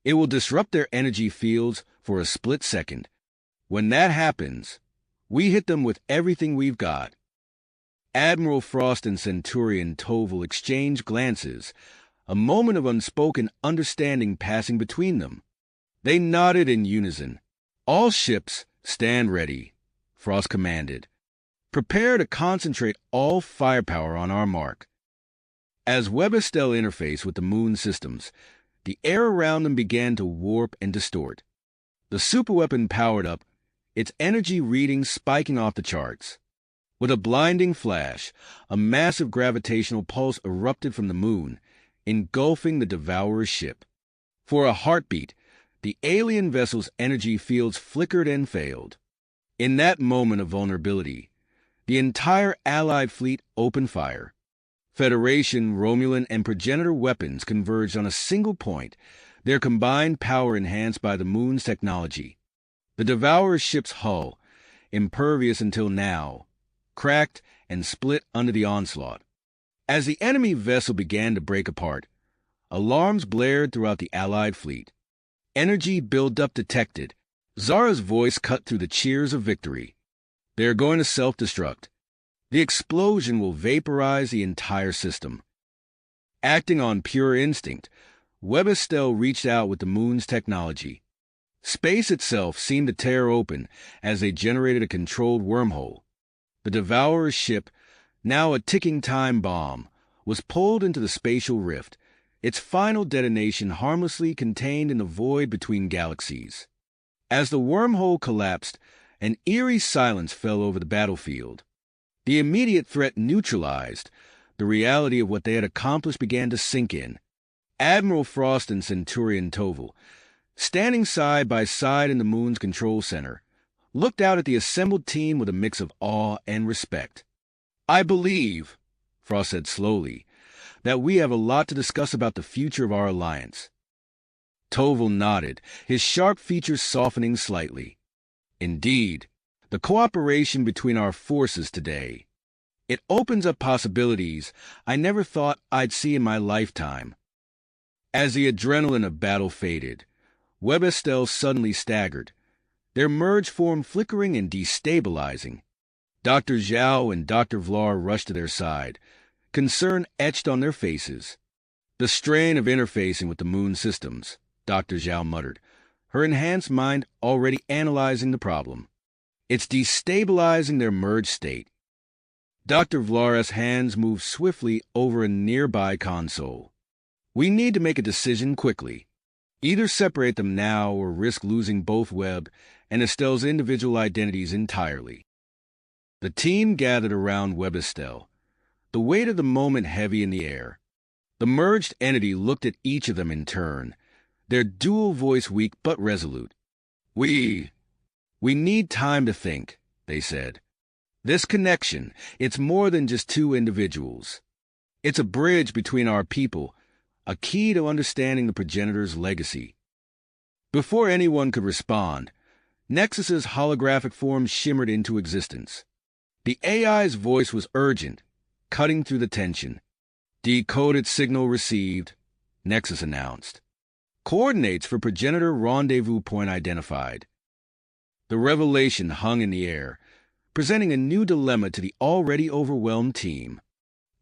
It will disrupt their energy fields for a split second. When that happens, we hit them with everything we've got. Admiral Frost and Centurion Toval exchanged glances, a moment of unspoken understanding passing between them. They nodded in unison. All ships, stand ready, Frost commanded. Prepare to concentrate all firepower on our mark. As Webber-Stell interfaced with the moon systems, the air around them began to warp and distort. The superweapon powered up, its energy readings spiking off the charts. With a blinding flash, a massive gravitational pulse erupted from the moon, engulfing the Devourer's ship. For a heartbeat, the alien vessel's energy fields flickered and failed. In that moment of vulnerability, the entire Allied fleet opened fire. Federation, Romulan, and Progenitor weapons converged on a single point, their combined power enhanced by the moon's technology. The Devourer's ship's hull, impervious until now, cracked and split under the onslaught. As the enemy vessel began to break apart, alarms blared throughout the Allied fleet. Energy buildup detected. Zara's voice cut through the cheers of victory. They're going to self-destruct. The explosion will vaporize the entire system. Acting on pure instinct, Webber-Stell reached out with the moon's technology. Space itself seemed to tear open as they generated a controlled wormhole. The Devourer's ship, now a ticking time bomb, was pulled into the spatial rift, its final detonation harmlessly contained in the void between galaxies. As the wormhole collapsed, an eerie silence fell over the battlefield. The immediate threat neutralized, the reality of what they had accomplished began to sink in. Admiral Frost and Centurion Toval, standing side by side in the moon's control center, looked out at the assembled team with a mix of awe and respect. I believe, Frost said slowly, that we have a lot to discuss about the future of our alliance. Toval nodded, his sharp features softening slightly. Indeed, the cooperation between our forces today. It opens up possibilities I never thought I'd see in my lifetime. As the adrenaline of battle faded, Webber-Stell suddenly staggered, their merged form flickering and destabilizing. Dr. Zhao and Dr. Vlar rushed to their side, concern etched on their faces. The strain of interfacing with the moon systems, Dr. Zhao muttered, her enhanced mind already analyzing the problem. It's destabilizing their merged state. Dr. Vlar's hands moved swiftly over a nearby console. We need to make a decision quickly. Either separate them now or risk losing both Webb and Estelle's individual identities entirely. The team gathered around Webber-Stell, the weight of the moment heavy in the air. The merged entity looked at each of them in turn, their dual voice weak but resolute. We need time to think, they said. This connection, it's more than just two individuals. It's a bridge between our people, a key to understanding the progenitor's legacy. Before anyone could respond, Nexus's holographic form shimmered into existence. The AI's voice was urgent, cutting through the tension. Decoded signal received, Nexus announced. Coordinates for progenitor rendezvous point identified. The revelation hung in the air, presenting a new dilemma to the already overwhelmed team.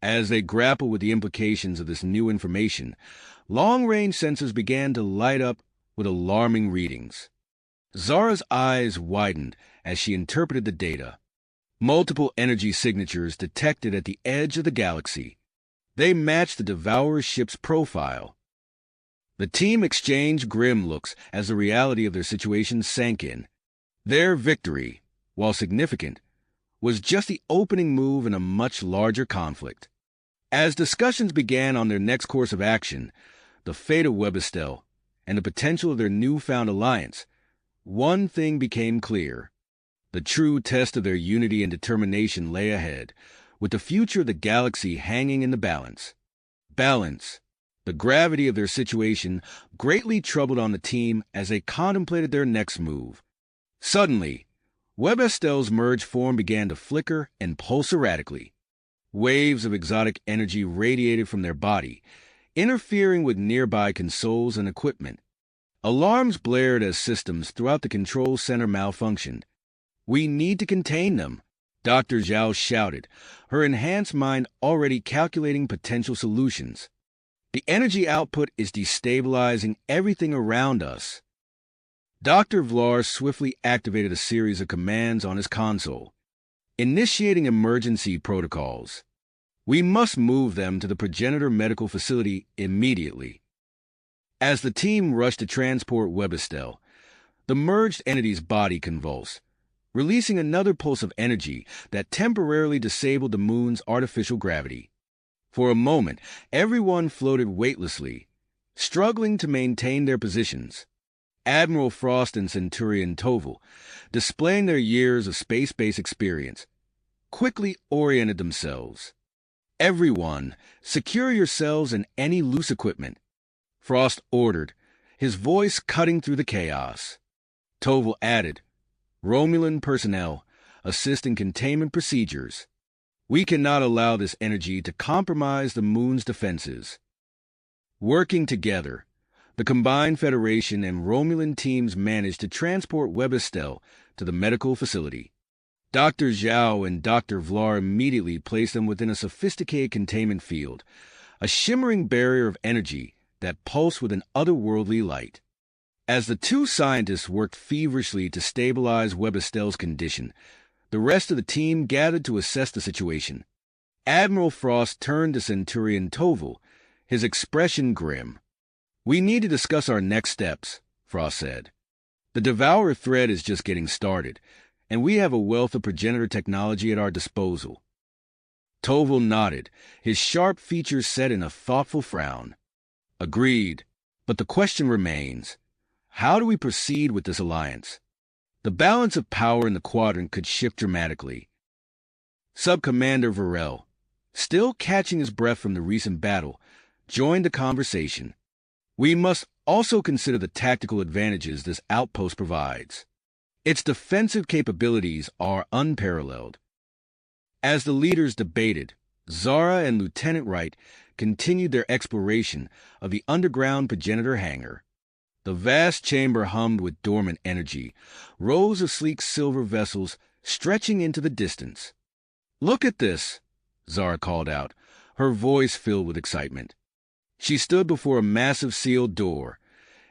As they grappled with the implications of this new information, long-range sensors began to light up with alarming readings. Zara's eyes widened as she interpreted the data. Multiple energy signatures detected at the edge of the galaxy. They matched the Devourer's ship's profile. The team exchanged grim looks as the reality of their situation sank in. Their victory, while significant, was just the opening move in a much larger conflict. As discussions began on their next course of action, the fate of Webber-Stell, and the potential of their newfound alliance, one thing became clear. The true test of their unity and determination lay ahead, with the future of the galaxy hanging in the balance. Balance, the gravity of their situation, greatly troubled on the team as they contemplated their next move. Suddenly, Webber-Stell's merged form began to flicker and pulse erratically. Waves of exotic energy radiated from their body, interfering with nearby consoles and equipment. Alarms blared as systems throughout the control center malfunctioned. "We need to contain them," Dr. Zhao shouted, her enhanced mind already calculating potential solutions. "The energy output is destabilizing everything around us." Dr. Vlar swiftly activated a series of commands on his console, initiating emergency protocols. "We must move them to the progenitor medical facility immediately." As the team rushed to transport Webistel, the merged entity's body convulsed, releasing another pulse of energy that temporarily disabled the moon's artificial gravity. For a moment, everyone floated weightlessly, struggling to maintain their positions. Admiral Frost and Centurion Toval, displaying their years of space-based experience, quickly oriented themselves. "Everyone, secure yourselves and any loose equipment," Frost ordered, his voice cutting through the chaos. Toval added, "Romulan personnel, assist in containment procedures. We cannot allow this energy to compromise the moon's defenses." Working together, the combined Federation and Romulan teams managed to transport Webistel to the medical facility. Dr. Zhao and Dr. Vlar immediately placed them within a sophisticated containment field, a shimmering barrier of energy that pulsed with an otherworldly light. As the two scientists worked feverishly to stabilize Webistel's condition, the rest of the team gathered to assess the situation. Admiral Frost turned to Centurion Toval, his expression grim. "We need to discuss our next steps," Frost said. "The Devourer threat is just getting started, and we have a wealth of progenitor technology at our disposal." Toval nodded, his sharp features set in a thoughtful frown. "Agreed, but the question remains, how do we proceed with this alliance? The balance of power in the quadrant could shift dramatically." Sub-Commander Varel, still catching his breath from the recent battle, joined the conversation. "We must also consider the tactical advantages this outpost provides. Its defensive capabilities are unparalleled." As the leaders debated, Zara and Lieutenant Wright continued their exploration of the underground progenitor hangar. The vast chamber hummed with dormant energy, rows of sleek silver vessels stretching into the distance. "Look at this," Zara called out, her voice filled with excitement. She stood before a massive sealed door,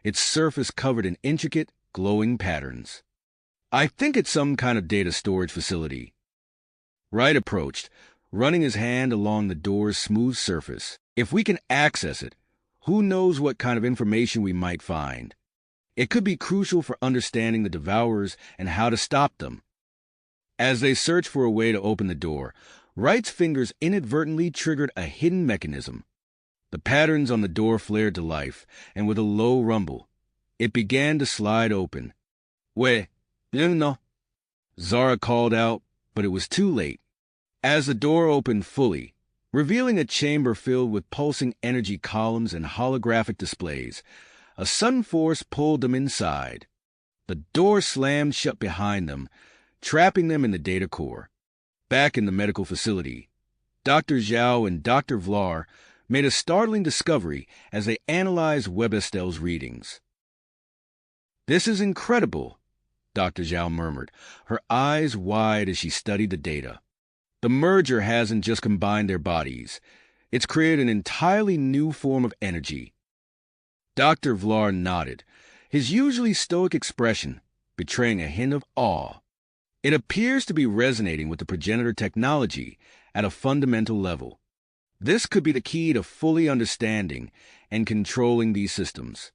its surface covered in intricate, glowing patterns. "I think it's some kind of data storage facility." Wright approached, running his hand along the door's smooth surface. "If we can access it, who knows what kind of information we might find. It could be crucial for understanding the Devourers and how to stop them." As they searched for a way to open the door, Wright's fingers inadvertently triggered a hidden mechanism. The patterns on the door flared to life, and with a low rumble, it began to slide open. No," Zara called out, but it was too late. As the door opened fully, revealing a chamber filled with pulsing energy columns and holographic displays, a sudden force pulled them inside. The door slammed shut behind them, trapping them in the data core. Back in the medical facility, Dr. Zhao and Dr. Vlar made a startling discovery as they analyzed Webistel's readings. "This is incredible," Dr. Zhao murmured, her eyes wide as she studied the data. "The merger hasn't just combined their bodies. It's created an entirely new form of energy." Dr. Vlar nodded, his usually stoic expression betraying a hint of awe. "It appears to be resonating with the progenitor technology at a fundamental level. This could be the key to fully understanding and controlling these systems."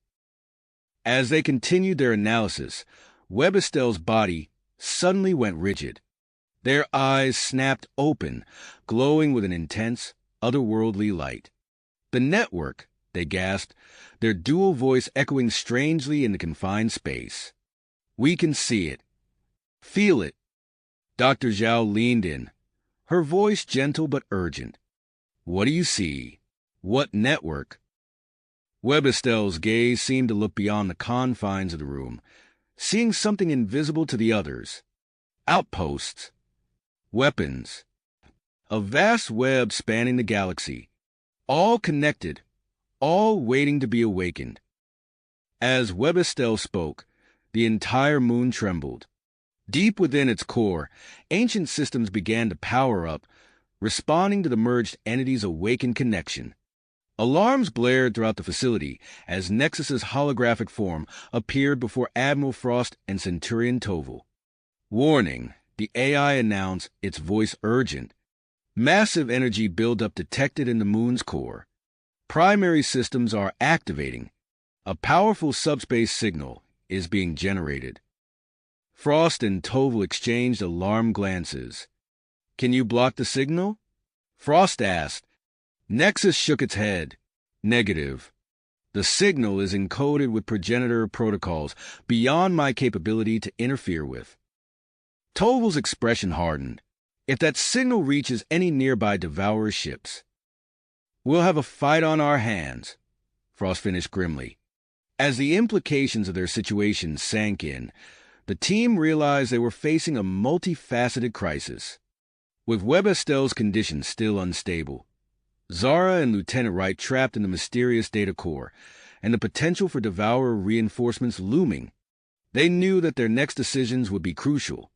As they continued their analysis, Webistel's body suddenly went rigid. Their eyes snapped open, glowing with an intense, otherworldly light. "The network," they gasped, their dual voice echoing strangely in the confined space. "We can see it. Feel it." Dr. Zhao leaned in, her voice gentle but urgent. "What do you see? What network?" Webistel's gaze seemed to look beyond the confines of the room, seeing something invisible to the others. Outposts. Weapons. A vast web spanning the galaxy, all connected, all waiting to be awakened. As Webestel spoke, the entire moon trembled. Deep within its core, ancient systems began to power up, responding to the merged entity's awakened connection. Alarms blared throughout the facility as Nexus's holographic form appeared before Admiral Frost and Centurion Toval. Warning, the AI announced, its voice urgent. Massive energy buildup detected in the moon's core. Primary systems are activating. A powerful subspace signal is being generated. Frost and Toval exchanged alarmed glances. Can you block the signal? Frost asked. Nexus shook its head. Negative. The signal is encoded with progenitor protocols beyond my capability to interfere with. Toval's expression hardened. If that signal reaches any nearby Devourer ships, we'll have a fight on our hands, Frost finished grimly. As the implications of their situation sank in, the team realized they were facing a multifaceted crisis. With Webestel's condition still unstable, Zara and Lieutenant Wright trapped in the mysterious data core, and the potential for Devourer reinforcements looming, they knew that their next decisions would be crucial.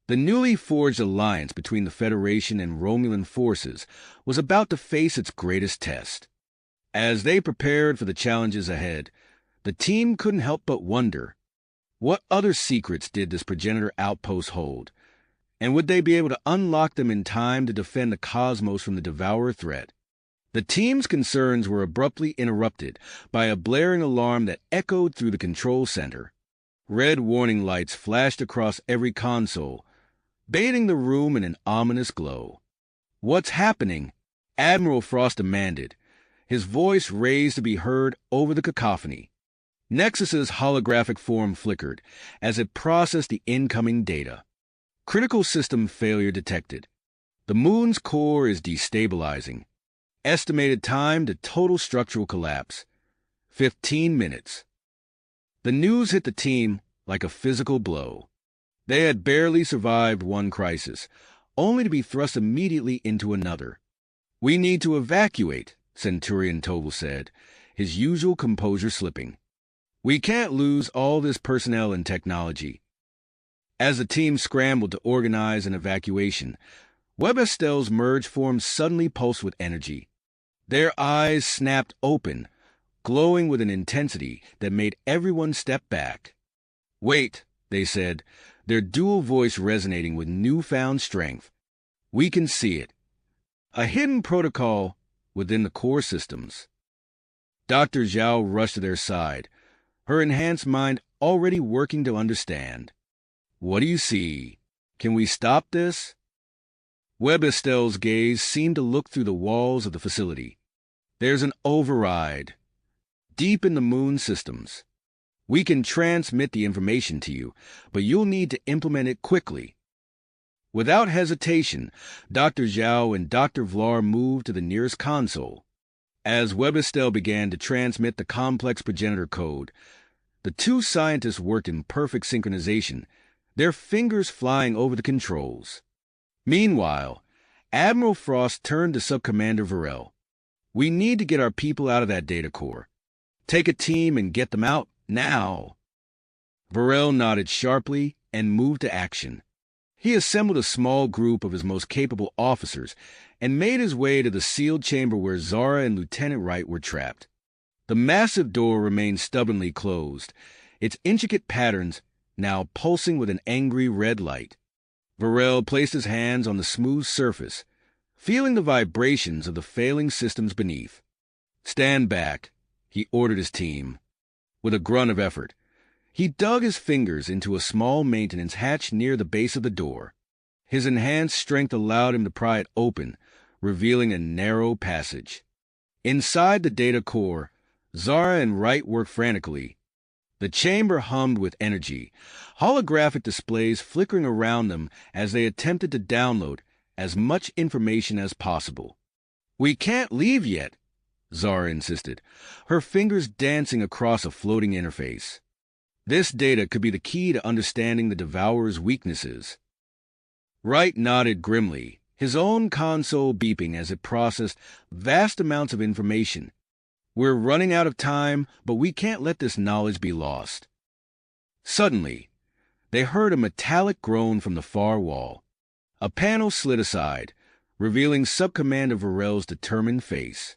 The newly forged alliance between the Federation and Romulan forces was about to face its greatest test. As they prepared for the challenges ahead, the team couldn't help but wonder, what other secrets did this progenitor outpost hold? And would they be able to unlock them in time to defend the cosmos from the Devourer threat? The team's concerns were abruptly interrupted by a blaring alarm that echoed through the control center. Red warning lights flashed across every console, bathing the room in an ominous glow. What's happening? Admiral Frost demanded, his voice raised to be heard over the cacophony. Nexus's holographic form flickered as it processed the incoming data. Critical system failure detected. The moon's core is destabilizing. Estimated time to total structural collapse, 15 minutes. The news hit the team like a physical blow. They had barely survived one crisis, only to be thrust immediately into another. We need to evacuate, Centurion Toval said, his usual composure slipping. We can't lose all this personnel and technology. As the team scrambled to organize an evacuation, Webestel's merge forms suddenly pulsed with energy. Their eyes snapped open, glowing with an intensity that made everyone step back. Wait, they said, their dual voice resonating with newfound strength. We can see it. A hidden protocol within the core systems. Dr. Zhao rushed to their side, her enhanced mind already working to understand. What do you see? Can we stop this? Webestel's gaze seemed to look through the walls of the facility. There's an override. Deep in the moon systems. We can transmit the information to you, but you'll need to implement it quickly. Without hesitation, Dr. Zhao and Dr. Vlar moved to the nearest console. As Webestel began to transmit the complex progenitor code, the two scientists worked in perfect synchronization, their fingers flying over the controls. Meanwhile, Admiral Frost turned to Subcommander Varel. We need to get our people out of that data core. Take a team and get them out now. Varel nodded sharply and moved to action. He assembled a small group of his most capable officers and made his way to the sealed chamber where Zara and Lieutenant Wright were trapped. The massive door remained stubbornly closed, its intricate patterns now pulsing with an angry red light. Varel placed his hands on the smooth surface, feeling the vibrations of the failing systems beneath. Stand back, he ordered his team. With a grunt of effort, he dug his fingers into a small maintenance hatch near the base of the door. His enhanced strength allowed him to pry it open, revealing a narrow passage. Inside the data core, Zara and Wright worked frantically. The chamber hummed with energy, holographic displays flickering around them as they attempted to download as much information as possible. We can't leave yet, Zara insisted, her fingers dancing across a floating interface. This data could be the key to understanding the Devourer's weaknesses. Wright nodded grimly, his own console beeping as it processed vast amounts of information. We're running out of time, but we can't let this knowledge be lost. Suddenly, they heard a metallic groan from the far wall. A panel slid aside, revealing Sub-Commander Varel's determined face.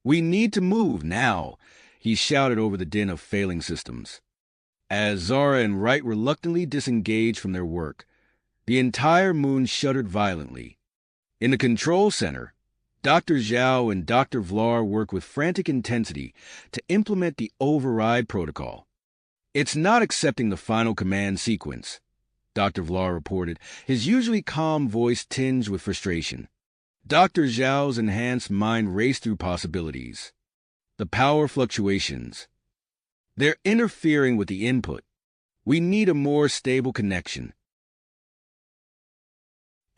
"We need to move now," he shouted over the din of failing systems. As Zara and Wright reluctantly disengaged from their work, the entire moon shuddered violently. In the control center, Dr. Zhao and Dr. Vlar work with frantic intensity to implement the override protocol. "It's not accepting the final command sequence," Dr. Vlar reported, his usually calm voice tinged with frustration. Dr. Zhao's enhanced mind raced through possibilities. The power fluctuations. They're interfering with the input. We need a more stable connection.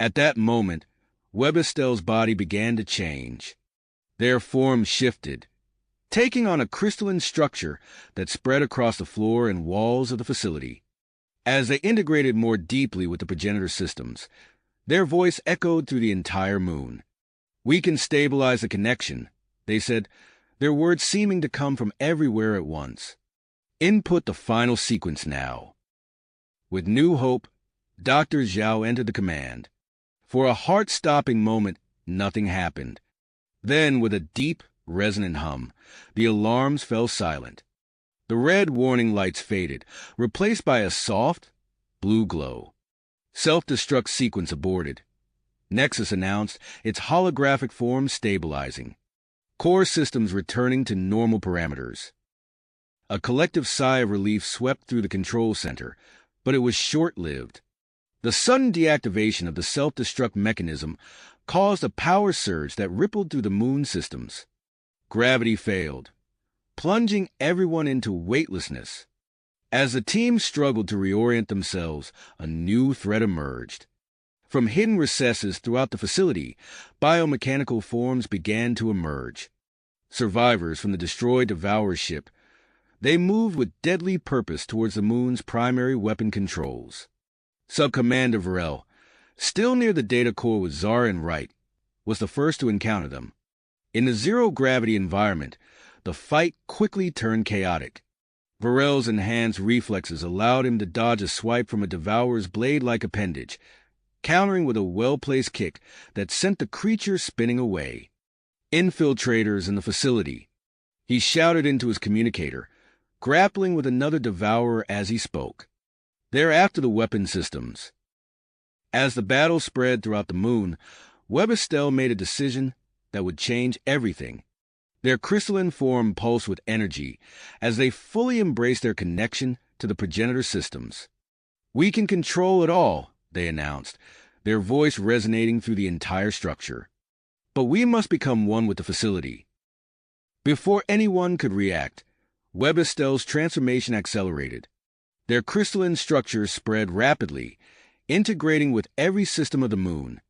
At that moment, Webestell's body began to change. Their form shifted, taking on a crystalline structure that spread across the floor and walls of the facility. As they integrated more deeply with the progenitor systems, their voice echoed through the entire moon. "We can stabilize the connection," they said, their words seeming to come from everywhere at once. "Input the final sequence now." With new hope, Dr. Zhao entered the command. For a heart-stopping moment, nothing happened. Then, with a deep, resonant hum, the alarms fell silent. The red warning lights faded, replaced by a soft, blue glow. Self-destruct sequence aborted. Nexus announced, its holographic form stabilizing. Core systems returning to normal parameters. A collective sigh of relief swept through the control center, but it was short-lived. The sudden deactivation of the self-destruct mechanism caused a power surge that rippled through the moon systems. Gravity failed, plunging everyone into weightlessness. As the team struggled to reorient themselves, a new threat emerged. From hidden recesses throughout the facility, biomechanical forms began to emerge. Survivors from the destroyed Devourer ship, they moved with deadly purpose towards the moon's primary weapon controls. Sub-Commander Varel, still near the data core with Zara and Wright, was the first to encounter them. In the zero-gravity environment, the fight quickly turned chaotic. Varel's enhanced reflexes allowed him to dodge a swipe from a Devourer's blade-like appendage, countering with a well-placed kick that sent the creature spinning away. "Infiltrators in the facility," he shouted into his communicator, grappling with another Devourer as he spoke. "They're after the weapon systems." As the battle spread throughout the moon, Webestel made a decision that would change everything. Their crystalline form pulsed with energy as they fully embraced their connection to the progenitor systems. "We can control it all," they announced, their voice resonating through the entire structure. "But we must become one with the facility." Before anyone could react, Webestel's transformation accelerated. Their crystalline structures spread rapidly, integrating with every system of the moon.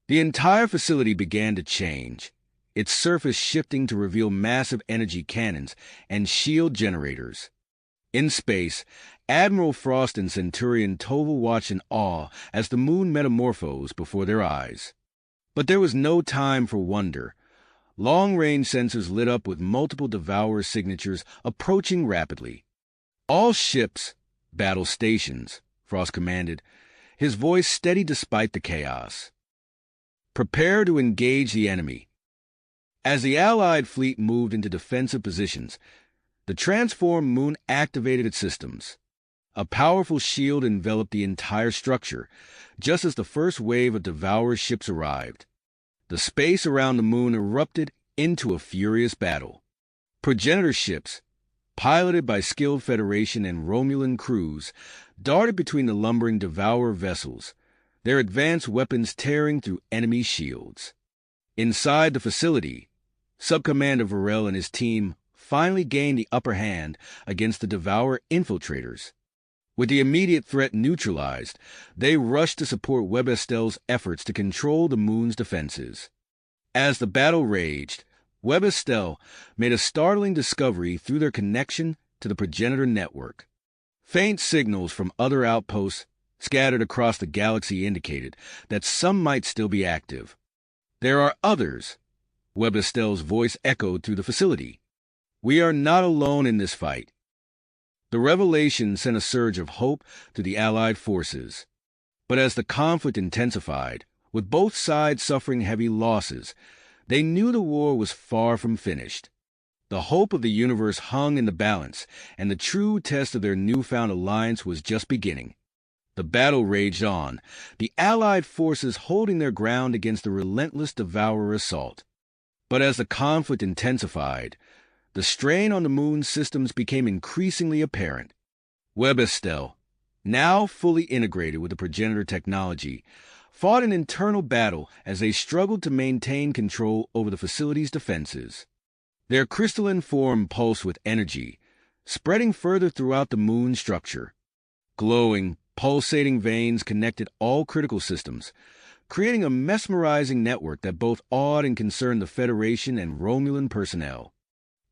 The entire facility began to change, its surface shifting to reveal massive energy cannons and shield generators. In space, Admiral Frost and Centurion Toval watched in awe as the moon metamorphosed before their eyes. But there was no time for wonder. Long-range sensors lit up with multiple Devourer signatures approaching rapidly. "All ships, battle stations," Frost commanded, his voice steady despite the chaos. "Prepare to engage the enemy." As the Allied fleet moved into defensive positions, the transformed moon activated its systems. A powerful shield enveloped the entire structure, just as the first wave of Devourer ships arrived. The space around the moon erupted into a furious battle. Progenitor ships, piloted by skilled Federation and Romulan crews, darted between the lumbering Devourer vessels, their advanced weapons tearing through enemy shields. Inside the facility, Sub-Commander Varel and his team finally gained the upper hand against the Devourer infiltrators. With the immediate threat neutralized, they rushed to support Webestel's efforts to control the moon's defenses. As the battle raged, Webestel made a startling discovery through their connection to the progenitor network. Faint signals from other outposts scattered across the galaxy indicated that some might still be active. "There are others," Webb Estelle's voice echoed through the facility. "We are not alone in this fight." The revelation sent a surge of hope to the Allied forces. But as the conflict intensified, with both sides suffering heavy losses, they knew the war was far from finished. The hope of the universe hung in the balance, and the true test of their newfound alliance was just beginning. The battle raged on, the Allied forces holding their ground against the relentless Devourer assault. But as the conflict intensified, the strain on the moon's systems became increasingly apparent. Webb Estelle, now fully integrated with the progenitor technology, fought an internal battle as they struggled to maintain control over the facility's defenses. Their crystalline form pulsed with energy, spreading further throughout the moon's structure. Glowing, pulsating veins connected all critical systems, creating a mesmerizing network that both awed and concerned the Federation and Romulan personnel.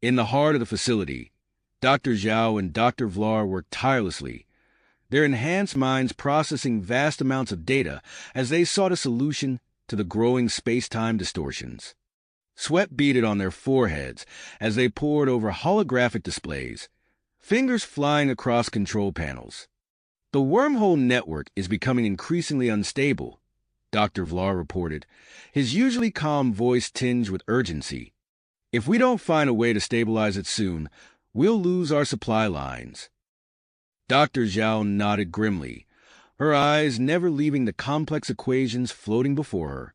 In the heart of the facility, Dr. Zhao and Dr. Vlar worked tirelessly, their enhanced minds processing vast amounts of data as they sought a solution to the growing space-time distortions. Sweat beaded on their foreheads as they pored over holographic displays, fingers flying across control panels. "The wormhole network is becoming increasingly unstable," Dr. Vlar reported, his usually calm voice tinged with urgency. "If we don't find a way to stabilize it soon, we'll lose our supply lines." Dr. Zhao nodded grimly, her eyes never leaving the complex equations floating before her.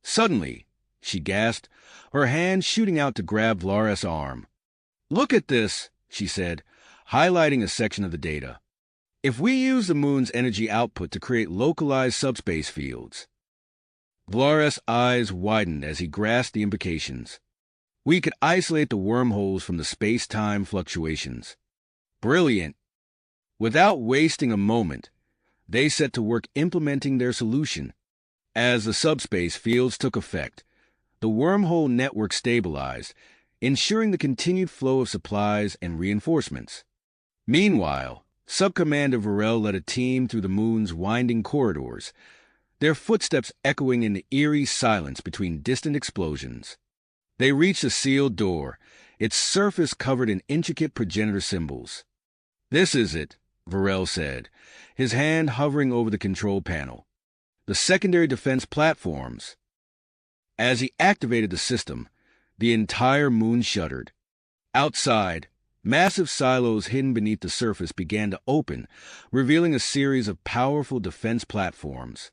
Suddenly, she gasped, her hand shooting out to grab Vlar's arm. "Look at this," she said, highlighting a section of the data. "If we use the moon's energy output to create localized subspace fields..." Vlar's eyes widened as he grasped the implications. "We could isolate the wormholes from the space-time fluctuations." Brilliant! Without wasting a moment, they set to work implementing their solution. As the subspace fields took effect, the wormhole network stabilized, ensuring the continued flow of supplies and reinforcements. Meanwhile, Subcommander Varel led a team through the moon's winding corridors, their footsteps echoing in the eerie silence between distant explosions. They reached a sealed door, its surface covered in intricate progenitor symbols. "This is it," Varel said, his hand hovering over the control panel. "The secondary defense platforms." As he activated the system, the entire moon shuddered. Outside, massive silos hidden beneath the surface began to open, revealing a series of powerful defense platforms.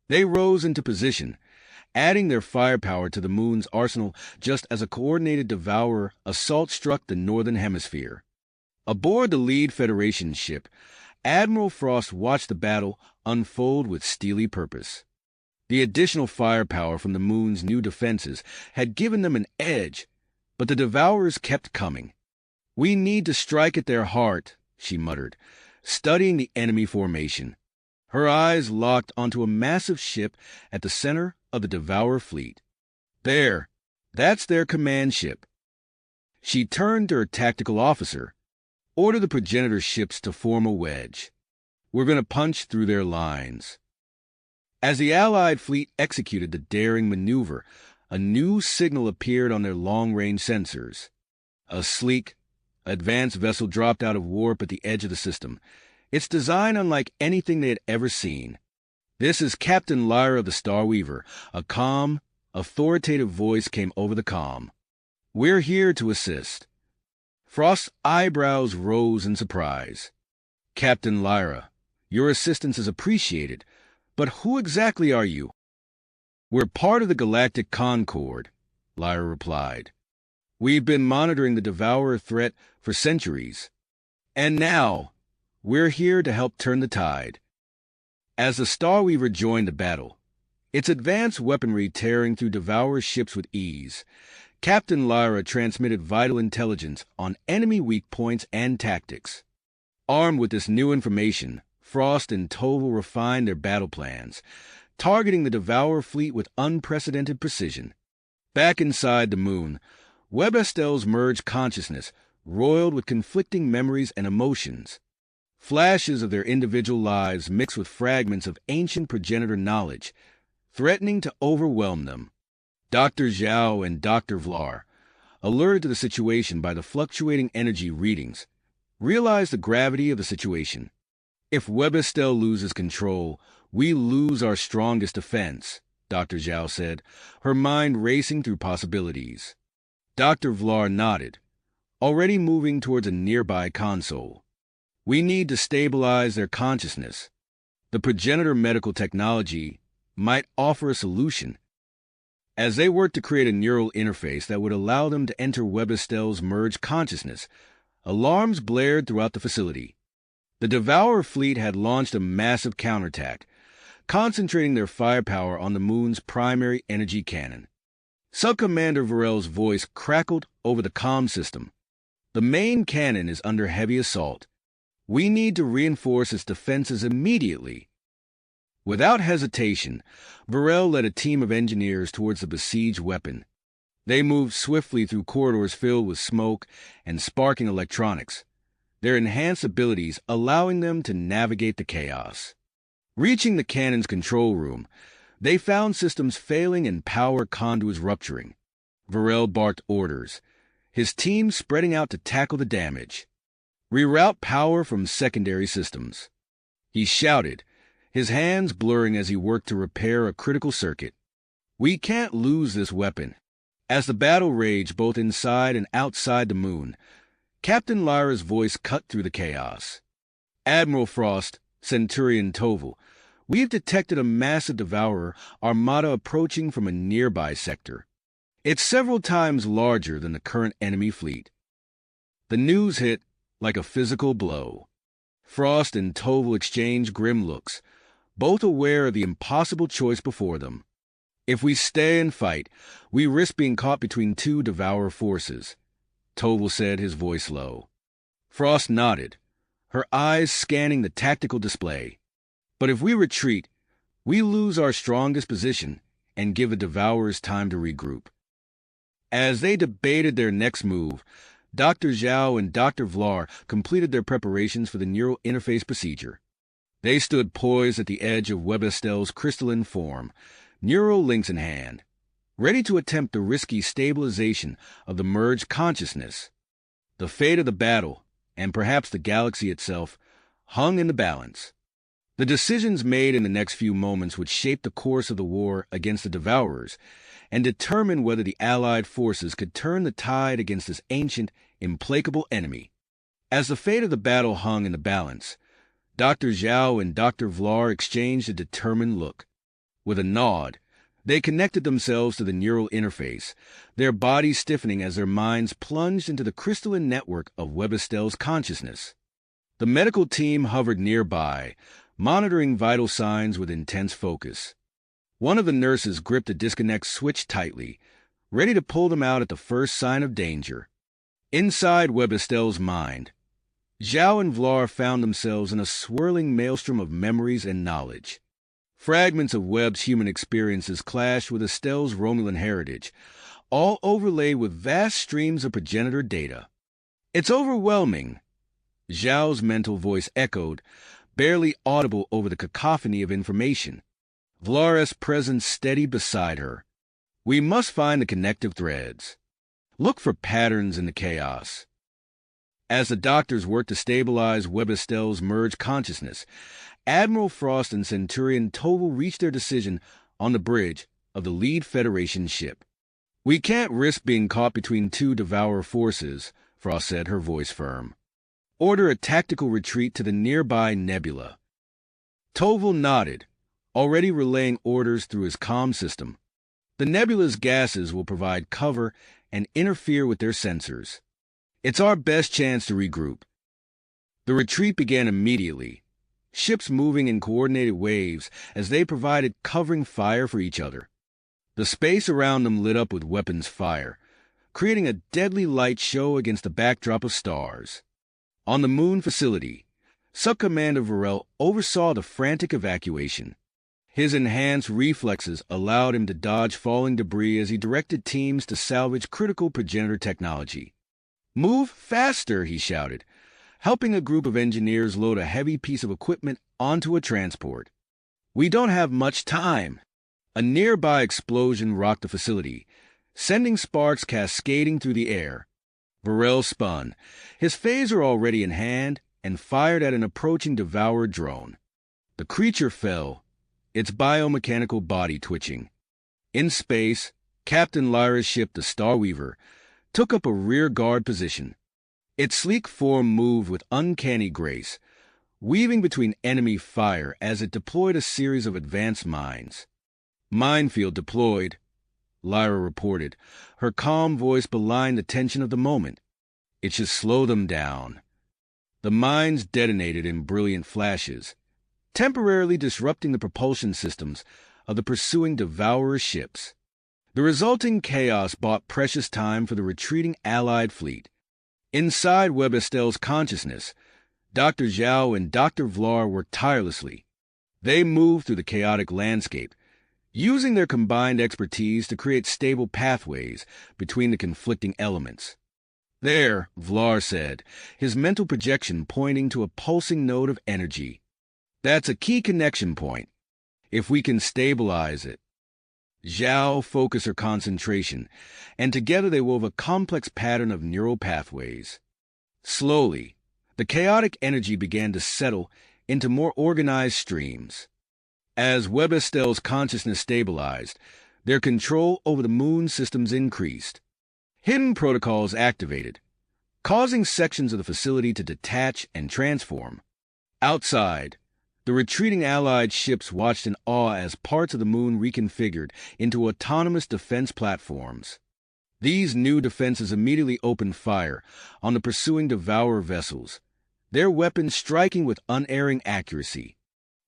They rose into position, adding their firepower to the moon's arsenal just as a coordinated Devourer assault struck the northern hemisphere. Aboard the lead Federation ship, Admiral Frost watched the battle unfold with steely purpose. The additional firepower from the moon's new defenses had given them an edge, but the Devourers kept coming. "We need to strike at their heart," she muttered, studying the enemy formation. Her eyes locked onto a massive ship at the center of the Devourer fleet. "There, that's their command ship." She turned to her tactical officer. "Order the progenitor ships to form a wedge. We're going to punch through their lines." As the Allied fleet executed the daring maneuver, a new signal appeared on their long-range sensors. A sleek, advanced vessel dropped out of warp at the edge of the system, its design unlike anything they had ever seen. "This is Captain Lyra of the Starweaver," a calm, authoritative voice came over the comm. "We're here to assist." Frost's eyebrows rose in surprise. "Captain Lyra, your assistance is appreciated, but who exactly are you?" "We're part of the Galactic Concord," Lyra replied. "We've been monitoring the Devourer threat for centuries. And now, we're here to help turn the tide." As the Starweaver joined the battle, its advanced weaponry tearing through Devourer ships with ease, Captain Lyra transmitted vital intelligence on enemy weak points and tactics. Armed with this new information, Frost and Toval refined their battle plans, targeting the Devourer fleet with unprecedented precision. Back inside the moon, Webb Estelle's merged consciousness roiled with conflicting memories and emotions. flashes of their individual lives mixed with fragments of ancient progenitor knowledge, threatening to overwhelm them. Dr. Zhao and Dr. Vlar, alerted to the situation by the fluctuating energy readings, realized the gravity of the situation. If Webestel loses control, we lose our strongest defense, Dr. Zhao said, her mind racing through possibilities. Dr. Vlar nodded, already moving towards a nearby console. We need to stabilize their consciousness. The progenitor medical technology might offer a solution. As they worked to create a neural interface that would allow them to enter Webestel's merged consciousness, alarms blared throughout the facility. The Devourer fleet had launched a massive counterattack, concentrating their firepower on the moon's primary energy cannon. Sub-Commander Varel's voice crackled over the comm system. The main cannon is under heavy assault. We need to reinforce its defenses immediately. Without hesitation, Varel led a team of engineers towards the besieged weapon. They moved swiftly through corridors filled with smoke and sparking electronics, their enhanced abilities allowing them to navigate the chaos. Reaching the cannon's control room, they found systems failing and power conduits rupturing. Varel barked orders, his team spreading out to tackle the damage. Reroute power from secondary systems. He shouted, his hands blurring as he worked to repair a critical circuit. We can't lose this weapon. As the battle raged both inside and outside the moon, Captain Lyra's voice cut through the chaos. Admiral Frost, Centurion Toval, we've detected a massive Devourer armada approaching from a nearby sector. It's several times larger than the current enemy fleet. The news hit like a physical blow. Frost and Toval exchanged grim looks, both aware of the impossible choice before them. If we stay and fight, we risk being caught between two Devourer forces, Toval said, his voice low. Frost nodded, her eyes scanning the tactical display. But if we retreat, we lose our strongest position and give the Devourers time to regroup. As they debated their next move, Dr. Zhao and Dr. Vlar completed their preparations for the neural interface procedure. They stood poised at the edge of Webestel's crystalline form, neural links in hand, ready to attempt the risky stabilization of the merged consciousness. The fate of the battle, and perhaps the galaxy itself, hung in the balance. The decisions made in the next few moments would shape the course of the war against the Devourers and determine whether the Allied forces could turn the tide against this ancient, implacable enemy. As the fate of the battle hung in the balance, Dr. Zhao and Dr. Vlar exchanged a determined look. With a nod, they connected themselves to the neural interface, their bodies stiffening as their minds plunged into the crystalline network of Webestel's consciousness. The medical team hovered nearby, monitoring vital signs with intense focus. One of the nurses gripped the disconnect switch tightly, ready to pull them out at the first sign of danger. Inside Webestel's mind, Zhao and Vlar found themselves in a swirling maelstrom of memories and knowledge. Fragments of Webb's human experiences clashed with Estelle's Romulan heritage, all overlaid with vast streams of progenitor data. It's overwhelming, Zhao's mental voice echoed, barely audible over the cacophony of information. Vlar's presence steady beside her. We must find the connective threads. Look for patterns in the chaos. As the doctors worked to stabilize Webestel's merged consciousness, Admiral Frost and Centurion Toval reached their decision on the bridge of the lead Federation ship. We can't risk being caught between two Devourer forces, Frost said, her voice firm. Order a tactical retreat to the nearby nebula. Toval nodded, already relaying orders through his comm system. The nebula's gases will provide cover and interfere with their sensors. It's our best chance to regroup. The retreat began immediately, ships moving in coordinated waves as they provided covering fire for each other. The space around them lit up with weapons fire, creating a deadly light show against the backdrop of stars. On the moon facility, Sub-Commander Varel oversaw the frantic evacuation. His enhanced reflexes allowed him to dodge falling debris as he directed teams to salvage critical progenitor technology. "Move faster," he shouted, helping a group of engineers load a heavy piece of equipment onto a transport. "We don't have much time." A nearby explosion rocked the facility, sending sparks cascading through the air. Varel spun, his phaser already in hand, and fired at an approaching Devourer drone. The creature fell, its biomechanical body twitching. In space, Captain Lyra's ship, the Starweaver, took up a rear-guard position. Its sleek form moved with uncanny grace, weaving between enemy fire as it deployed a series of advanced mines. "Minefield deployed," Lyra reported, her calm voice belying the tension of the moment. "It should slow them down." The mines detonated in brilliant flashes, temporarily disrupting the propulsion systems of the pursuing Devourer ships. The resulting chaos bought precious time for the retreating Allied fleet. Inside Webb Estelle's consciousness, Dr. Zhao and Dr. Vlar worked tirelessly. They moved through the chaotic landscape, using their combined expertise to create stable pathways between the conflicting elements. "There," Vlar said, his mental projection pointing to a pulsing node of energy. "That's a key connection point. If we can stabilize it." Zhao focused her concentration, and together they wove a complex pattern of neural pathways. Slowly, the chaotic energy began to settle into more organized streams. As Webb Estelle's consciousness stabilized, their control over the moon systems increased. Hidden protocols activated, causing sections of the facility to detach and transform. Outside, the retreating Allied ships watched in awe as parts of the moon reconfigured into autonomous defense platforms. These new defenses immediately opened fire on the pursuing Devourer vessels, their weapons striking with unerring accuracy.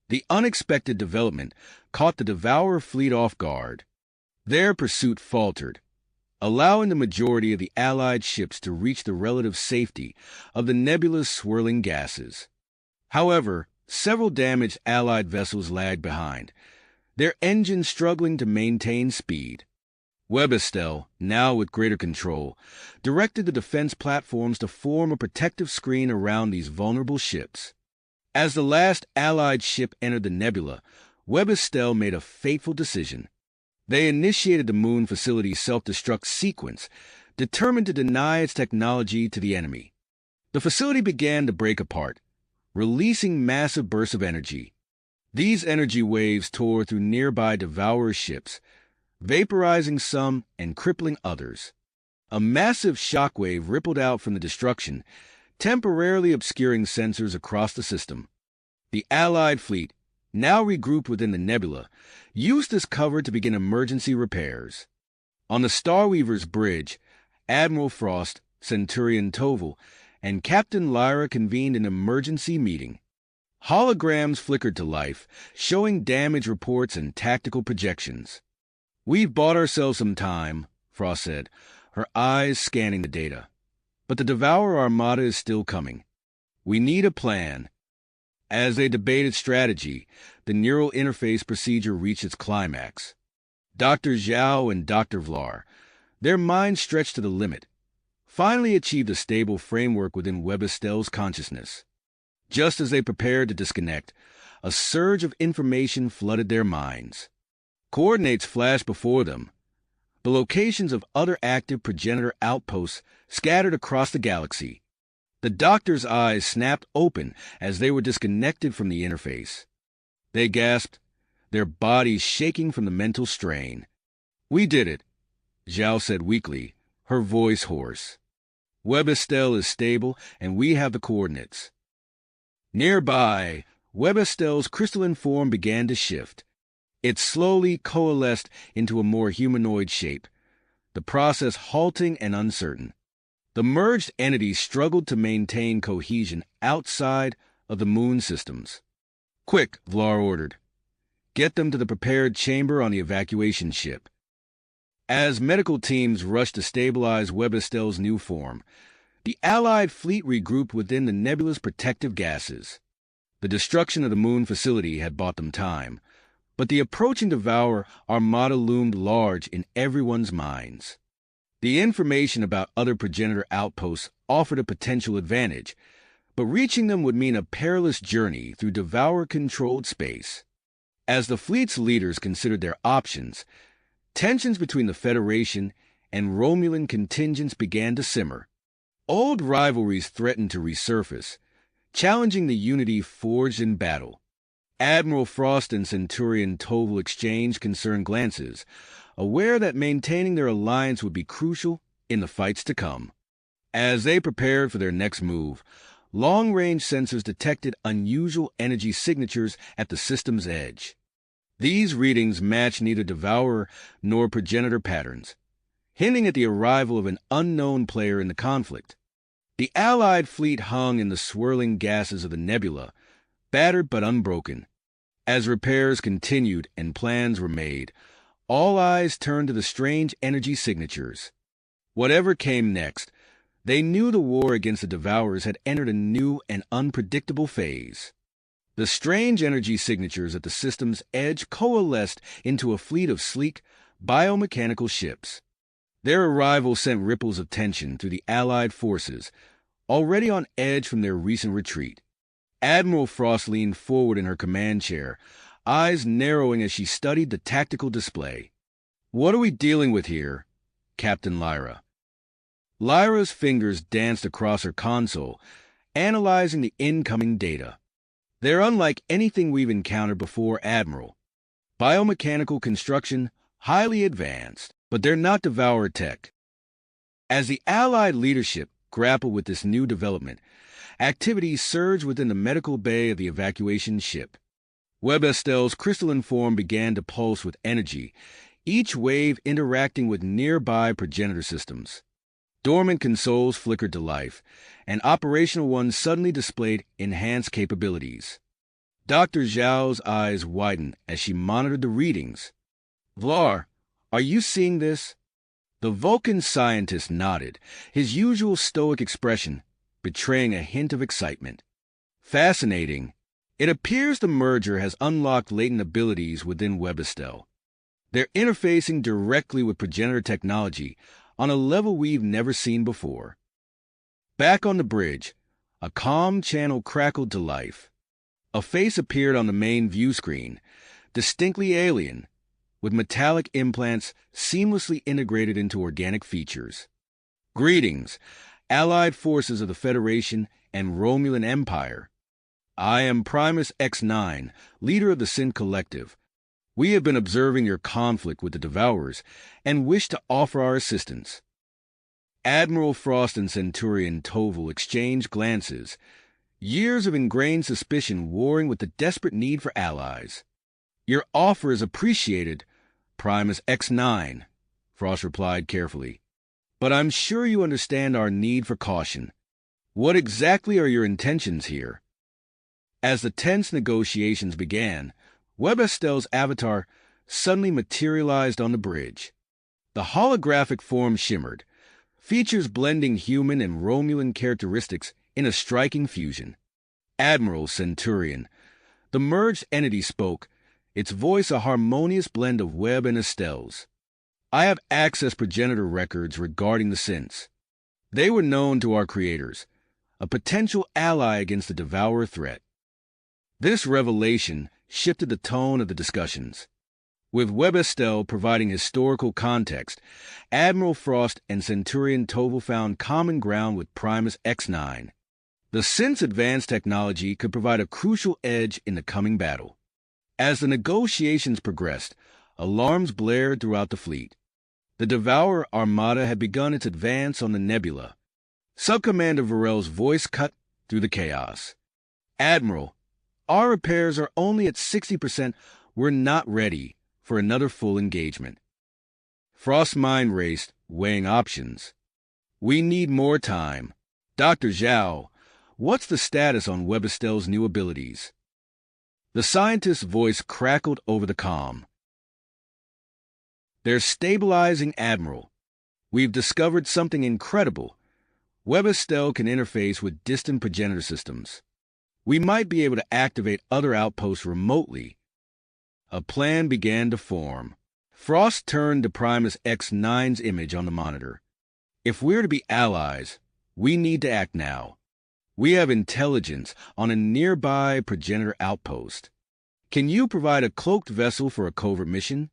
The unexpected development caught the Devourer fleet off guard. Their pursuit faltered, allowing the majority of the Allied ships to reach the relative safety of the nebula's swirling gases. However, several damaged Allied vessels lagged behind, their engines struggling to maintain speed. Webb Estelle, now with greater control, directed the defense platforms to form a protective screen around these vulnerable ships. As the last Allied ship entered the nebula, Webb Estelle made a fateful decision. They initiated the moon facility's self-destruct sequence, determined to deny its technology to the enemy. The facility began to break apart, releasing massive bursts of energy. These energy waves tore through nearby Devourer ships, vaporizing some and crippling others. A massive shockwave rippled out from the destruction, temporarily obscuring sensors across the system. The Allied fleet, now regrouped within the nebula, used this cover to begin emergency repairs. On the Starweaver's bridge, Admiral Frost, Centurion Toval, and Captain Lyra convened an emergency meeting. Holograms flickered to life, showing damage reports and tactical projections. "We've bought ourselves some time," Frost said, her eyes scanning the data. "But the Devourer Armada is still coming. We need a plan." As they debated strategy, the neural interface procedure reached its climax. Dr. Zhao and Dr. Vlar, their minds stretched to the limit, finally achieved a stable framework within Webb Estelle's consciousness. Just as they prepared to disconnect, a surge of information flooded their minds. Coordinates flashed before them, the locations of other active progenitor outposts scattered across the galaxy. The doctor's eyes snapped open as they were disconnected from the interface. They gasped, their bodies shaking from the mental strain. "We did it," Zhao said weakly, her voice hoarse. "Webb Estelle is stable, and we have the coordinates." Nearby, Webb Estelle's crystalline form began to shift. It slowly coalesced into a more humanoid shape, the process halting and uncertain. The merged entities struggled to maintain cohesion outside of the moon systems. "Quick," Vlar ordered. "Get them to the prepared chamber on the evacuation ship." As medical teams rushed to stabilize Webb Estelle's new form, the Allied fleet regrouped within the nebula's protective gases. The destruction of the moon facility had bought them time, but the approaching Devourer Armada loomed large in everyone's minds. The information about other progenitor outposts offered a potential advantage, but reaching them would mean a perilous journey through Devourer-controlled space. As the fleet's leaders considered their options, tensions between the Federation and Romulan contingents began to simmer. Old rivalries threatened to resurface, challenging the unity forged in battle. Admiral Frost and Centurion Toval exchanged concerned glances, aware that maintaining their alliance would be crucial in the fights to come. As they prepared for their next move, long-range sensors detected unusual energy signatures at the system's edge. These readings matched neither devourer nor progenitor patterns, hinting at the arrival of an unknown player in the conflict. The Allied fleet hung in the swirling gases of the nebula, battered but unbroken. As repairs continued and plans were made, all eyes turned to the strange energy signatures. Whatever came next, they knew the war against the Devourers had entered a new and unpredictable phase. The strange energy signatures at the system's edge coalesced into a fleet of sleek, biomechanical ships. Their arrival sent ripples of tension through the Allied forces, already on edge from their recent retreat. Admiral Frost leaned forward in her command chair, eyes narrowing as she studied the tactical display. "What are we dealing with here, Captain Lyra?" Lyra's fingers danced across her console, analyzing the incoming data. "They're unlike anything we've encountered before, Admiral. Biomechanical construction, highly advanced, but they're not Devourer tech." As the Allied leadership grappled with this new development, activity surged within the medical bay of the evacuation ship. Webestell's crystalline form began to pulse with energy, each wave interacting with nearby progenitor systems. Dormant consoles flickered to life, and operational ones suddenly displayed enhanced capabilities. Dr. Zhao's eyes widened as she monitored the readings. "Vlar, are you seeing this?" The Vulcan scientist nodded, his usual stoic expression betraying a hint of excitement. "Fascinating. It appears the merger has unlocked latent abilities within Webestell. They're interfacing directly with progenitor technology on a level we've never seen before." Back on the bridge, a comm channel crackled to life. A face appeared on the main view screen, distinctly alien, with metallic implants seamlessly integrated into organic features. "Greetings, Allied forces of the Federation and Romulan Empire. I am Primus X9, leader of the Synth Collective. We have been observing your conflict with the Devourers and wish to offer our assistance." Admiral Frost and Centurion Toval exchanged glances, years of ingrained suspicion warring with the desperate need for allies. "Your offer is appreciated, Primus X9, Frost replied carefully. "But I'm sure you understand our need for caution. What exactly are your intentions here?" As the tense negotiations began, Webestell's avatar suddenly materialized on the bridge. The holographic form shimmered, features blending human and Romulan characteristics in a striking fusion. "Admiral Centurion," the merged entity spoke, its voice a harmonious blend of Webb and Estelle's. "I have access progenitor records regarding the synths. They were known to our creators, a potential ally against the Devourer threat." This revelation shifted the tone of the discussions. With Webestell providing historical context, Admiral Frost and Centurion Toval found common ground with Primus X9. The synth's advanced technology could provide a crucial edge in the coming battle. As the negotiations progressed, alarms blared throughout the fleet. The Devourer Armada had begun its advance on the nebula. Subcommander Varel's voice cut through the chaos. "Admiral, our repairs are only at 60%. We're not ready for another full engagement." Frost's mind raced, weighing options. "We need more time. Dr. Zhao, what's the status on Webestell's new abilities?" The scientist's voice crackled over the comm. "They're stabilizing, Admiral. We've discovered something incredible. Webestell can interface with distant progenitor systems. We might be able to activate other outposts remotely." A plan began to form. Frost turned to Primus X9's image on the monitor. "If we're to be allies, we need to act now. We have intelligence on a nearby progenitor outpost. Can you provide a cloaked vessel for a covert mission?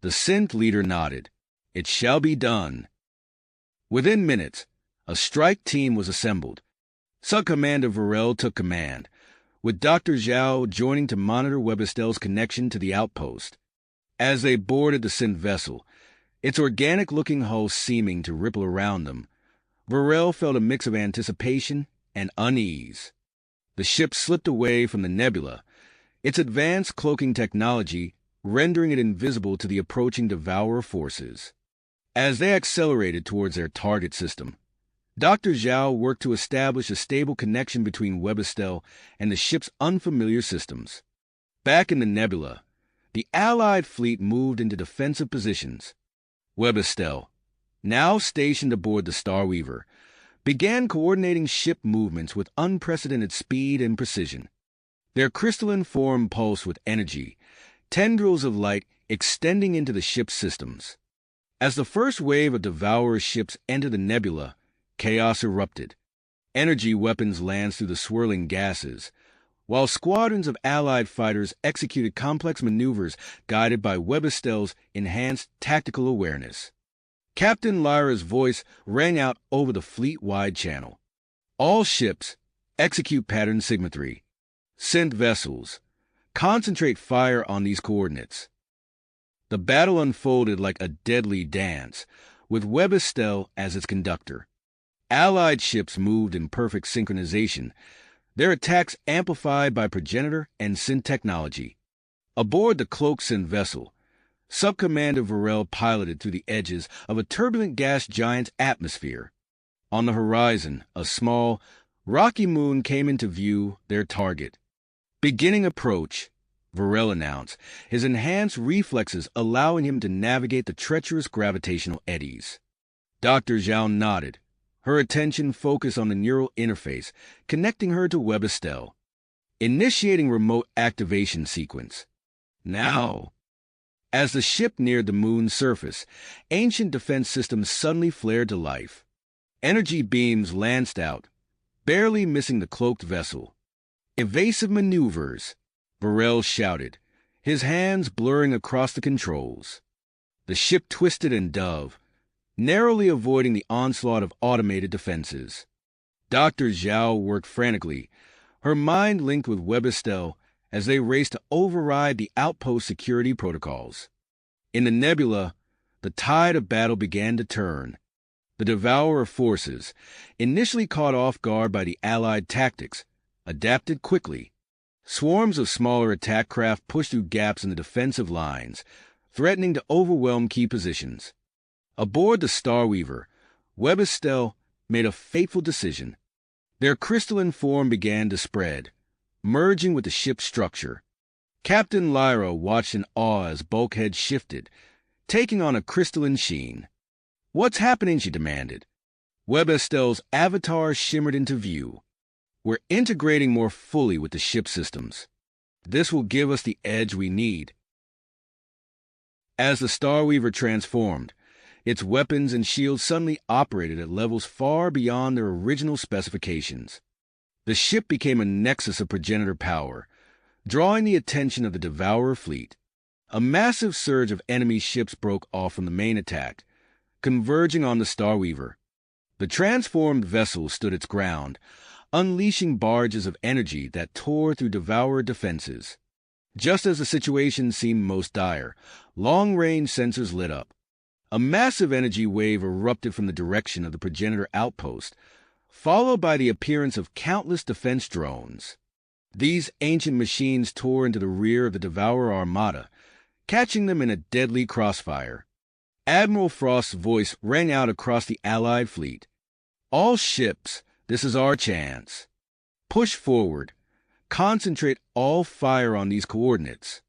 The synth leader nodded. It shall be done. Within minutes, a strike team was assembled. Sub-Commander Varel took command, with Dr. Zhao joining to monitor Webistel's connection to the outpost. As they boarded the synth vessel, its organic-looking hull seeming to ripple around them, Varel felt a mix of anticipation and unease. The ship slipped away from the nebula, its advanced cloaking technology rendering it invisible to the approaching Devourer forces. As they accelerated towards their target system, Dr. Zhao worked to establish a stable connection between Webistel and the ship's unfamiliar systems. Back in the nebula, the Allied fleet moved into defensive positions. Webistel, now stationed aboard the Starweaver, began coordinating ship movements with unprecedented speed and precision. Their crystalline form pulsed with energy, tendrils of light extending into the ship's systems. As the first wave of Devourer ships entered the nebula, chaos erupted. Energy weapons lanced through the swirling gases, while squadrons of Allied fighters executed complex maneuvers guided by Webistel's enhanced tactical awareness. Captain Lyra's voice rang out over the fleet-wide channel. All ships, execute pattern Sigma 3. Synth vessels, concentrate fire on these coordinates. The battle unfolded like a deadly dance, with Webistel as its conductor. Allied ships moved in perfect synchronization, their attacks amplified by progenitor and synth technology. Aboard the cloaked synth vessel, Sub-Commander Varel piloted through the edges of a turbulent gas giant's atmosphere. On the horizon, a small, rocky moon came into view, their target. Beginning approach, Varel announced, his enhanced reflexes allowing him to navigate the treacherous gravitational eddies. Dr. Zhao nodded, her attention focused on the neural interface connecting her to Webistel. Initiating remote activation sequence. Now. As the ship neared the moon's surface, ancient defense systems suddenly flared to life. Energy beams lanced out, barely missing the cloaked vessel. Evasive maneuvers, Varel shouted, his hands blurring across the controls. The ship twisted and dove, narrowly avoiding the onslaught of automated defenses. Dr. Zhao worked frantically, her mind linked with Webistel as they raced to override the outpost security protocols. In the nebula, the tide of battle began to turn. The Devourer forces, initially caught off guard by the Allied tactics, adapted quickly. Swarms of smaller attack craft pushed through gaps in the defensive lines, threatening to overwhelm key positions. Aboard the Starweaver, Webistel made a fateful decision. Their crystalline form began to spread, merging with the ship's structure. Captain Lyra watched in awe as bulkheads shifted, taking on a crystalline sheen. "What's happening?" she demanded. Webistel's avatar shimmered into view. "We're integrating more fully with the ship systems. This will give us the edge we need." As the Starweaver transformed, its weapons and shields suddenly operated at levels far beyond their original specifications. The ship became a nexus of progenitor power, drawing the attention of the Devourer fleet. A massive surge of enemy ships broke off from the main attack, converging on the Starweaver. The transformed vessel stood its ground, unleashing barges of energy that tore through Devourer defenses. Just as the situation seemed most dire, long-range sensors lit up. A massive energy wave erupted from the direction of the progenitor outpost, followed by the appearance of countless defense drones. These ancient machines tore into the rear of the Devourer armada, catching them in a deadly crossfire. Admiral Frost's voice rang out across the Allied fleet. "All ships, this is our chance. Push forward. Concentrate all fire on these coordinates."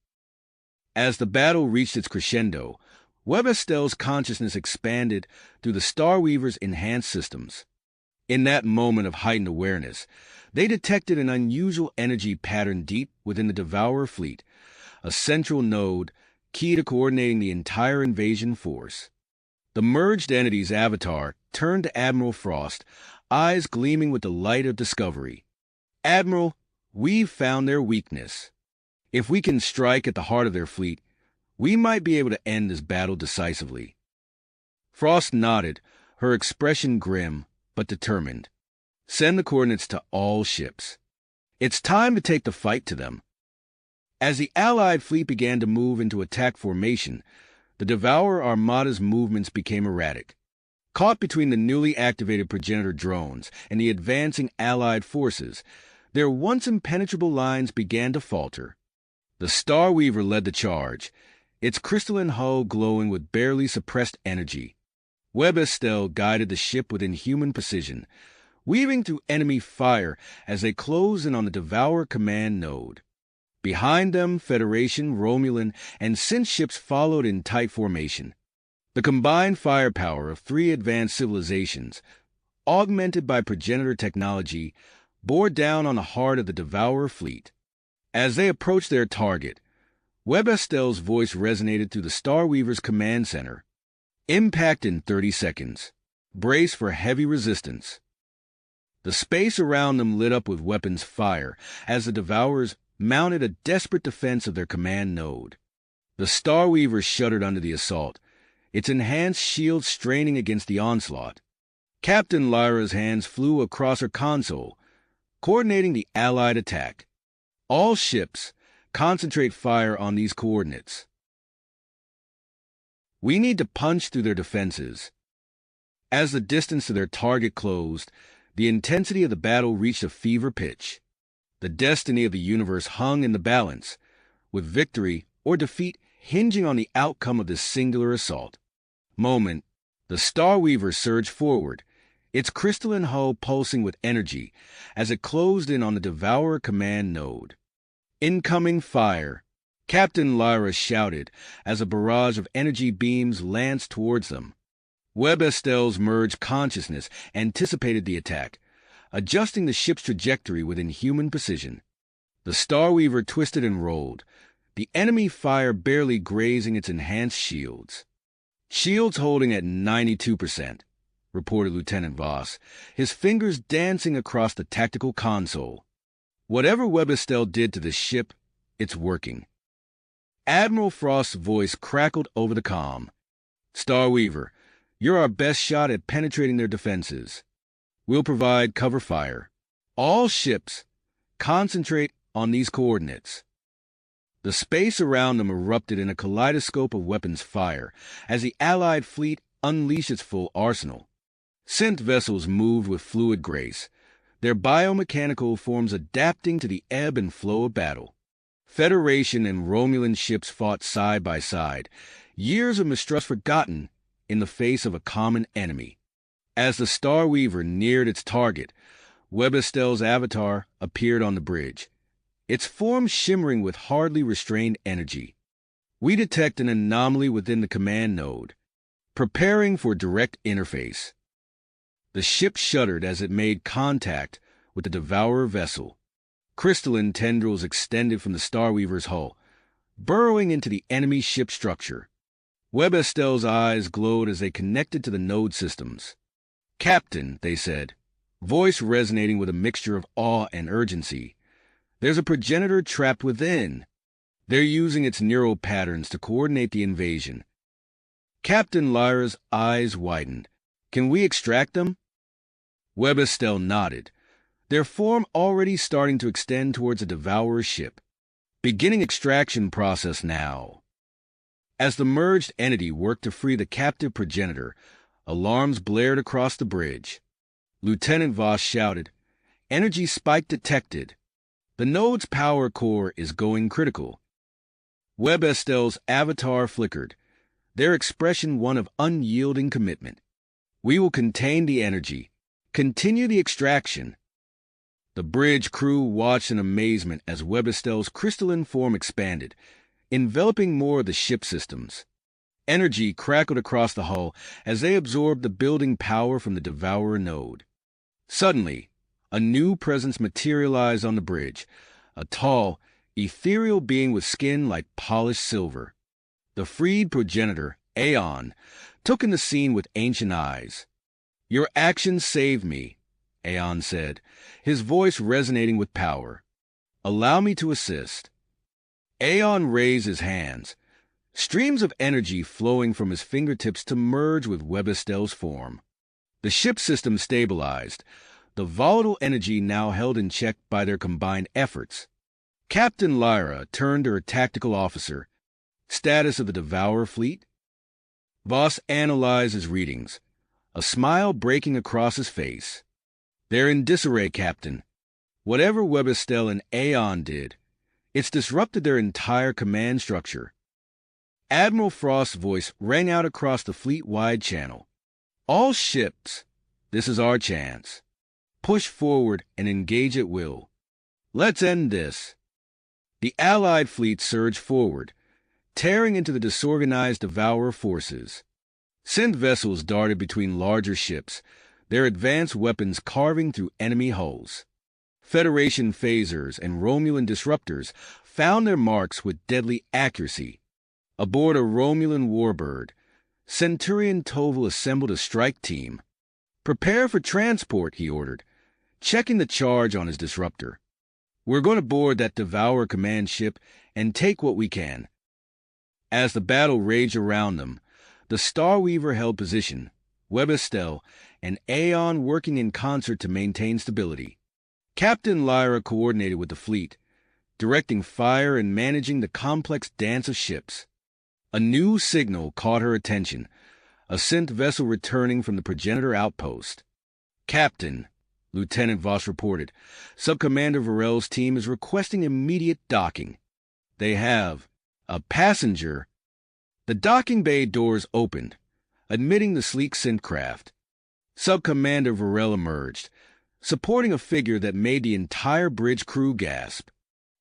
As the battle reached its crescendo, Webistel's consciousness expanded through the Starweaver's enhanced systems. In that moment of heightened awareness, they detected an unusual energy pattern deep within the Devourer fleet, a central node key to coordinating the entire invasion force. The merged entity's avatar turned to Admiral Frost, eyes gleaming with the light of discovery. "Admiral, we've found their weakness. If we can strike at the heart of their fleet, we might be able to end this battle decisively." Frost nodded, her expression grim but determined. "Send the coordinates to all ships. It's time to take the fight to them." As the Allied fleet began to move into attack formation, the Devourer Armada's movements became erratic. Caught between the newly activated progenitor drones and the advancing Allied forces, their once impenetrable lines began to falter. The Starweaver led the charge, its crystalline hull glowing with barely suppressed energy. Webb Estelle guided the ship with inhuman precision, weaving through enemy fire as they closed in on the Devourer command node. Behind them, Federation, Romulan, and Synth ships followed in tight formation. The combined firepower of three advanced civilizations, augmented by progenitor technology, bore down on the heart of the Devourer fleet. As they approached their target, Webb Estelle's voice resonated through the Starweaver's command center. "Impact in 30 seconds. Brace for heavy resistance." The space around them lit up with weapons fire as the Devourers mounted a desperate defense of their command node. The Starweaver shuddered under the assault, its enhanced shield straining against the onslaught. Captain Lyra's hands flew across her console, coordinating the Allied attack. "All ships, concentrate fire on these coordinates. We need to punch through their defenses." As the distance to their target closed, the intensity of the battle reached a fever pitch. The destiny of the universe hung in the balance, with victory or defeat hinging on the outcome of this singular assault. The Starweaver surged forward, its crystalline hull pulsing with energy as it closed in on the Devourer command node. "Incoming fire!" Captain Lyra shouted as a barrage of energy beams lanced towards them. Webb Estelle's merged consciousness anticipated the attack, adjusting the ship's trajectory with inhuman precision. The Starweaver twisted and rolled, the enemy fire barely grazing its enhanced shields. "Shields holding at 92%, reported Lieutenant Voss, his fingers dancing across the tactical console. "Whatever Webb Estelle did to the ship, it's working." Admiral Frost's voice crackled over the comm. "Starweaver, you're our best shot at penetrating their defenses. We'll provide cover fire. All ships, concentrate on these coordinates." The space around them erupted in a kaleidoscope of weapons fire as the Allied fleet unleashed its full arsenal. Synth vessels moved with fluid grace, their biomechanical forms adapting to the ebb and flow of battle. Federation and Romulan ships fought side by side, years of mistrust forgotten in the face of a common enemy. As the Starweaver neared its target, Webb Estelle's avatar appeared on the bridge, its form shimmering with hardly restrained energy. "We detect an anomaly within the command node. Preparing for direct interface." The ship shuddered as it made contact with the Devourer vessel. Crystalline tendrils extended from the Starweaver's hull, burrowing into the enemy ship structure. Webb Estelle's eyes glowed as they connected to the node systems. "Captain," they said, voice resonating with a mixture of awe and urgency, "there's a progenitor trapped within. They're using its neural patterns to coordinate the invasion." Captain Lyra's eyes widened. "Can we extract them?" Webb Estelle nodded, their form already starting to extend towards a Devourer ship. "Beginning extraction process now." As the merged entity worked to free the captive progenitor, alarms blared across the bridge. Lieutenant Voss shouted, "Energy spike detected. The node's power core is going critical." Webb Estelle's avatar flickered, their expression one of unyielding commitment. "We will contain the energy. Continue the extraction." The bridge crew watched in amazement as Webb Estelle's crystalline form expanded, enveloping more of the ship systems. Energy crackled across the hull as they absorbed the building power from the Devourer node. Suddenly, a new presence materialized on the bridge, a tall, ethereal being with skin like polished silver. The freed progenitor Aeon, took in the scene with ancient eyes. "Your actions saved me," Aeon said, his voice resonating with power. "Allow me to assist." Aeon raised his hands, streams of energy flowing from his fingertips to merge with Webestell's form. The ship system stabilized, the volatile energy now held in check by their combined efforts. Captain Lyra turned to her tactical officer. "Status of the Devourer fleet?" Voss analyzed his readings, a smile breaking across his face. "They're in disarray, Captain. Whatever Webestell and Aeon did, it's disrupted their entire command structure." Admiral Frost's voice rang out across the fleet-wide channel. "All ships, this is our chance. Push forward and engage at will. Let's end this." The Allied fleet surged forward, tearing into the disorganized Devourer forces. Synth vessels darted between larger ships, their advanced weapons carving through enemy hulls. Federation phasers and Romulan disruptors found their marks with deadly accuracy. Aboard a Romulan warbird, Centurion Toval assembled a strike team. "Prepare for transport," he ordered, checking the charge on his disruptor. "We're going to board that Devourer command ship and take what we can." As the battle raged around them, the Starweaver held position, Webestell and Aeon working in concert to maintain stability. Captain Lyra coordinated with the fleet, directing fire and managing the complex dance of ships. A new signal caught her attention, a synth vessel returning from the progenitor outpost. "Captain," Lieutenant Voss reported, "Subcommander Varel's team is requesting immediate docking. They have a passenger." The docking bay doors opened, admitting the sleek synth craft. Subcommander Varel emerged, supporting a figure that made the entire bridge crew gasp.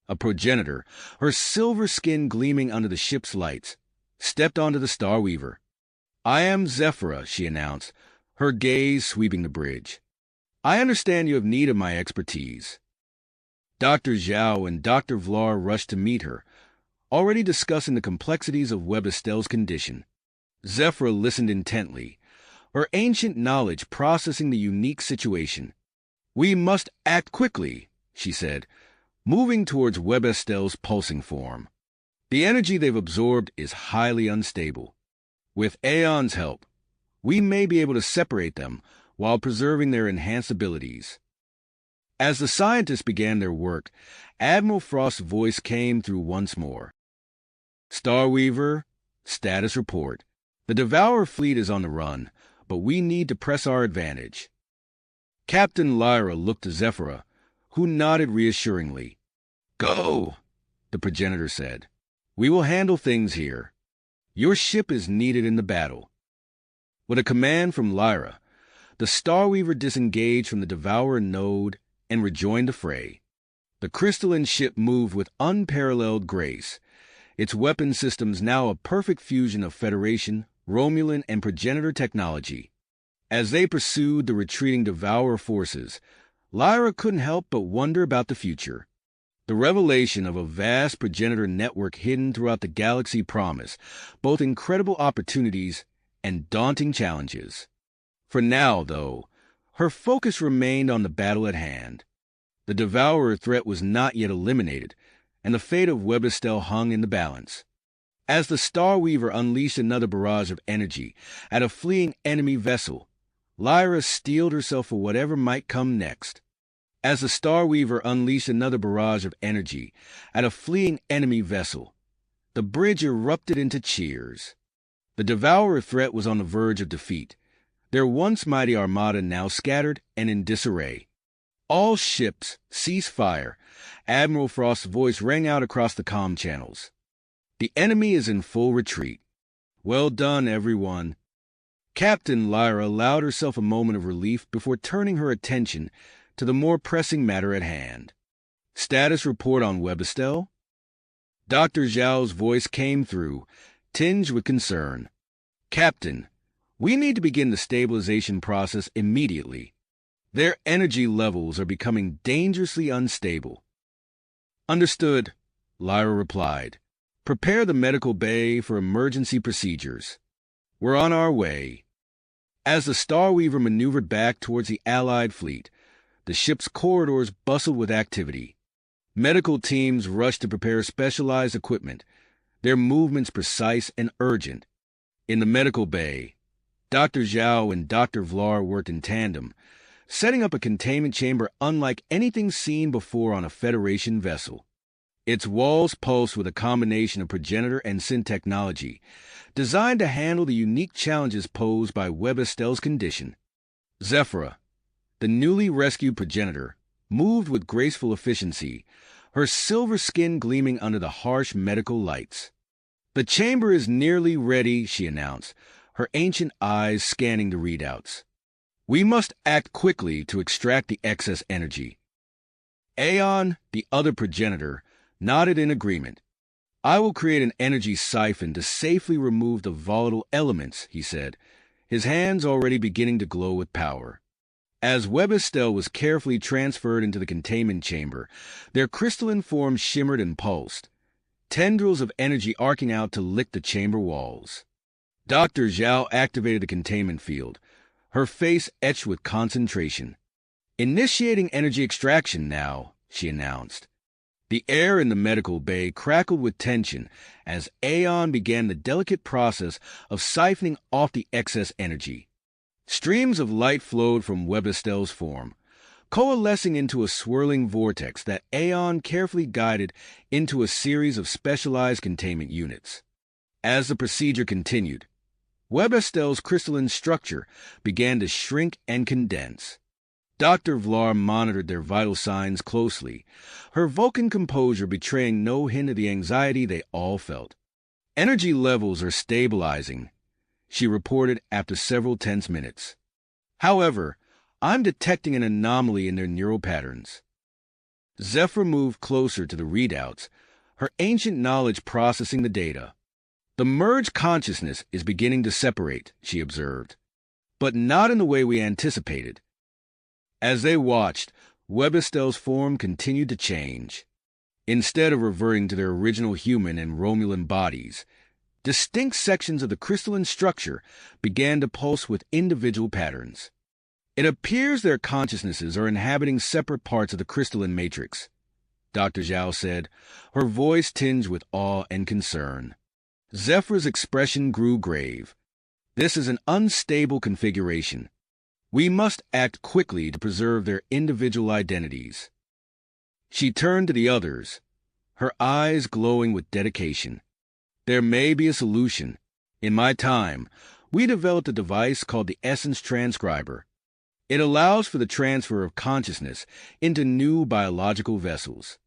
A progenitor, her silver skin gleaming under the ship's lights, stepped onto the Starweaver. "I am Zephyra," she announced, her gaze sweeping the bridge. "I understand you have need of my expertise." Dr. Zhao and Dr. Vlar rushed to meet her, already discussing the complexities of Webestell's condition. Zephyra listened intently, her ancient knowledge processing the unique situation. "We must act quickly," she said, moving towards Webestell's pulsing form. "The energy they've absorbed is highly unstable. With Aeon's help, we may be able to separate them while preserving their enhanced abilities." As the scientists began their work, Admiral Frost's voice came through once more. "Starweaver, status report. The Devourer fleet is on the run, but we need to press our advantage." Captain Lyra looked to Zephyra, who nodded reassuringly. "Go," the progenitor said. "We will handle things here. Your ship is needed in the battle." With a command from Lyra, the Starweaver disengaged from the Devourer node and rejoined the fray. The crystalline ship moved with unparalleled grace, its weapon systems now a perfect fusion of Federation, Romulan, and progenitor technology. As they pursued the retreating Devourer forces, Lyra couldn't help but wonder about the future. The revelation of a vast progenitor network hidden throughout the galaxy promised both incredible opportunities and daunting challenges. For now, though, her focus remained on the battle at hand. The Devourer threat was not yet eliminated, and the fate of Webestell hung in the balance. As the Starweaver unleashed another barrage of energy at a fleeing enemy vessel, Lyra steeled herself for whatever might come next. As the Starweaver unleashed another barrage of energy at a fleeing enemy vessel, the bridge erupted into cheers. The Devourer threat was on the verge of defeat, their once mighty armada now scattered and in disarray. "All ships, cease fire," Admiral Frost's voice rang out across the comm channels. "The enemy is in full retreat. Well done, everyone." Captain Lyra allowed herself a moment of relief before turning her attention to the more pressing matter at hand. "Status report on Webestell?" Dr. Zhao's voice came through, tinged with concern. "Captain, we need to begin the stabilization process immediately. Their energy levels are becoming dangerously unstable." "Understood," Lyra replied. "Prepare the medical bay for emergency procedures." We're on our way. As the Starweaver maneuvered back towards the Allied fleet, the ship's corridors bustled with activity. Medical teams rushed to prepare specialized equipment, their movements precise and urgent. In the medical bay, Dr. Zhao and Dr. Vlar worked in tandem, setting up a containment chamber unlike anything seen before on a Federation vessel. Its walls pulsed with a combination of progenitor and synth technology, designed to handle the unique challenges posed by Web Estelle's condition. Zephyra, the newly rescued progenitor, moved with graceful efficiency, her silver skin gleaming under the harsh medical lights. "The chamber is nearly ready," she announced, her ancient eyes scanning the readouts. "We must act quickly to extract the excess energy." Aeon, the other progenitor, nodded in agreement. "I will create an energy siphon to safely remove the volatile elements," he said, his hands already beginning to glow with power. As Web Estelle was carefully transferred into the containment chamber, their crystalline forms shimmered and pulsed, tendrils of energy arcing out to lick the chamber walls. Dr. Zhao activated the containment field, her face etched with concentration. "Initiating energy extraction now," she announced. The air in the medical bay crackled with tension as Aeon began the delicate process of siphoning off the excess energy. Streams of light flowed from Web Estelle's form, coalescing into a swirling vortex that Aeon carefully guided into a series of specialized containment units. As the procedure continued, Web Estelle's crystalline structure began to shrink and condense. Dr. Vlar monitored their vital signs closely, her Vulcan composure betraying no hint of the anxiety they all felt. "Energy levels are stabilizing," she reported after several tense minutes. "However, I'm detecting an anomaly in their neural patterns." Zephyr moved closer to the readouts, her ancient knowledge processing the data. "The merged consciousness is beginning to separate," she observed, "but not in the way we anticipated." As they watched, Web Estelle's form continued to change. Instead of reverting to their original human and Romulan bodies, distinct sections of the crystalline structure began to pulse with individual patterns. "It appears their consciousnesses are inhabiting separate parts of the crystalline matrix," Dr. Zhao said, her voice tinged with awe and concern. Zephyr's expression grew grave. "This is an unstable configuration. We must act quickly to preserve their individual identities." She turned to the others, her eyes glowing with dedication. "There may be a solution. In my time, we developed a device called the Essence Transcriber. It allows for the transfer of consciousness into new biological vessels."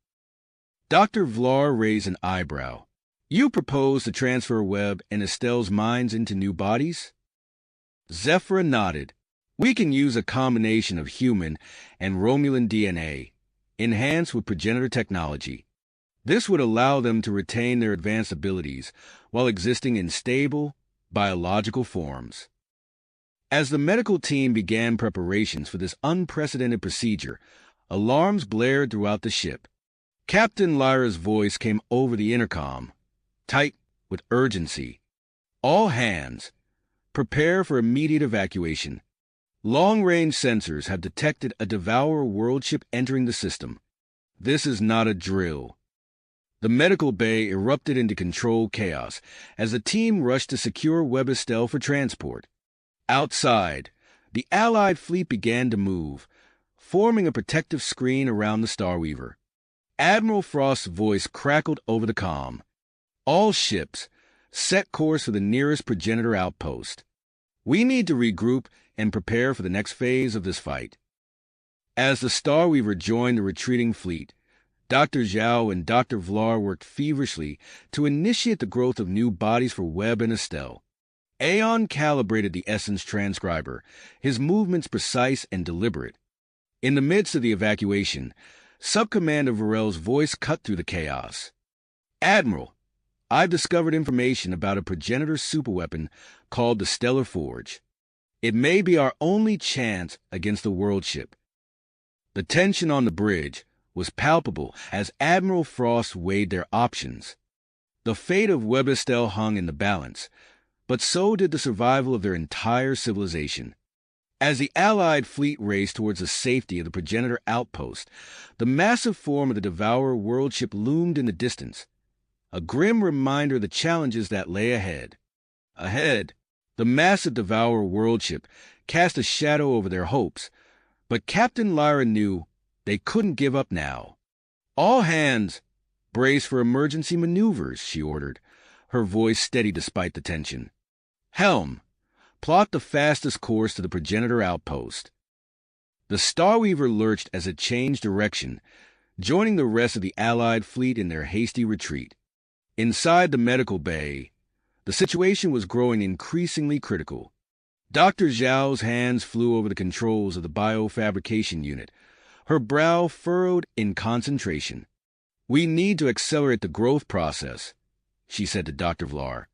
Dr. Vlar raised an eyebrow. "You propose to transfer Web and Estelle's minds into new bodies?" Zephyra nodded. "We can use a combination of human and Romulan DNA, enhanced with progenitor technology. This would allow them to retain their advanced abilities while existing in stable, biological forms." As the medical team began preparations for this unprecedented procedure, alarms blared throughout the ship. Captain Lyra's voice came over the intercom, tight with urgency. "All hands, prepare for immediate evacuation. Long-range sensors have detected a Devourer world ship entering the system. This is not a drill." The medical bay erupted into controlled chaos as the team rushed to secure Web Estelle for transport. Outside, the Allied fleet began to move, forming a protective screen around the Starweaver. Admiral Frost's voice crackled over the comm. "All ships, set course for the nearest progenitor outpost. We need to regroup and prepare for the next phase of this fight." As the Starweaver joined the retreating fleet, Dr. Zhao and Dr. Vlar worked feverishly to initiate the growth of new bodies for Web and Estelle. Aeon calibrated the Essence Transcriber, his movements precise and deliberate. In the midst of the evacuation, Subcommander Varel's voice cut through the chaos. "Admiral, I've discovered information about a progenitor superweapon called the Stellar Forge. It may be our only chance against the world ship." The tension on the bridge was palpable as Admiral Frost weighed their options. The fate of Web Estelle hung in the balance, but so did the survival of their entire civilization. As the Allied fleet raced towards the safety of the progenitor outpost, the massive form of the Devourer worldship loomed in the distance, a grim reminder of the challenges that lay ahead. Ahead, the massive Devourer worldship cast a shadow over their hopes, but Captain Lyra knew they couldn't give up now. "All hands, brace for emergency maneuvers," she ordered, her voice steady despite the tension. "Helm, plot the fastest course to the progenitor outpost." The Starweaver lurched as it changed direction, joining the rest of the Allied fleet in their hasty retreat. Inside the medical bay, the situation was growing increasingly critical. Dr. Zhao's hands flew over the controls of the biofabrication unit, her brow furrowed in concentration. "We need to accelerate the growth process," she said to Dr. Vlar.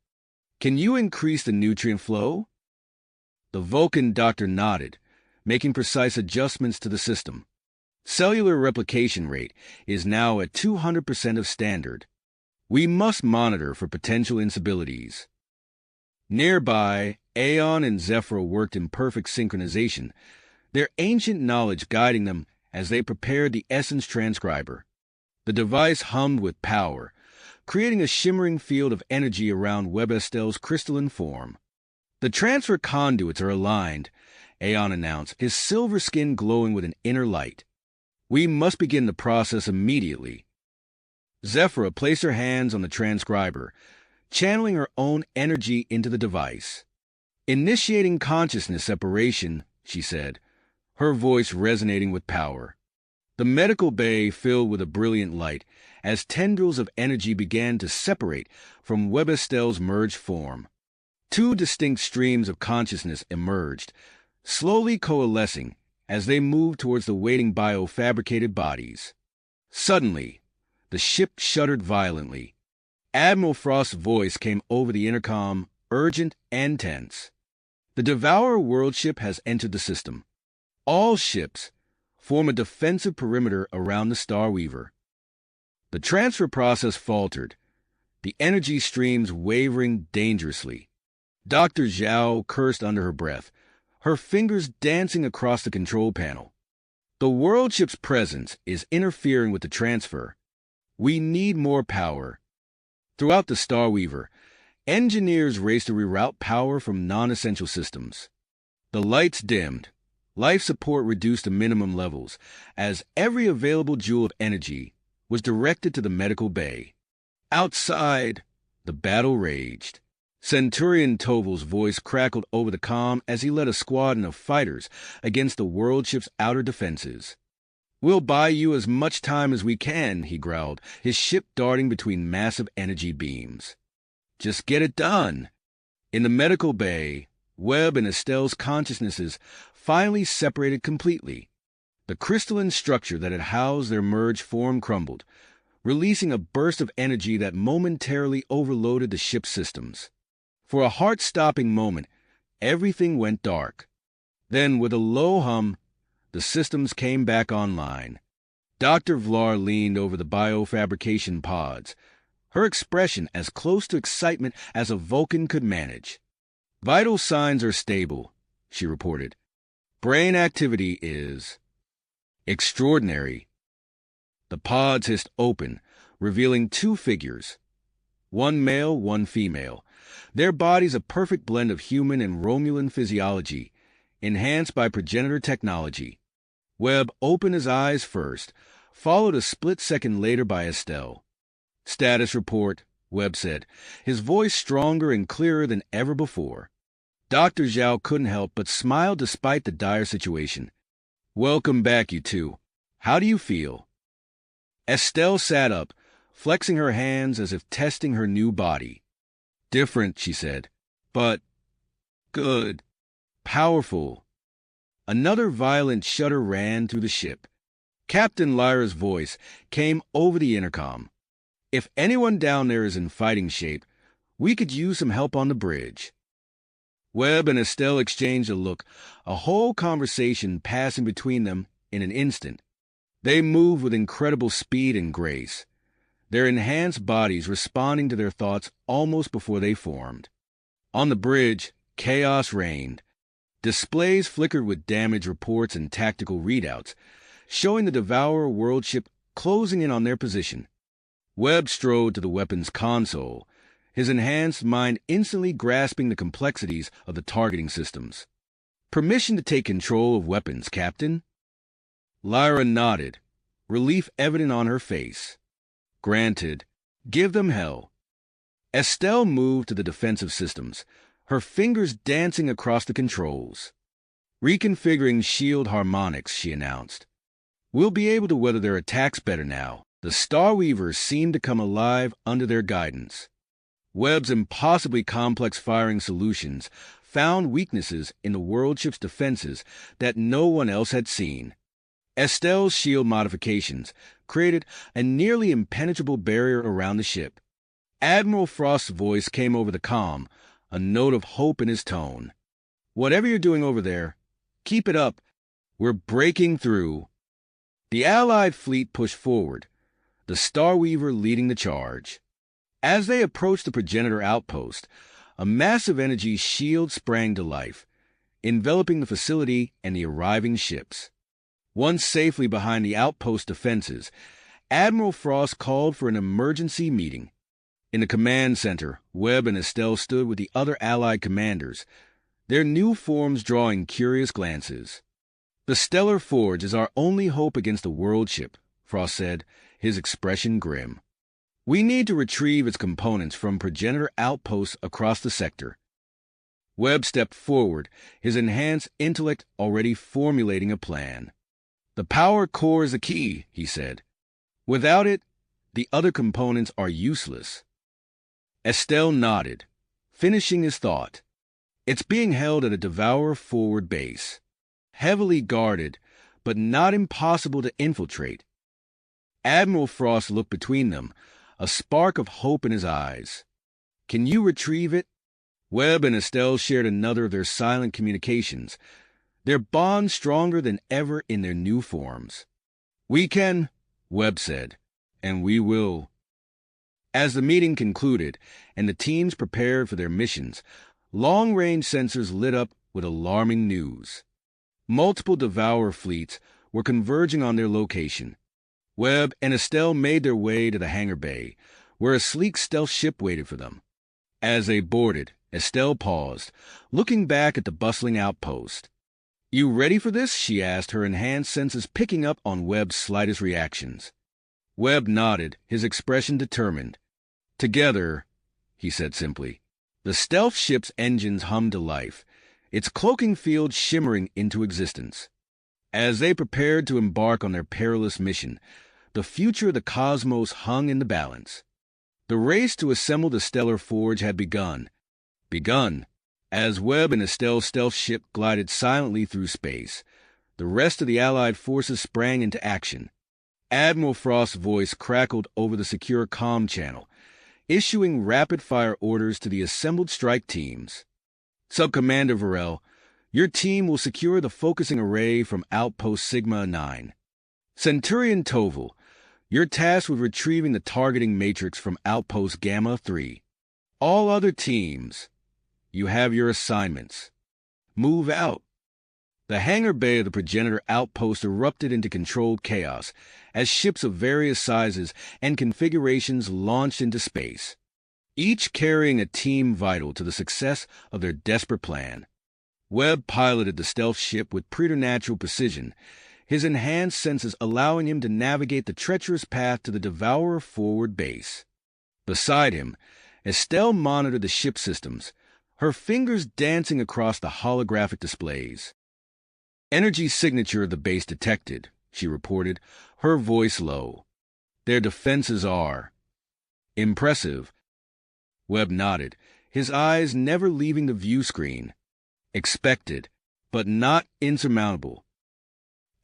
"Can you increase the nutrient flow?" The Vulcan doctor nodded, making precise adjustments to the system. "Cellular replication rate is now at 200% of standard. We must monitor for potential instabilities." Nearby, Aeon and Zephyr worked in perfect synchronization, their ancient knowledge guiding them as they prepared the Essence Transcriber. The device hummed with power, creating a shimmering field of energy around Webestell's crystalline form. "The transfer conduits are aligned," Aeon announced, his silver skin glowing with an inner light. "We must begin the process immediately." Zephyr placed her hands on the transcriber, channeling her own energy into the device. "Initiating consciousness separation," she said, her voice resonating with power. The medical bay filled with a brilliant light as tendrils of energy began to separate from Webestell's merged form. Two distinct streams of consciousness emerged, slowly coalescing as they moved towards the waiting biofabricated bodies. Suddenly, the ship shuddered violently. Admiral Frost's voice came over the intercom, urgent and tense. "The Devourer worldship has entered the system. All ships form a defensive perimeter around the Starweaver." The transfer process faltered, the energy streams wavering dangerously. Dr. Zhao cursed under her breath, her fingers dancing across the control panel. "The worldship's presence is interfering with the transfer. We need more power." Throughout the Starweaver, engineers raced to reroute power from non-essential systems. The lights dimmed, life support reduced to minimum levels, as every available joule of energy was directed to the medical bay. Outside, the battle raged. Centurion Toval's voice crackled over the comm as he led a squadron of fighters against the worldship's outer defenses. "We'll buy you as much time as we can," he growled, his ship darting between massive energy beams. "Just get it done." In the medical bay, Webb and Estelle's consciousnesses finally separated completely. The crystalline structure that had housed their merged form crumbled, releasing a burst of energy that momentarily overloaded the ship's systems. For a heart-stopping moment, everything went dark. Then, with a low hum, the systems came back online. Dr. Vlar leaned over the biofabrication pods, her expression as close to excitement as a Vulcan could manage. "Vital signs are stable," she reported. "Brain activity is extraordinary." The pods hissed open, revealing two figures. One male, one female. Their bodies a perfect blend of human and Romulan physiology, enhanced by progenitor technology. Webb opened his eyes first, followed a split second later by Estelle. "Status report," Webb said, his voice stronger and clearer than ever before. Dr. Zhao couldn't help but smile despite the dire situation. "Welcome back, you two. How do you feel?" Estelle sat up, flexing her hands as if testing her new body. "Different," she said, "but good. Powerful." Another violent shudder ran through the ship. Captain Lyra's voice came over the intercom. "If anyone down there is in fighting shape, we could use some help on the bridge." Webb and Estelle exchanged a look, a whole conversation passing between them in an instant. They moved with incredible speed and grace, their enhanced bodies responding to their thoughts almost before they formed. On the bridge, chaos reigned. Displays flickered with damage reports and tactical readouts, showing the Devourer worldship closing in on their position. Webb strode to the weapons console, his enhanced mind instantly grasping the complexities of the targeting systems. "Permission to take control of weapons, Captain?" Lyra nodded, relief evident on her face. "Granted. Give them hell." Estelle moved to the defensive systems, her fingers dancing across the controls. "Reconfiguring shield harmonics," she announced. "We'll be able to weather their attacks better now." The Starweavers seemed to come alive under their guidance. Webb's impossibly complex firing solutions found weaknesses in the worldship's defenses that no one else had seen. Estelle's shield modifications created a nearly impenetrable barrier around the ship. Admiral Frost's voice came over the comm, a note of hope in his tone. "Whatever you're doing over there, keep it up. We're breaking through." The Allied fleet pushed forward, the Starweaver leading the charge. As they approached the progenitor outpost, a massive energy shield sprang to life, enveloping the facility and the arriving ships. Once safely behind the outpost defenses, Admiral Frost called for an emergency meeting. In the command center, Webb and Estelle stood with the other Allied commanders, their new forms drawing curious glances. "The Stellar Forge is our only hope against the worldship," Frost said, his expression grim. "We need to retrieve its components from progenitor outposts across the sector." Webb stepped forward, his enhanced intellect already formulating a plan. "The power core is the key," he said. "Without it, the other components are useless." Estelle nodded, finishing his thought. "It's being held at a Devourer forward base. Heavily guarded, but not impossible to infiltrate." Admiral Frost looked between them, a spark of hope in his eyes. "Can you retrieve it?" Webb and Estelle shared another of their silent communications, their bond stronger than ever in their new forms. "We can," Webb said, "and we will." As the meeting concluded and the teams prepared for their missions, long-range sensors lit up with alarming news. Multiple Devourer fleets were converging on their location. Webb and Estelle made their way to the hangar bay, where a sleek stealth ship waited for them. As they boarded, Estelle paused, looking back at the bustling outpost. "You ready for this?" she asked, her enhanced senses picking up on Webb's slightest reactions. Webb nodded, his expression determined. "Together," he said simply. The stealth ship's engines hummed to life, its cloaking field shimmering into existence. As they prepared to embark on their perilous mission, the future of the cosmos hung in the balance. The race to assemble the Stellar Forge had begun. As Webb and Estelle's stealth ship glided silently through space, the rest of the Allied forces sprang into action. Admiral Frost's voice crackled over the secure comm channel, issuing rapid-fire orders to the assembled strike teams. "Subcommander Varel, your team will secure the focusing array from Outpost Sigma 9. Centurion Toval, you're tasked with retrieving the targeting matrix from Outpost Gamma 3. All other teams, you have your assignments. Move out." The hangar bay of the progenitor outpost erupted into controlled chaos as ships of various sizes and configurations launched into space, each carrying a team vital to the success of their desperate plan. Webb piloted the stealth ship with preternatural precision, his enhanced senses allowing him to navigate the treacherous path to the Devourer forward base. Beside him, Estelle monitored the ship systems, her fingers dancing across the holographic displays. "Energy signature of the base detected," she reported, her voice low. "Their defenses are impressive." Webb nodded, his eyes never leaving the view screen. "Expected, but not insurmountable."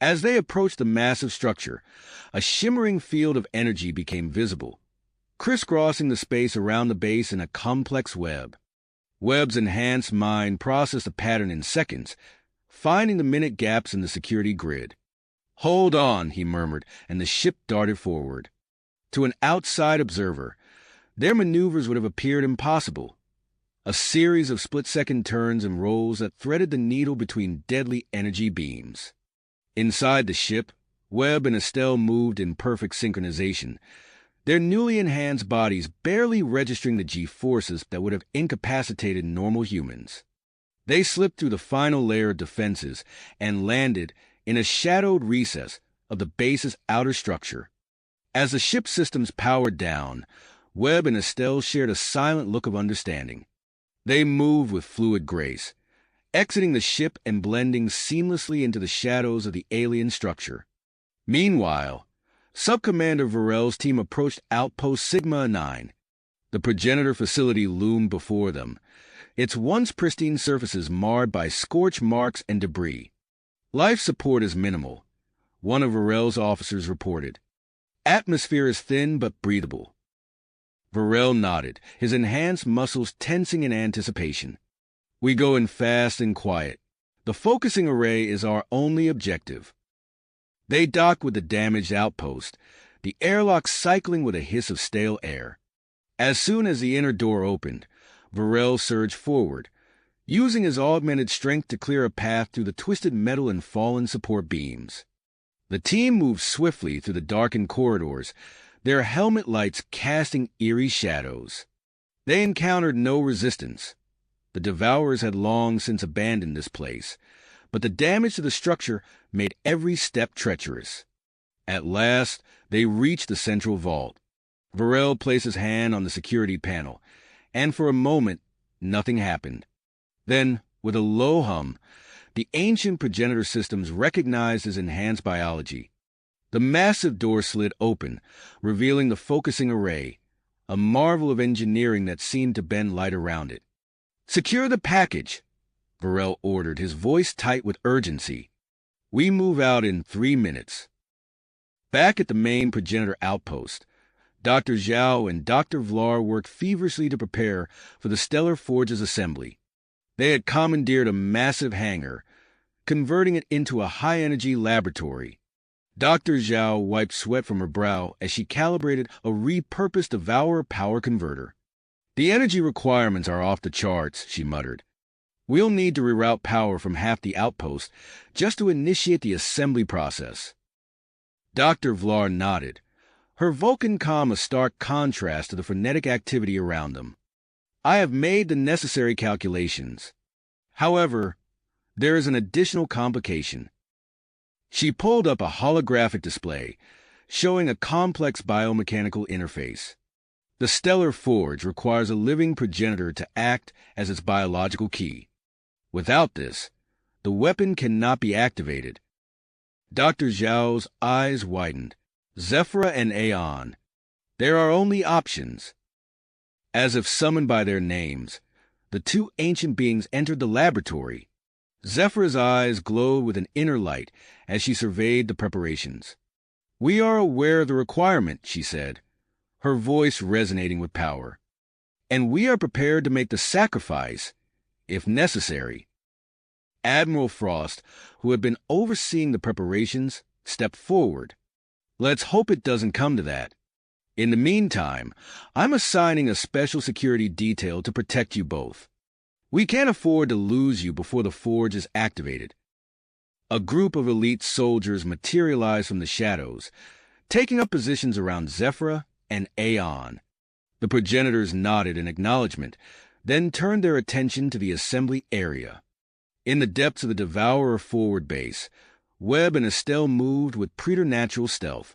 As they approached the massive structure, a shimmering field of energy became visible, crisscrossing the space around the base in a complex web. Webb's enhanced mind processed the pattern in seconds, finding the minute gaps in the security grid. "Hold on," he murmured, and the ship darted forward. To an outside observer, their maneuvers would have appeared impossible. a series of split-second turns and rolls that threaded the needle between deadly energy beams. Inside the ship, Webb and Estelle moved in perfect synchronization, their newly enhanced bodies barely registering the G-forces that would have incapacitated normal humans. They slipped through the final layer of defenses and landed in a shadowed recess of the base's outer structure. As the ship's systems powered down, Webb and Estelle shared a silent look of understanding. They moved with fluid grace, exiting the ship and blending seamlessly into the shadows of the alien structure. Meanwhile, Sub-Commander Varel's team approached Outpost Sigma 9. The progenitor facility loomed before them, its once pristine surfaces marred by scorch marks and debris. Life support is minimal, one of Varel's officers reported. Atmosphere is thin but breathable. Varel nodded, his enhanced muscles tensing in anticipation. We go in fast and quiet. The focusing array is our only objective. They docked with the damaged outpost, the airlock cycling with a hiss of stale air. As soon as the inner door opened, Varel surged forward, using his augmented strength to clear a path through the twisted metal and fallen support beams. The team moved swiftly through the darkened corridors, their helmet lights casting eerie shadows. They encountered no resistance. The Devourers had long since abandoned this place, but the damage to the structure made every step treacherous. At last, they reached the central vault. Varel placed his hand on the security panel, and for a moment, nothing happened. Then, with a low hum, the ancient progenitor systems recognized his enhanced biology. The massive door slid open, revealing the focusing array, a marvel of engineering that seemed to bend light around it. "Secure the package," Varel ordered, his voice tight with urgency. "We move out in 3 minutes." Back at the main progenitor outpost, Dr. Zhao and Dr. Vlar worked feverishly to prepare for the Stellar Forge's assembly. They had commandeered a massive hangar, converting it into a high-energy laboratory. Dr. Zhao wiped sweat from her brow as she calibrated a repurposed Devourer power converter. "The energy requirements are off the charts," she muttered. "We'll need to reroute power from half the outpost just to initiate the assembly process." Dr. Vlar nodded, her Vulcan calm a stark contrast to the frenetic activity around them. "I have made the necessary calculations. However, there is an additional complication." She pulled up a holographic display, showing a complex biomechanical interface. The Stellar Forge requires a living progenitor to act as its biological key. Without this, the weapon cannot be activated. Dr. Zhao's eyes widened. Zephyra and Aeon. There are only options. As if summoned by their names, the two ancient beings entered the laboratory. Zephyra's eyes glowed with an inner light as she surveyed the preparations. "We are aware of the requirement," she said, her voice resonating with power. "And we are prepared to make the sacrifice, if necessary." Admiral Frost, who had been overseeing the preparations, stepped forward. "Let's hope it doesn't come to that. In the meantime, I'm assigning a special security detail to protect you both. We can't afford to lose you before the Forge is activated." A group of elite soldiers materialized from the shadows, taking up positions around Zephyra and Aeon. The progenitors nodded in acknowledgement, then turned their attention to the assembly area. In the depths of the Devourer forward base, Webb and Estelle moved with preternatural stealth.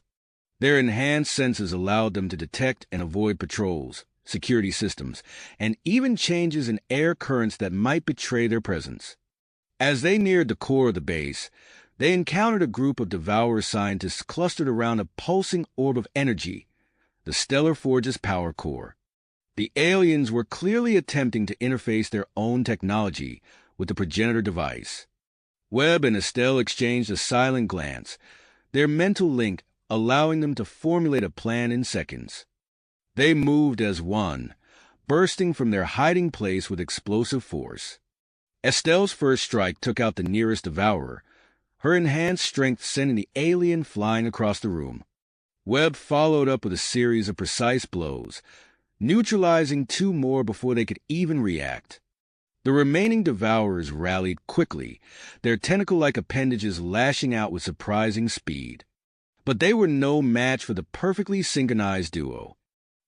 Their enhanced senses allowed them to detect and avoid patrols, security systems, and even changes in air currents that might betray their presence. As they neared the core of the base, they encountered a group of Devourer scientists clustered around a pulsing orb of energy, the Stellar Forge's power core. The aliens were clearly attempting to interface their own technology with the progenitor device. Webb and Estelle exchanged a silent glance, their mental link allowing them to formulate a plan in seconds. They moved as one, bursting from their hiding place with explosive force. Estelle's first strike took out the nearest Devourer, her enhanced strength sending the alien flying across the room. Webb followed up with a series of precise blows, neutralizing two more before they could even react. The remaining devourers rallied quickly, their tentacle-like appendages lashing out with surprising speed. But they were no match for the perfectly synchronized duo.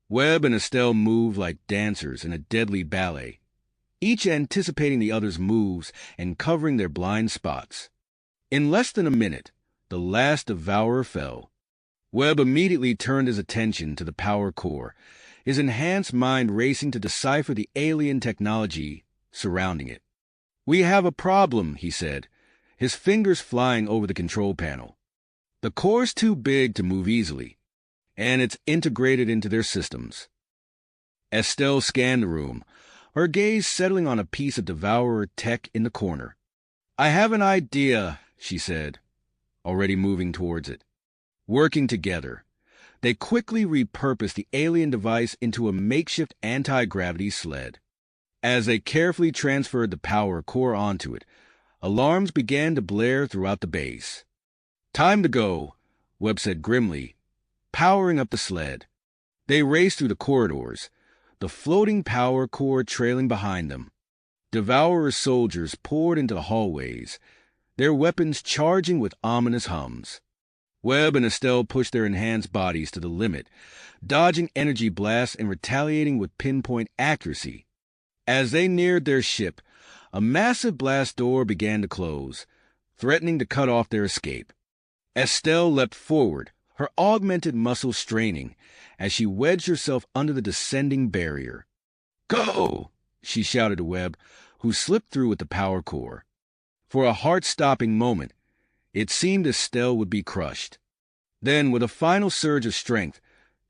Webb and Estelle moved like dancers in a deadly ballet, each anticipating the other's moves and covering their blind spots. In less than a minute, the last devourer fell. Webb immediately turned his attention to the power core, his enhanced mind racing to decipher the alien technology surrounding it. "We have a problem," he said, his fingers flying over the control panel. "The core's too big to move easily, and it's integrated into their systems." Estelle scanned the room, her gaze settling on a piece of devourer tech in the corner. "I have an idea," she said, already moving towards it. Working together, they quickly repurposed the alien device into a makeshift anti-gravity sled. As they carefully transferred the power core onto it, alarms began to blare throughout the base. "Time to go," Webb said grimly, powering up the sled. They raced through the corridors, the floating power core trailing behind them. Devourer soldiers poured into the hallways, their weapons charging with ominous hums. Webb and Estelle pushed their enhanced bodies to the limit, dodging energy blasts and retaliating with pinpoint accuracy. As they neared their ship, a massive blast door began to close, threatening to cut off their escape. Estelle leapt forward, her augmented muscles straining, as she wedged herself under the descending barrier. "Go!" she shouted to Webb, who slipped through with the power core. For a heart-stopping moment, it seemed Estelle would be crushed. Then, with a final surge of strength,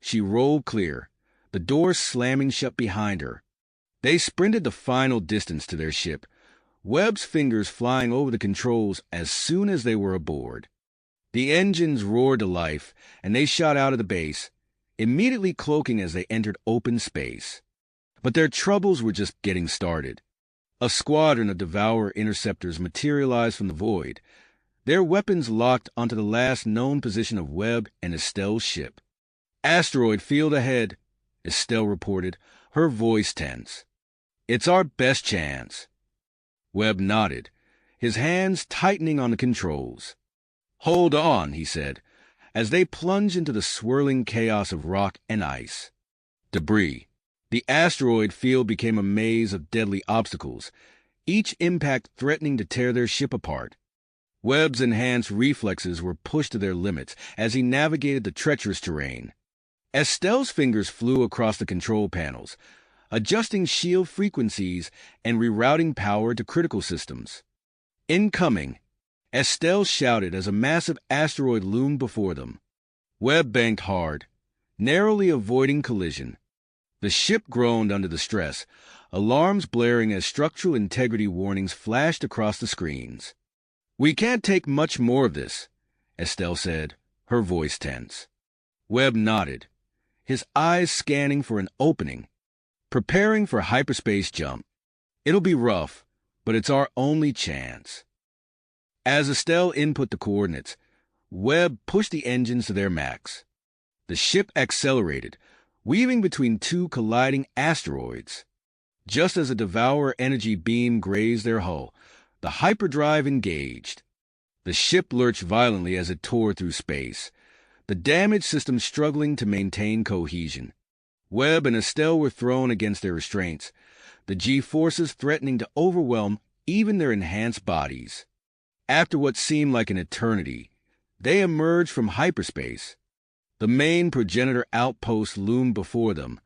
she rolled clear, the door slamming shut behind her. They sprinted the final distance to their ship, Webb's fingers flying over the controls as soon as they were aboard. The engines roared to life, and they shot out of the base, immediately cloaking as they entered open space. But their troubles were just getting started. A squadron of Devourer interceptors materialized from the void, their weapons locked onto the last known position of Webb and Estelle's ship. "Asteroid field ahead," Estelle reported, her voice tense. "It's our best chance." Webb nodded, his hands tightening on the controls. "Hold on," he said, as they plunged into the swirling chaos of rock and ice. Debris. The asteroid field became a maze of deadly obstacles, each impact threatening to tear their ship apart. Webb's enhanced reflexes were pushed to their limits as he navigated the treacherous terrain. Estelle's fingers flew across the control panels, adjusting shield frequencies and rerouting power to critical systems. "Incoming," Estelle shouted as a massive asteroid loomed before them. Webb banked hard, narrowly avoiding collision. The ship groaned under the stress, alarms blaring as structural integrity warnings flashed across the screens. "We can't take much more of this," Estelle said, her voice tense. Webb nodded, his eyes scanning for an opening, preparing for hyperspace jump. "It'll be rough, but it's our only chance." As Estelle input the coordinates, Webb pushed the engines to their max. The ship accelerated, weaving between two colliding asteroids. Just as a Devourer energy beam grazed their hull, the hyperdrive engaged. The ship lurched violently as it tore through space, the damaged system struggling to maintain cohesion. Webb and Estelle were thrown against their restraints, the G-forces threatening to overwhelm even their enhanced bodies. After what seemed like an eternity, they emerged from hyperspace. The main progenitor outpost loomed before them,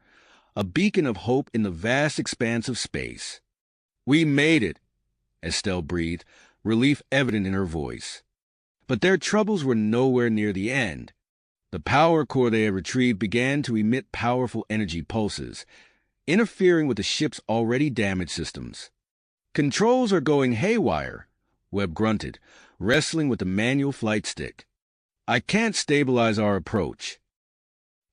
a beacon of hope in the vast expanse of space. "We made it," Estelle breathed, relief evident in her voice. But their troubles were nowhere near the end. The power core they had retrieved began to emit powerful energy pulses, interfering with the ship's already damaged systems. "Controls are going haywire," Webb grunted, wrestling with the manual flight stick. "I can't stabilize our approach."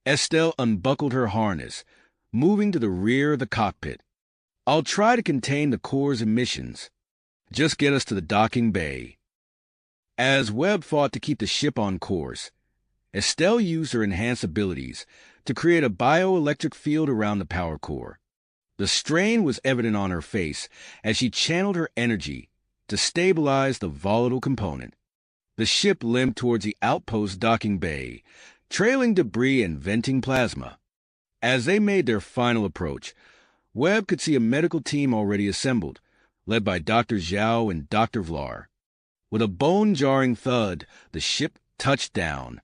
Estelle unbuckled her harness, moving to the rear of the cockpit. "I'll try to contain the core's emissions. Just get us to the docking bay." As Webb fought to keep the ship on course, Estelle used her enhanced abilities, to create a bioelectric field around the power core. The strain was evident on her face as she channeled her energy to stabilize the volatile component. The ship limped towards the outpost docking bay, trailing debris and venting plasma. As they made their final approach, Webb could see a medical team already assembled, led by Dr. Zhao and Dr. Vlar. With a bone-jarring thud, the ship touched down.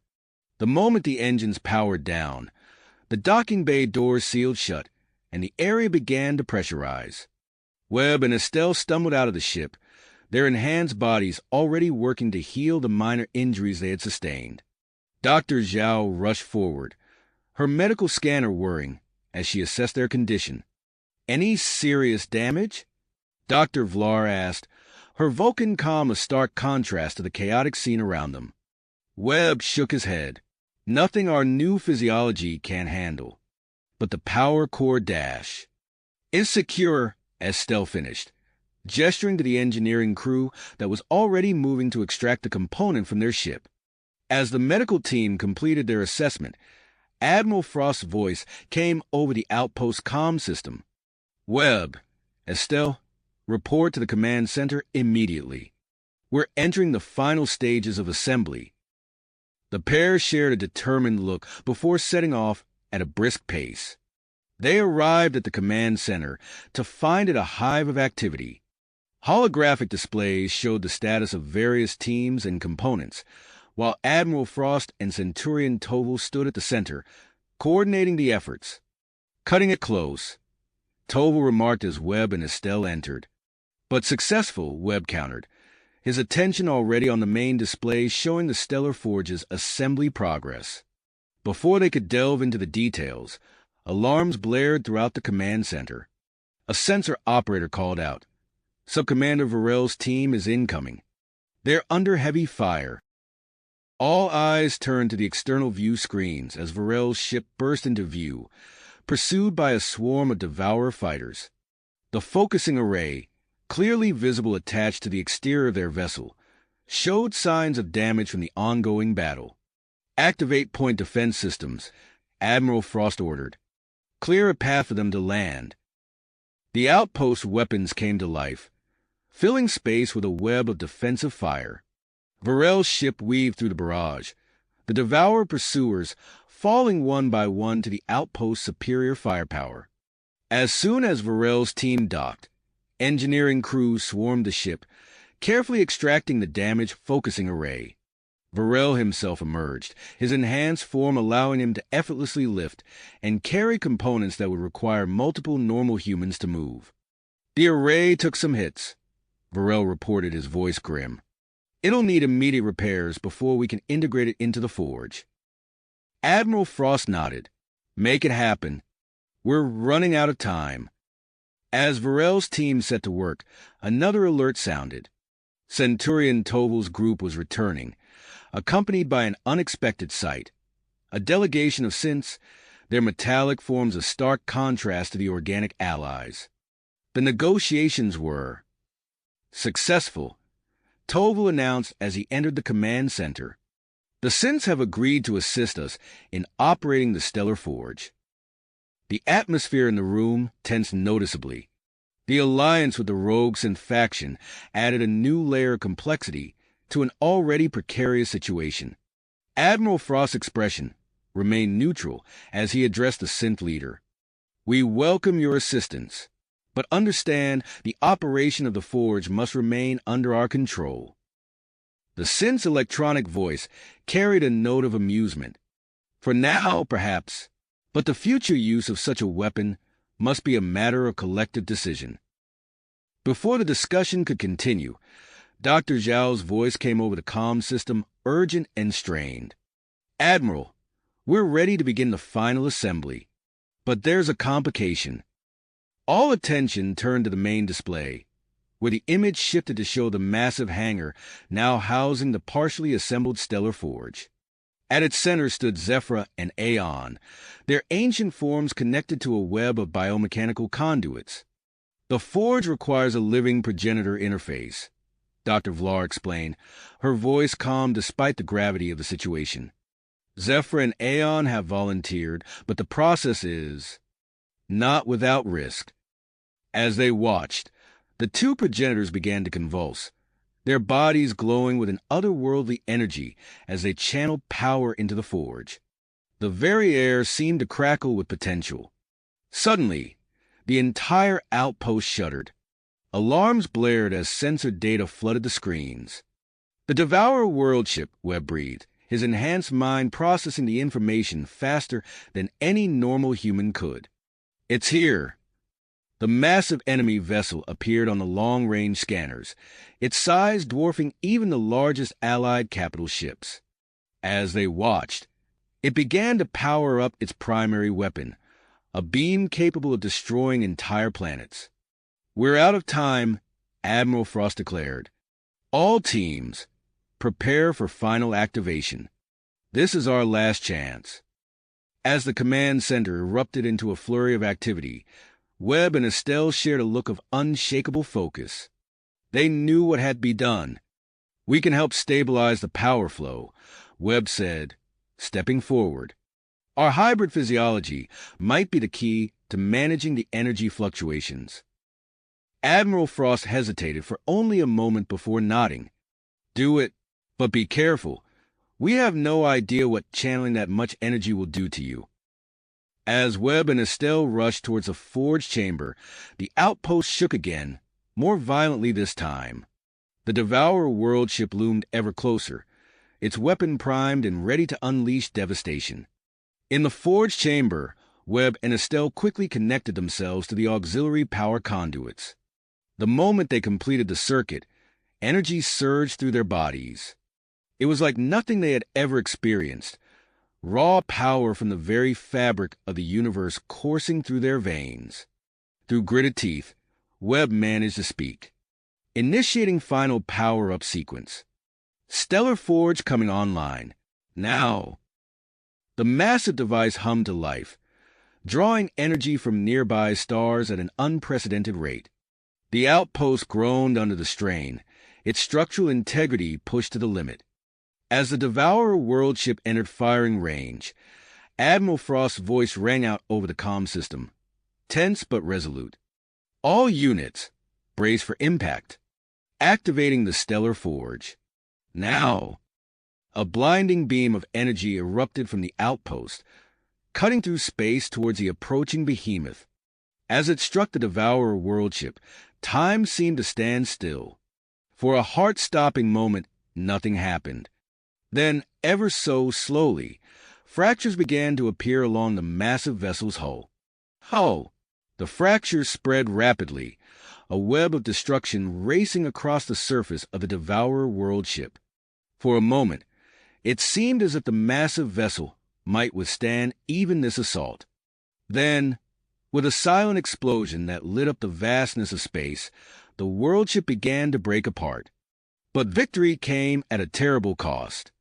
The moment the engines powered down, the docking bay doors sealed shut, and the area began to pressurize. Webb and Estelle stumbled out of the ship, their enhanced bodies already working to heal the minor injuries they had sustained. Dr. Zhao rushed forward, her medical scanner whirring as she assessed their condition. "Any serious damage?" Dr. Vlar asked, her Vulcan calm a stark contrast to the chaotic scene around them. Webb shook his head. "Nothing our new physiology can't handle. But the power core dash is secure," Estelle finished, gesturing to the engineering crew that was already moving to extract the component from their ship. As the medical team completed their assessment, Admiral Frost's voice came over the outpost comm system. "Webb, Estelle, report to the command center immediately. We're entering the final stages of assembly." The pair shared a determined look before setting off at a brisk pace. They arrived at the command center to find it a hive of activity. Holographic displays showed the status of various teams and components, while Admiral Frost and Centurion Toval stood at the center, coordinating the efforts. "Cutting it close," Toval remarked as Webb and Estelle entered. "But successful," Webb countered, his attention already on the main display showing the Stellar Forge's assembly progress. Before they could delve into the details, alarms blared throughout the command center. A sensor operator called out, "Subcommander Varel's team is incoming. They're under heavy fire." All eyes turned to the external view screens as Varel's ship burst into view, pursued by a swarm of Devourer fighters. The focusing array, clearly visible attached to the exterior of their vessel, showed signs of damage from the ongoing battle. "Activate point defense systems," Admiral Frost ordered. "Clear a path for them to land." The outpost weapons came to life, filling space with a web of defensive fire. Varel's ship weaved through the barrage, the Devourer pursuers falling one by one to the outpost's superior firepower. As soon as Varel's team docked, engineering crews swarmed the ship, carefully extracting the damaged focusing array. Varel himself emerged, his enhanced form allowing him to effortlessly lift and carry components that would require multiple normal humans to move. "The array took some hits," Varel reported, his voice grim. "It'll need immediate repairs before we can integrate it into the forge." Admiral Frost nodded. "Make it happen. We're running out of time." As Varel's team set to work, another alert sounded. Centurion Toval's group was returning, accompanied by an unexpected sight. A delegation of synths, their metallic forms a stark contrast to the organic allies. The negotiations were successful, Toval announced as he entered the command center. "The synths have agreed to assist us in operating the Stellar Forge." The atmosphere in the room tensed noticeably. The alliance with the rogue synth faction added a new layer of complexity to an already precarious situation. Admiral Frost's expression remained neutral as he addressed the synth leader. "We welcome your assistance, but understand the operation of the forge must remain under our control." The synth's electronic voice carried a note of amusement. "For now, perhaps, but the future use of such a weapon must be a matter of collective decision." Before the discussion could continue, Dr. Zhao's voice came over the comm system, urgent and strained. "Admiral, we're ready to begin the final assembly, but there's a complication." All attention turned to the main display, where the image shifted to show the massive hangar now housing the partially assembled Stellar Forge. At its center stood Zephyra and Aeon, their ancient forms connected to a web of biomechanical conduits. "The forge requires a living progenitor interface," Dr. Vlar explained, her voice calm despite the gravity of the situation. Zephyr and Aeon have volunteered, but the process is not without risk. As they watched, the two progenitors began to convulse, their bodies glowing with an otherworldly energy as they channeled power into the forge. The very air seemed to crackle with potential. Suddenly, the entire outpost shuddered. Alarms blared as sensor data flooded the screens. The Devourer world-ship, Webb breathed, his enhanced mind processing the information faster than any normal human could. It's here. The massive enemy vessel appeared on the long-range scanners, its size dwarfing even the largest Allied capital ships. As they watched, it began to power up its primary weapon, a beam capable of destroying entire planets. "We're out of time," Admiral Frost declared. "All teams, prepare for final activation. This is our last chance." As the command center erupted into a flurry of activity, Webb and Estelle shared a look of unshakable focus. They knew what had to be done. "We can help stabilize the power flow," Webb said, stepping forward. "Our hybrid physiology might be the key to managing the energy fluctuations." Admiral Frost hesitated for only a moment before nodding. "Do it, but be careful. We have no idea what channeling that much energy will do to you." As Webb and Estelle rushed towards the forge chamber, the outpost shook again, more violently this time. The Devourer world-ship loomed ever closer, its weapon primed and ready to unleash devastation. In the forge chamber, Webb and Estelle quickly connected themselves to the auxiliary power conduits. The moment they completed the circuit, energy surged through their bodies. It was like nothing they had ever experienced, raw power from the very fabric of the universe coursing through their veins. Through gritted teeth, Webb managed to speak. "Initiating final power-up sequence. Stellar Forge coming online. Now." The massive device hummed to life, drawing energy from nearby stars at an unprecedented rate. The outpost groaned under the strain, its structural integrity pushed to the limit. As the Devourer world-ship entered firing range, Admiral Frost's voice rang out over the comm system, tense but resolute. "All units, brace for impact. Activating the Stellar Forge. Now." A blinding beam of energy erupted from the outpost, cutting through space towards the approaching behemoth. As it struck the Devourer world-ship, time seemed to stand still. For a heart-stopping moment, nothing happened. Then, ever so slowly, fractures began to appear along the massive vessel's hull. The fractures spread rapidly, a web of destruction racing across the surface of the Devourer world-ship. For a moment, it seemed as if the massive vessel might withstand even this assault. Then, with a silent explosion that lit up the vastness of space, the world-ship began to break apart. But victory came at a terrible cost.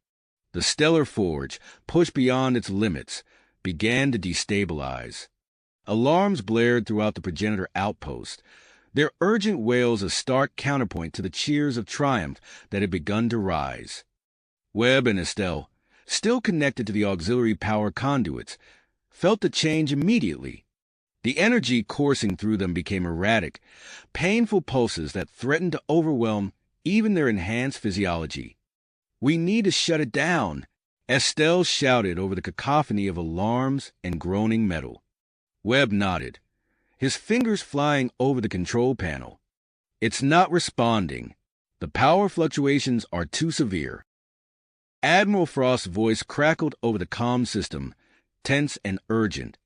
The Stellar Forge, pushed beyond its limits, began to destabilize. Alarms blared throughout the progenitor outpost, their urgent wails a stark counterpoint to the cheers of triumph that had begun to rise. Webb and Estelle, still connected to the auxiliary power conduits, felt the change immediately. The energy coursing through them became erratic, painful pulses that threatened to overwhelm even their enhanced physiology. "We need to shut it down," Estelle shouted over the cacophony of alarms and groaning metal. Webb nodded, his fingers flying over the control panel. "It's not responding. The power fluctuations are too severe." Admiral Frost's voice crackled over the comm system, tense and urgent.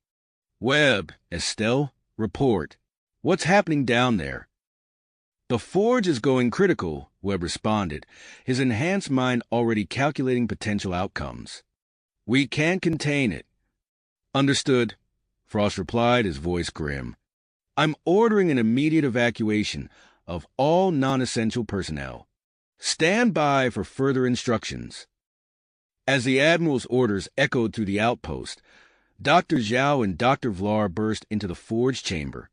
"Webb, Estelle, report. What's happening down there?" "The forge is going critical," Webb responded, his enhanced mind already calculating potential outcomes. "We can't contain it." "Understood," Frost replied, his voice grim. "I'm ordering an immediate evacuation of all non-essential personnel. Stand by for further instructions." As the Admiral's orders echoed through the outpost, Dr. Zhao and Dr. Vlar burst into the forge chamber.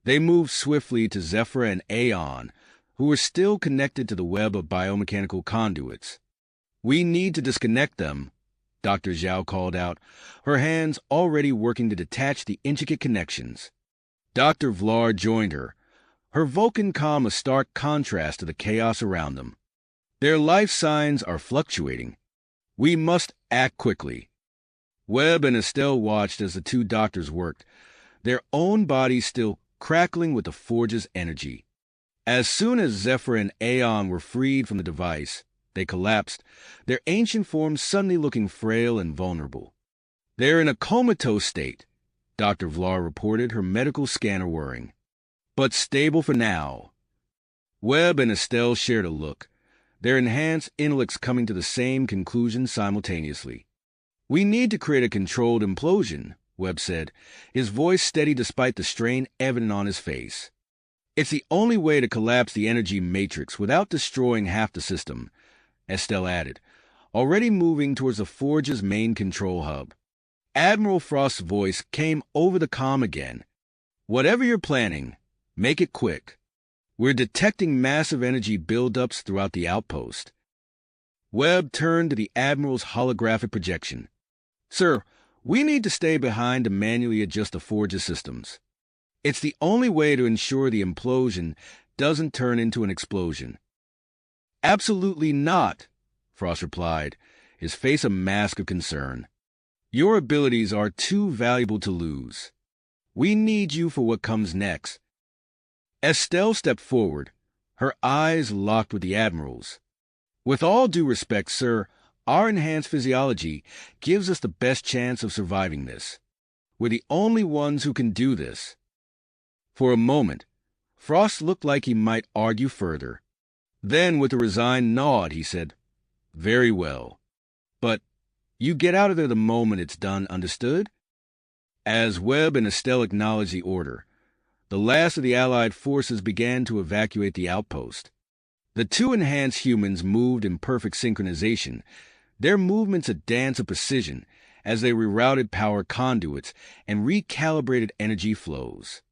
They moved swiftly to Zephyr and Aeon, who were still connected to the web of biomechanical conduits. "We need to disconnect them," Dr. Zhao called out, her hands already working to detach the intricate connections. Dr. Vlar joined her Vulcan calm a stark contrast to the chaos around them. Their life signs are fluctuating. We must act quickly. Webb and Estelle watched as the two doctors worked, their own bodies still crackling with the forge's energy. As soon as Zephyr and Aeon were freed from the device, they collapsed, their ancient forms suddenly looking frail and vulnerable. They're in a comatose state, Dr. Vlar reported, her medical scanner whirring. But stable for now. Webb and Estelle shared a look, their enhanced intellects coming to the same conclusion simultaneously. We need to create a controlled implosion, Webb said, his voice steady despite the strain evident on his face. It's the only way to collapse the energy matrix without destroying half the system, Estelle added, already moving towards the Forge's main control hub. Admiral Frost's voice came over the comm again. Whatever you're planning, make it quick. We're detecting massive energy buildups throughout the outpost. Webb turned to the Admiral's holographic projection. Sir, we need to stay behind to manually adjust the Forge's systems. It's the only way to ensure the implosion doesn't turn into an explosion. Absolutely not, Frost replied, his face a mask of concern. Your abilities are too valuable to lose. We need you for what comes next. Estelle stepped forward, her eyes locked with the Admiral's. With all due respect, sir, our enhanced physiology gives us the best chance of surviving this. We're the only ones who can do this. For a moment, Frost looked like he might argue further. Then, with a resigned nod, he said, Very well. But you get out of there the moment it's done, understood? As Webb and Estelle acknowledged the order, the last of the Allied forces began to evacuate the outpost. The two enhanced humans moved in perfect synchronization, their movements a dance of precision as they rerouted power conduits and recalibrated energy flows.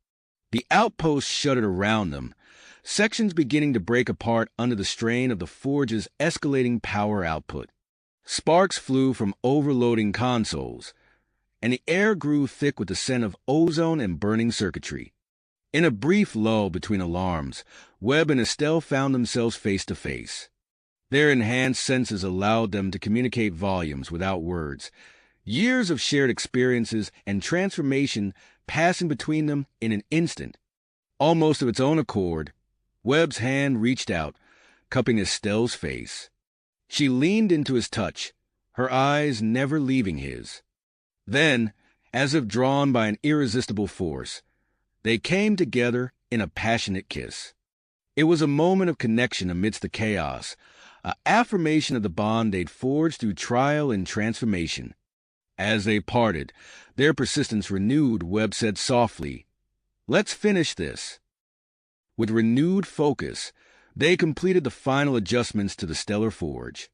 The outpost shuddered around them, sections beginning to break apart under the strain of the Forge's escalating power output. Sparks flew from overloading consoles, and the air grew thick with the scent of ozone and burning circuitry. In a brief lull between alarms, Webb and Estelle found themselves face to face. Their enhanced senses allowed them to communicate volumes without words, years of shared experiences and transformation passing between them in an instant. Almost of its own accord, Webb's hand reached out, cupping Estelle's face. She leaned into his touch, her eyes never leaving his. Then, as if drawn by an irresistible force, they came together in a passionate kiss. It was a moment of connection amidst the chaos, an affirmation of the bond they'd forged through trial and transformation. As they parted, their persistence renewed, Webb said softly, Let's finish this. With renewed focus, they completed the final adjustments to the stellar forge.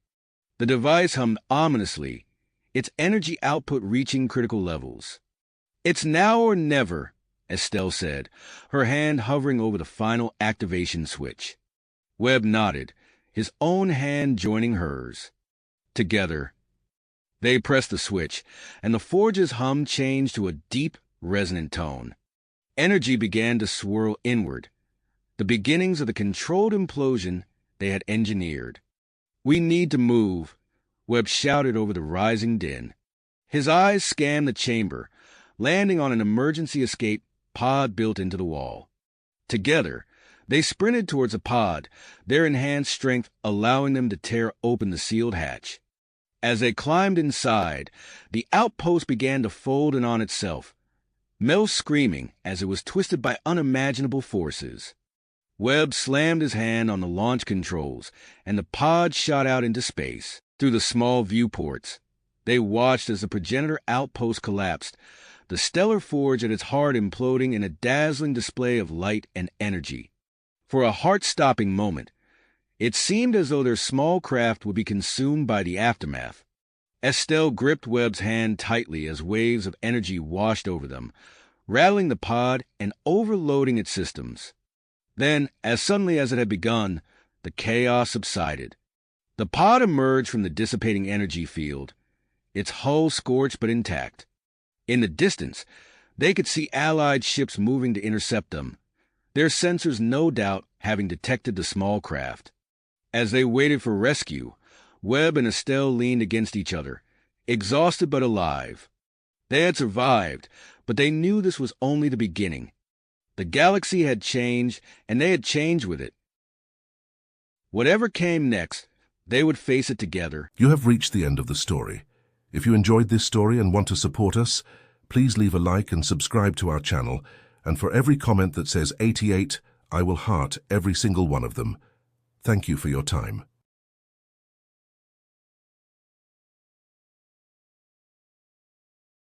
The device hummed ominously, its energy output reaching critical levels. It's now or never, Estelle said, her hand hovering over the final activation switch. Webb nodded, his own hand joining hers. Together, they pressed the switch, and the forge's hum changed to a deep, resonant tone. Energy began to swirl inward, the beginnings of the controlled implosion they had engineered. We need to move, Webb shouted over the rising din. His eyes scanned the chamber, landing on an emergency escape pod built into the wall. Together, they sprinted towards a pod, their enhanced strength allowing them to tear open the sealed hatch. As they climbed inside, the outpost began to fold in on itself, Mel screaming as it was twisted by unimaginable forces. Webb slammed his hand on the launch controls, and the pod shot out into space. Through the small viewports, they watched as the progenitor outpost collapsed, the stellar forge at its heart imploding in a dazzling display of light and energy. For a heart-stopping moment, it seemed as though their small craft would be consumed by the aftermath. Estelle gripped Webb's hand tightly as waves of energy washed over them, rattling the pod and overloading its systems. Then, as suddenly as it had begun, the chaos subsided. The pod emerged from the dissipating energy field, its hull scorched but intact. In the distance, they could see Allied ships moving to intercept them, their sensors no doubt having detected the small craft. As they waited for rescue, Webb and Estelle leaned against each other, exhausted but alive. They had survived, but they knew this was only the beginning. The galaxy had changed, and they had changed with it. Whatever came next, they would face it together. You have reached the end of the story. If you enjoyed this story and want to support us, please leave a like and subscribe to our channel, and for every comment that says 88, I will heart every single one of them. Thank you for your time.